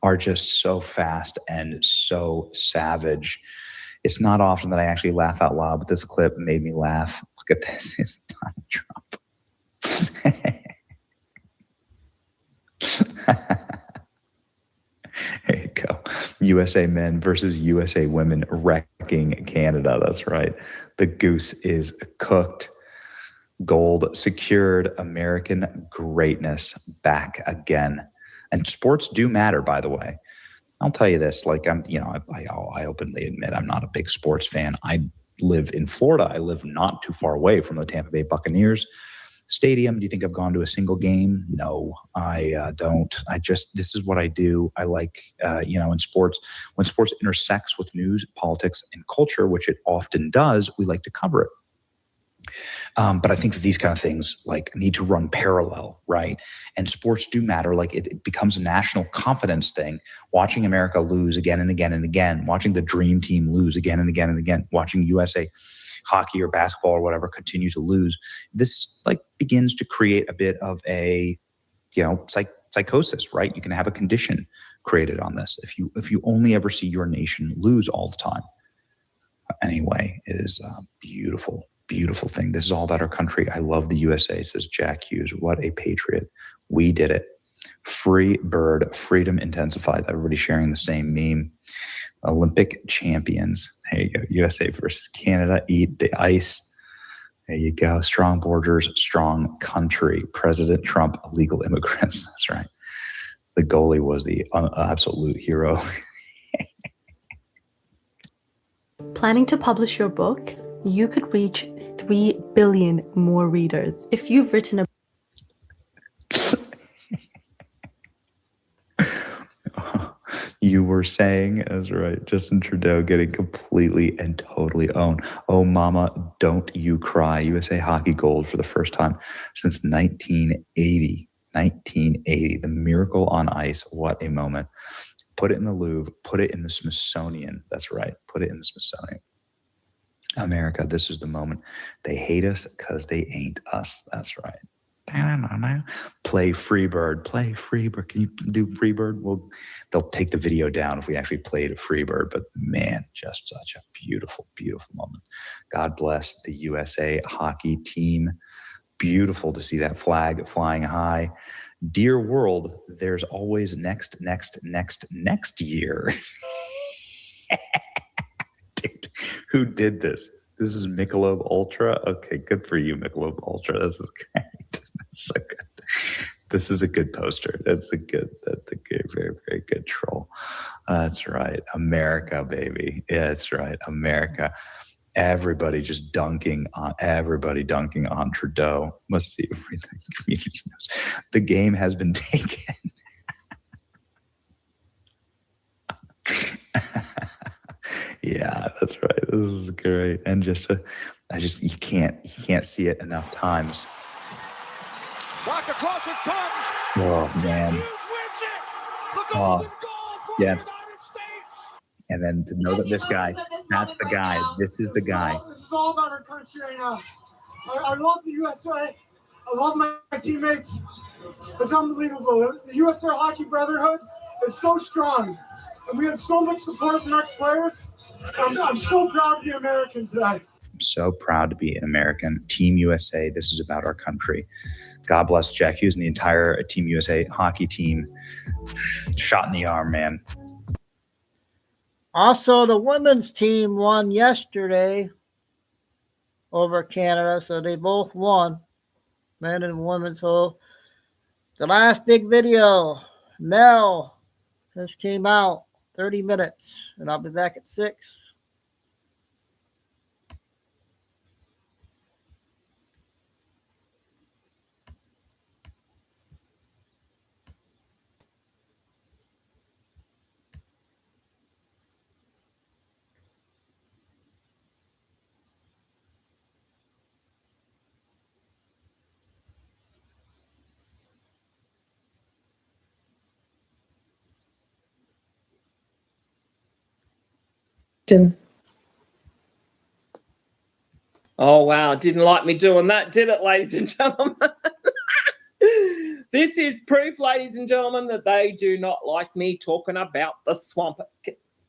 are just so fast and so savage. It's not often that I actually laugh out loud, but this clip made me laugh. Look at this. It's Donald Trump. There you go. USA men versus USA women wrecking Canada. That's right. The goose is cooked. Gold secured. American greatness back again. And sports do matter, by the way. I'll tell you this, I openly admit I'm not a big sports fan. I live in Florida. I live not too far away from the Tampa Bay Buccaneers stadium. Do you think I've gone to a single game? No, I don't. This is what I do. I like, in sports, when sports intersects with news, politics, and culture, which it often does, we like to cover it. But I think that these kind of things need to run parallel, right? And sports do matter. It becomes a national confidence thing. Watching America lose again and again and again, watching the dream team lose again and again and again, watching USA hockey or basketball or whatever continue to lose. This begins to create a bit of a, psychosis, right? You can have a condition created on this if you only ever see your nation lose all the time. Anyway, it is beautiful. Beautiful thing. This is all about our country. I love the USA, says Jack Hughes. What a patriot. We did it. Free bird, freedom intensifies. Everybody sharing the same meme. Olympic champions. There you go. USA versus Canada. Eat the ice. There you go. Strong borders, strong country. President Trump, illegal immigrants. That's right. The goalie was the absolute hero. Planning to publish your book? You could reach 3 billion more readers. If you've written a You were saying, that's right, Justin Trudeau getting completely and totally owned. Oh, mama, don't you cry. USA hockey gold for the first time since 1980. 1980. The miracle on ice. What a moment. Put it in the Louvre. Put it in the Smithsonian. That's right. Put it in the Smithsonian. America, this is the moment. They hate us because they ain't us. That's right. Play Freebird. Play Freebird. Can you do Freebird? Well, they'll take the video down if we actually played a Freebird. But man, just such a beautiful, beautiful moment. God bless the USA hockey team. Beautiful to see that flag flying high. Dear world, there's always next year. Dude, who did this? This is Michelob Ultra. Okay, good for you, Michelob Ultra. This is great. That's so good. This is a good poster. That's a good, very, very good troll. That's right. America, baby. Yeah, that's right. America. Everybody dunking on Trudeau. Let's see if the community knows. The game has been taken. Yeah, that's right. This is great. And you can't see it enough times. Back across it comes. Oh man. Oh, yeah. And then to know that this guy, that's the guy. This is the guy. This is all about our country right now. I love the USA. I love my teammates. It's unbelievable. The USA Hockey Brotherhood is so strong. And we have so much support from ex-players. I'm so proud to be Americans today. I'm so proud to be an American. Team USA, this is about our country. God bless Jack Hughes and the entire Team USA hockey team. Shot in the arm, man. Also, the women's team won yesterday over Canada, so they both won, men and women. So the last big video, Mel, just came out, 30 minutes, and I'll be back at 6. Oh, wow. Didn't like me doing that, did it, ladies and gentlemen? This is proof, ladies and gentlemen, that they do not like me talking about the swamp.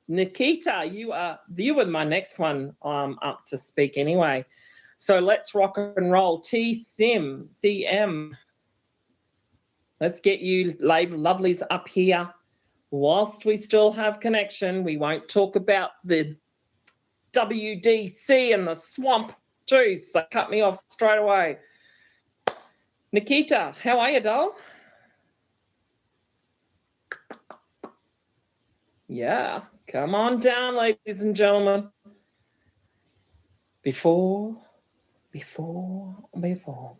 Nikita, you were my next one up to speak anyway. So let's rock and roll. CM. Let's get you lovelies up here. Whilst we still have connection, we won't talk about the WDC and the swamp. Jeez, they cut me off straight away. Nikita, how are you, doll? Yeah, come on down, ladies and gentlemen. Before.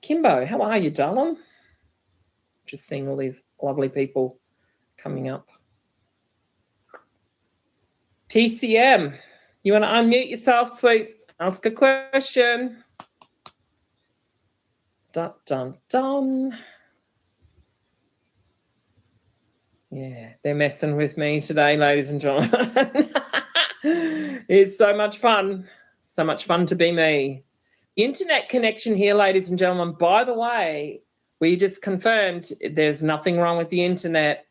Kimbo, how are you, darling? Just seeing all these lovely people coming up. TCM, you want to unmute yourself, sweet? Ask a question. Dun, dun, dun. Yeah, they're messing with me today, ladies and gentlemen. It's so much fun. So much fun to be me. Internet connection here, ladies and gentlemen. By the way, we just confirmed there's nothing wrong with the internet.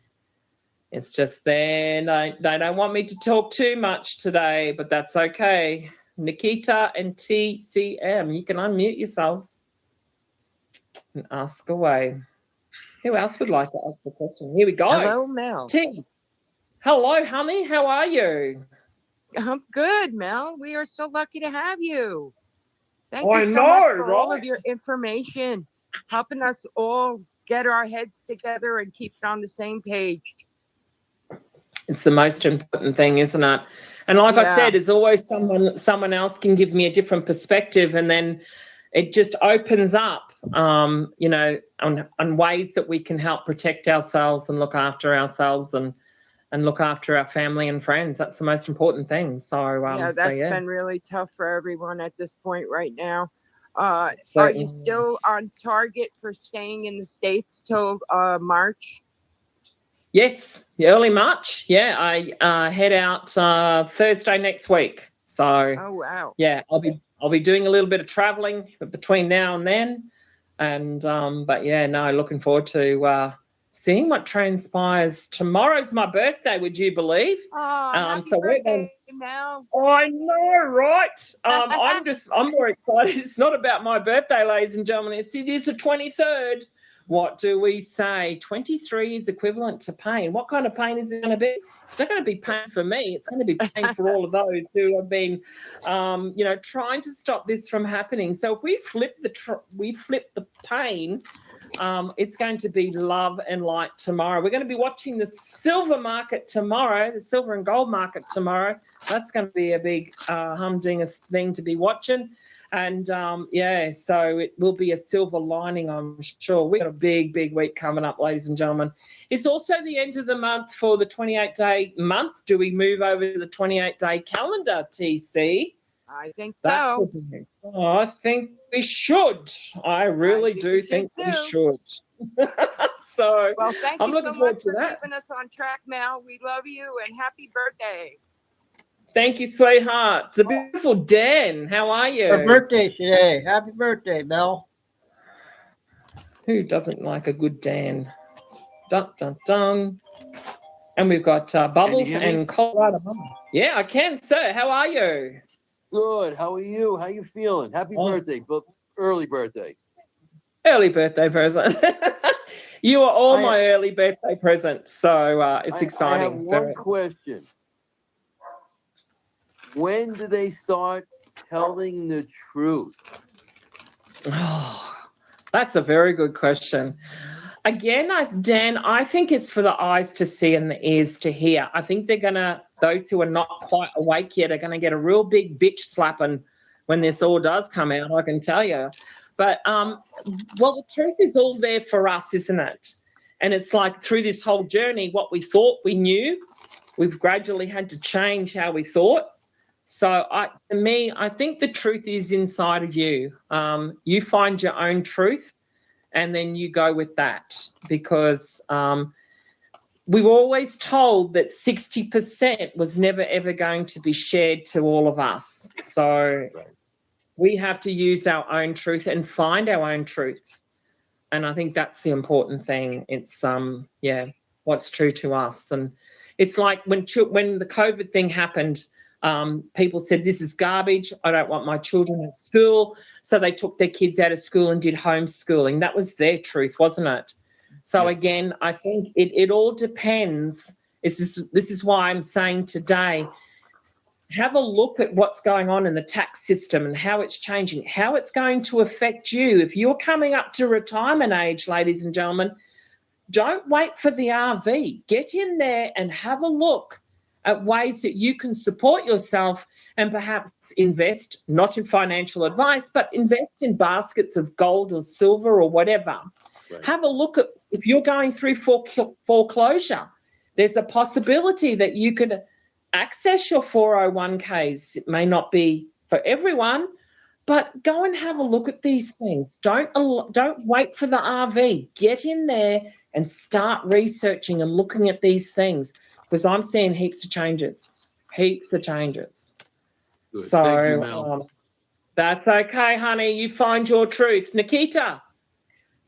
It's just they don't want me to talk too much today, but that's okay. Nikita and TCM. You can unmute yourselves and ask away. Who else would like to ask the question? Here we go. Hello, Mel. T. Hello, honey. How are you? I'm good, Mel. We are so lucky to have you. Thank I you so know, much for all right? of your information, helping us all get our heads together and keep it on the same page. It's the most important thing, isn't it? And like I said, it's always someone else can give me a different perspective, and then it just opens up, you know, on ways that we can help protect ourselves and look after ourselves and look after our family and friends. That's the most important thing. So That's been really tough for everyone at this point right now. Are Certainly you still on target for staying in the States till March? Yes, early March. Yeah, I head out Thursday next week. So oh wow. Yeah, I'll be doing a little bit of traveling between now and then, and but yeah, no, looking forward to seeing what transpires. Tomorrow's my birthday. Would you believe? Oh, happy so birthday, Mel. Oh, I know, right? I'm more excited. It's not about my birthday, ladies and gentlemen. It is the 23rd. What do we say? 23 is equivalent to pain. What kind of pain is it going to be? It's not going to be pain for me. It's going to be pain for all of those who have been, you know, trying to stop this from happening. So if we flip the pain, it's going to be love and light tomorrow. We're going to be watching the silver market tomorrow, the silver and gold market tomorrow. That's going to be a big humdinger thing to be watching. And so it will be a silver lining, I'm sure. We've got a big, big week coming up, ladies and gentlemen. It's also the end of the month for the 28-day month. Do we move over to the 28-day calendar, TC? I think so. I think we should. I really do think we should. So well, thank I'm you looking so forward much to for that. keeping us on track, Mel. We love you and happy birthday. Thank you, sweetheart. It's a beautiful Dan. How are you? Her birthday today. Happy birthday, Mel. Who doesn't like a good Dan? Dun, dun, dun. And we've got Bubbles and Colorado. Yeah, I can, sir. How are you? Good. How are you? How you feeling? Happy birthday, but early birthday. Early birthday present. You are all my early birthday presents, so it's exciting. I have one question. When do they start telling the truth? Oh, that's a very good question. Again, Dan, I think it's for the eyes to see and the ears to hear. I think those who are not quite awake yet are going to get a real big bitch slapping when this all does come out, I can tell you. But, the truth is all there for us, isn't it? And it's like through this whole journey, what we thought we knew, we've gradually had to change how we thought. So I think the truth is inside of you. You find your own truth and then you go with that, because we were always told that 60% was never, ever going to be shared to all of us. So we have to use our own truth and find our own truth. And I think that's the important thing. It's, what's true to us. And it's like when the COVID thing happened, people said, this is garbage. I don't want my children at school. So they took their kids out of school and did homeschooling. That was their truth, wasn't it? So again, I think it all depends. This is why I'm saying today, have a look at what's going on in the tax system and how it's changing, how it's going to affect you. If you're coming up to retirement age, ladies and gentlemen, don't wait for the RV. Get in there and have a look at ways that you can support yourself and perhaps invest, not in financial advice, but invest in baskets of gold or silver or whatever. Right. Have a look at, if you're going through foreclosure, there's a possibility that you could access your 401ks. It may not be for everyone, but go and have a look at these things. Don't wait for the RV. Get in there and start researching and looking at these things, because I'm seeing heaps of changes. Good. So thank you, Mel. That's okay, honey. You find your truth. Nikita.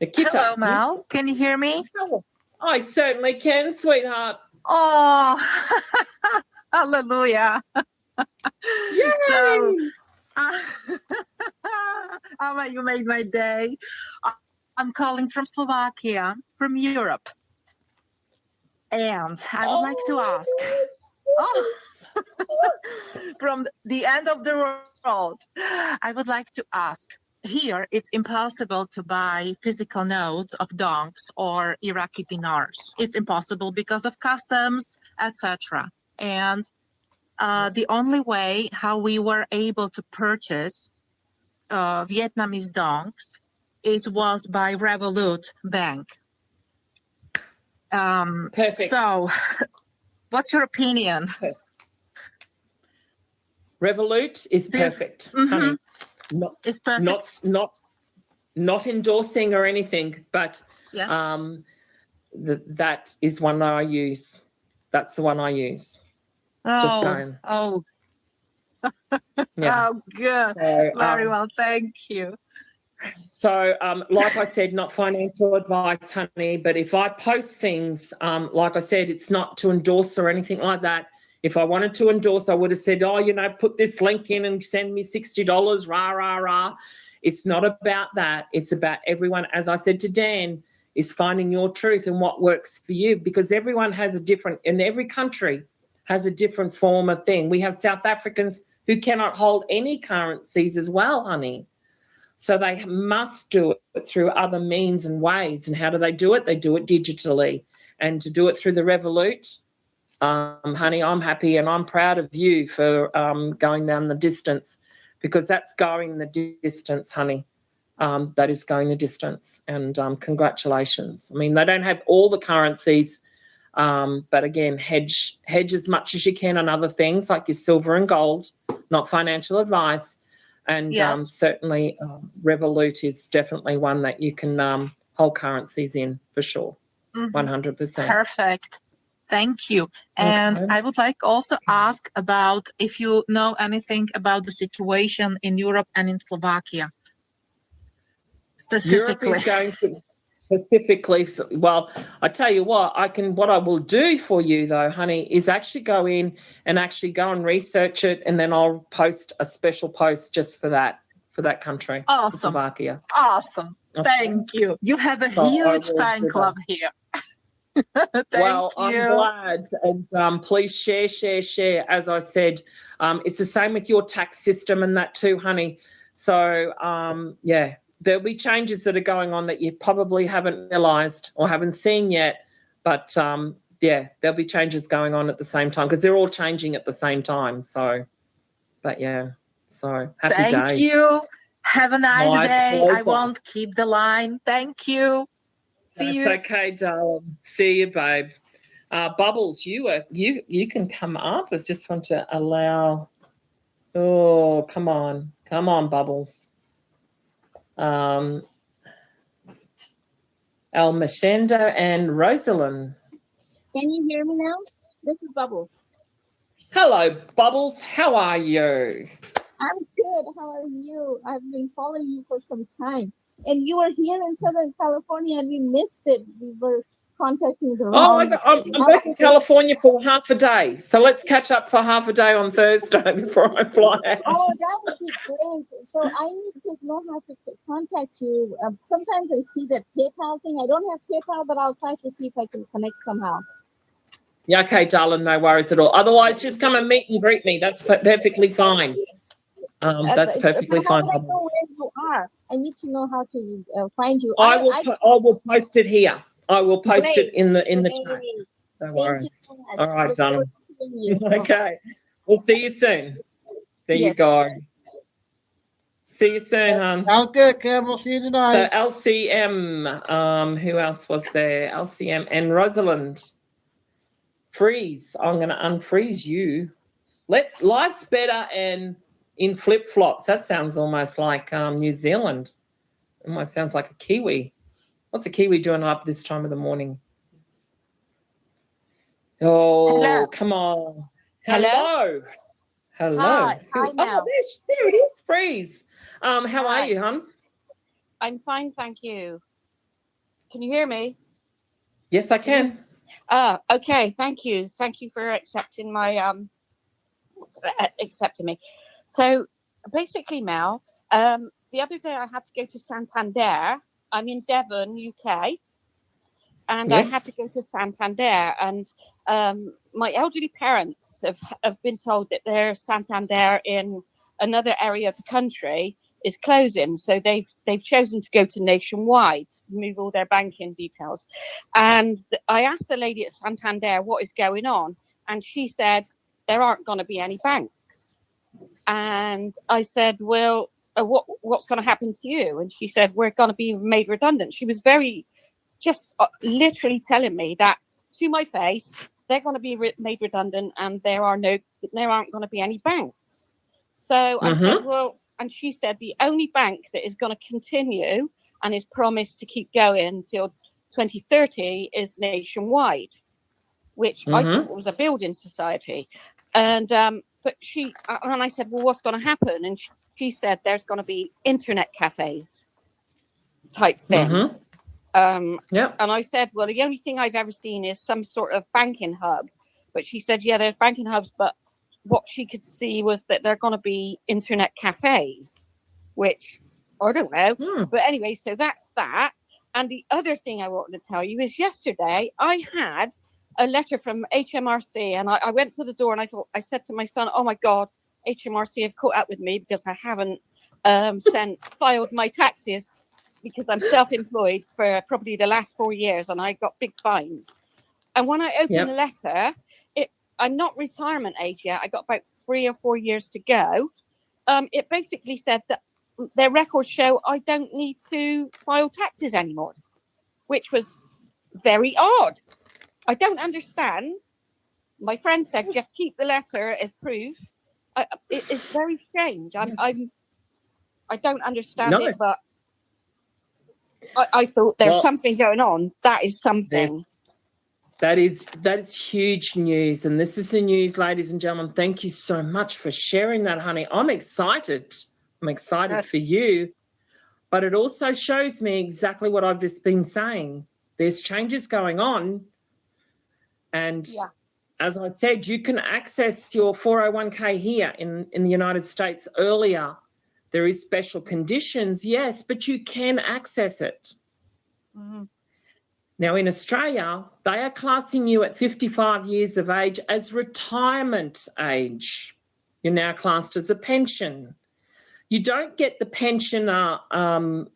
Hello, Mel. Can you hear me? I certainly can, sweetheart. Oh, hallelujah. So Alma, you made my day. I'm calling from Slovakia, from Europe. And I would like to ask, from the end of the world, I would like to ask, here it's impossible to buy physical notes of donks or Iraqi dinars. It's impossible because of customs, etc. And the only way how we were able to purchase Vietnamese donks was by Revolut Bank. Perfect. So, what's your opinion? Revolut is perfect, honey. It's perfect. Not endorsing or anything, but yes. That is one that I use. That's the one I use. Just saying. Oh. Yeah. Oh, good. So, very well. Thank you. So, like I said, not financial advice, honey, but if I post things, like I said, it's not to endorse or anything like that. If I wanted to endorse, I would have said, put this link in and send me $60, rah, rah, rah. It's not about that. It's about everyone, as I said to Dan, is finding your truth and what works for you, because everyone has a different, in every country has a different form of thing. We have South Africans who cannot hold any currencies as well, honey. So they must do it through other means and ways. And how do they do it? They do it digitally. And to do it through the Revolut, honey, I'm happy and I'm proud of you for going down the distance, because that's going the distance, honey. That is going the distance. And congratulations. I mean, they don't have all the currencies, but again, hedge as much as you can on other things like your silver and gold, not financial advice. And yes. Certainly Revolut is definitely one that you can hold currencies in for sure, 100%. Perfect. Thank you. And Okay. I would like also ask about if you know anything about the situation in Europe and in Slovakia. Specifically. Europe is going to specifically, well, I tell you what I will do for you though, honey, is actually go in and go and research it, and then I'll post a special post just for that country. Awesome. Slovakia. Awesome. Okay. Thank you. You have a huge fan club here. Well, you. I'm glad, and please share. As I said, it's the same with your tax system and that too, honey. So, yeah. There'll be changes that are going on that you probably haven't realised or haven't seen yet, but yeah, there'll be changes going on at the same time because they're all changing at the same time. So, but yeah, so happy days. Thank you. Have a nice day. Pleasure. I won't keep the line. Thank you. See you. That's okay, darling. See you, babe. Bubbles, you can come up. I just want to allow. Oh, come on, Bubbles. Almashenda and Rosalind. Can you hear me now? This is Bubbles. Hello, Bubbles. How are you? I'm good. How are you? I've been following you for some time. And you were here in Southern California and we missed it. We were contacting the wrong... I'm back in California for half a day. So let's catch up for half a day on Thursday before I fly out. Oh, that would be great. So I need to know how to contact you. Sometimes I see that PayPal thing. I don't have PayPal, but I'll try to see if I can connect somehow. Yeah, okay, darling. No worries at all. Otherwise, just come and meet and greet me. That's perfectly fine. That's perfectly fine. How do I know where you are? I need to know how to find you. I will post it here. I will post it in the chat. No worries. So all right, darling. Okay. We'll see you soon. There you go. See you soon, hon. Sounds good, Kim. We'll see you tonight. So LCM, who else was there? LCM and Rosalind. Freeze. I'm going to unfreeze you. Life's better and in flip-flops. That sounds almost like New Zealand. Almost sounds like a Kiwi. What's a Kiwi doing up this time of the morning? Oh, hello. Come on. Hello. Hi now. There it is, Freeze. How are you, hon? I'm fine, thank you. Can you hear me? Yes, I can. Okay, thank you. Thank you for accepting my accepting me. So basically, Mel, the other day I had to go to Santander. I'm in Devon, UK, and I had to go to Santander. And my elderly parents have been told that their Santander in another area of the country is closing, so they've chosen to go to Nationwide, move all their banking details. And I asked the lady at Santander what is going on, and she said there aren't going to be any banks. And I said, well, what's going to happen to you? And she said, we're going to be made redundant. She was very just literally telling me that to my face, they're going to be made redundant, and there aren't going to be any banks. So I said, well, and she said the only bank that is going to continue and is promised to keep going until 2030 is Nationwide, which I thought was a building society. And but I said, well, what's going to happen? And she said there's going to be internet cafes type thing. And I said, well, the only thing I've ever seen is some sort of banking hub. But she said, yeah, there's banking hubs, but what she could see was that they're going to be internet cafes, which I don't know. But anyway, so that's that. And the other thing I wanted to tell you is yesterday I had a letter from HMRC, and I went to the door and I said to my son, oh my God, HMRC have caught up with me because I haven't filed my taxes, because I'm self-employed for probably the last 4 years, and I got big fines. And when I opened the letter, I'm not retirement age yet. I got about 3 or 4 years to go. It basically said that their records show I don't need to file taxes anymore, which was very odd. I don't understand. My friend said, just keep the letter as proof. It's very strange. I don't understand it, but I thought there's something going on. That is something. That is huge news. And this is the news, ladies and gentlemen. Thank you so much for sharing that, honey. I'm excited. I'm excited for you. But it also shows me exactly what I've just been saying. There's changes going on. And as I said, you can access your 401k here in the United States earlier. There is special conditions, yes, but you can access it. Now, in Australia, they are classing you at 55 years of age as retirement age. You're now classed as a pension. You don't get the pensioner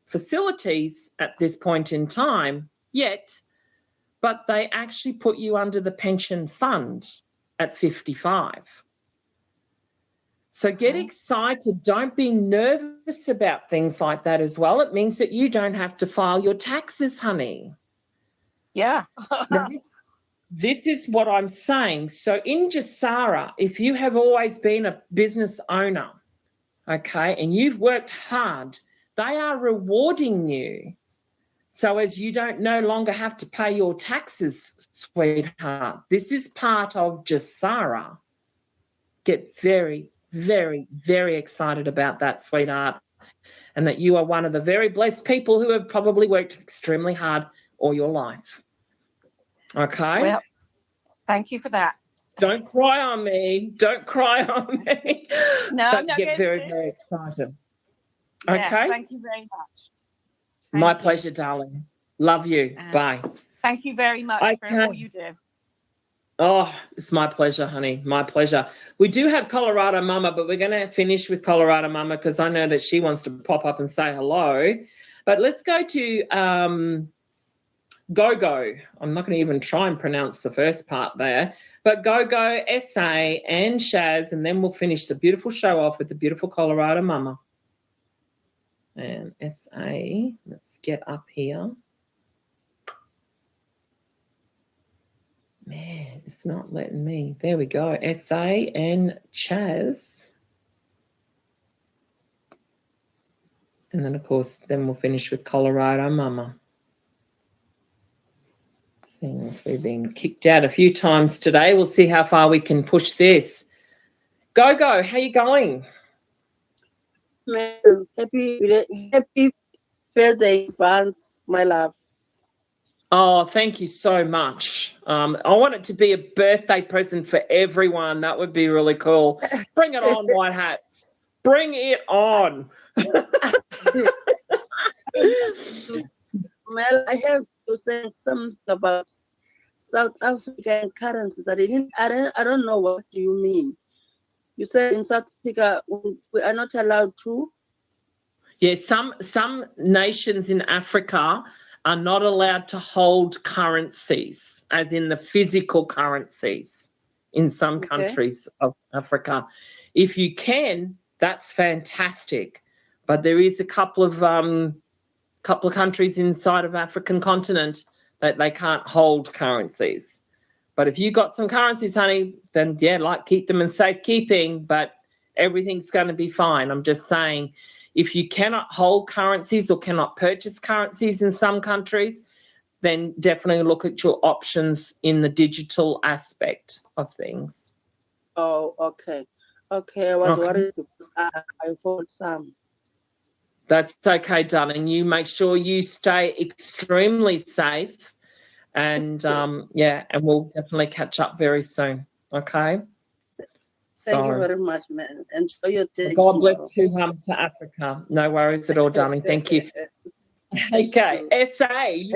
facilities at this point in time yet, but they actually put you under the pension fund at 55. So get excited. Don't be nervous about things like that as well. It means that you don't have to file your taxes, honey. Yeah. This is what I'm saying. So in Jasara, if you have always been a business owner, okay, and you've worked hard, they are rewarding you so as you don't no longer have to pay your taxes, sweetheart. This is part of Jasara. Get very, very, very excited about that, sweetheart, and that you are one of the very blessed people who have probably worked extremely hard all your life. Okay? Well, thank you for that. Don't cry on me. Don't cry on me. No, but I'm not get going very, to. very excited. Yes, okay? thank you very much. My pleasure, darling. Love you. Bye. Thank you very much for all you do. Oh, it's my pleasure, honey. My pleasure. We do have Colorado Mama, but we're going to finish with Colorado Mama because I know that she wants to pop up and say hello. But let's go to Go-Go. I'm not going to even try and pronounce the first part there. But Go-Go, SA, and Shaz, and then we'll finish the beautiful show off with the beautiful Colorado Mama. And SA, let's get up here. Man, it's not letting me. There we go. SA and Chaz. And then, of course, then we'll finish with Colorado Mama. Seeing as we've been kicked out a few times today, we'll see how far we can push this. Go, how you going? Man, happy birthday, fans, my love. Oh, thank you so much. I want it to be a birthday present for everyone. That would be really cool. Bring it on, White Hats. Bring it on. Well, I have to say something about South African currencies. I don't know what do you mean. You said in South Africa we are not allowed to. Yes, some nations in Africa are not allowed to hold currencies, as in the physical currencies in some countries of Africa. If you can, that's fantastic. But there is a couple of countries inside of African continent that they can't hold currencies. But if you got some currencies, honey, then yeah, like keep them in safekeeping, but everything's going to be fine. I'm just saying, if you cannot hold currencies or cannot purchase currencies in some countries, then definitely look at your options in the digital aspect of things. Oh, okay. Okay, I was worried because I hold some. That's okay, darling. You make sure you stay extremely safe. And yeah, and we'll definitely catch up very soon. Okay. Thank you very much, man. Enjoy your day. God bless to Africa. No worries at all, darling. Thank you. Okay, SA, you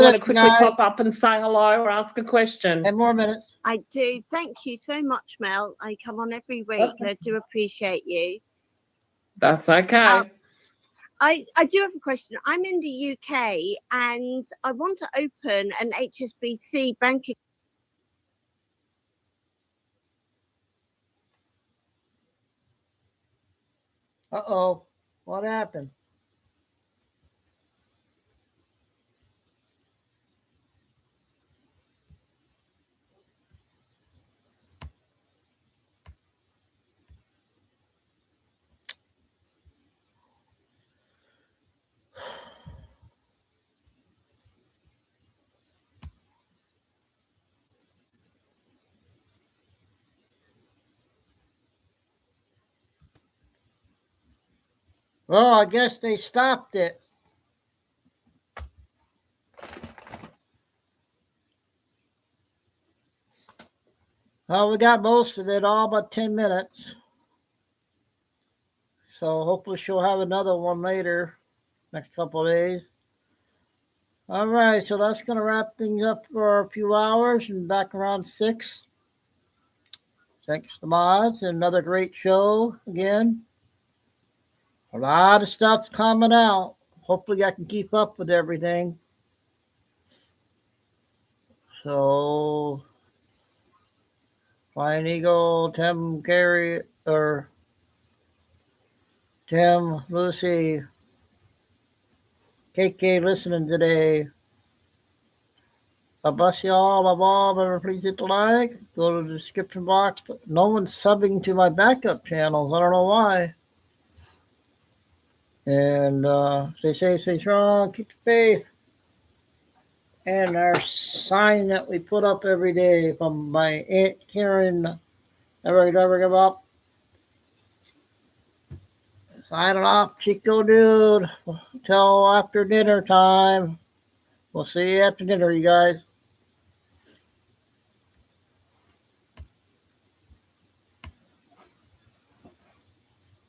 wanna quickly pop up and say hello or ask a question? 10 more minutes. I do. Thank you so much, Mel. I come on every week, so I do appreciate you. That's okay. I do have a question. I'm in the UK and I want to open an HSBC bank account. Uh-oh. What happened? Well, I guess they stopped it. Well, we got most of it, all but 10 minutes. So hopefully she'll have another one later, next couple of days. All right, so that's going to wrap things up for a few hours and back around 6. Thanks to the mods. And another great show again. A lot of stuff's coming out. Hopefully I can keep up with everything. So, Flying Eagle, Tim Carey, or Tim, Lucy, KK listening today. I bless you all. Love all. Remember, please hit the like. Go to the description box. But no one's subbing to my backup channels. I don't know why. And stay safe, stay strong, keep the faith. And our sign that we put up every day from my Aunt Karen, never give up. Signing off, Chico dude. Till after dinner time. We'll see you after dinner, you guys.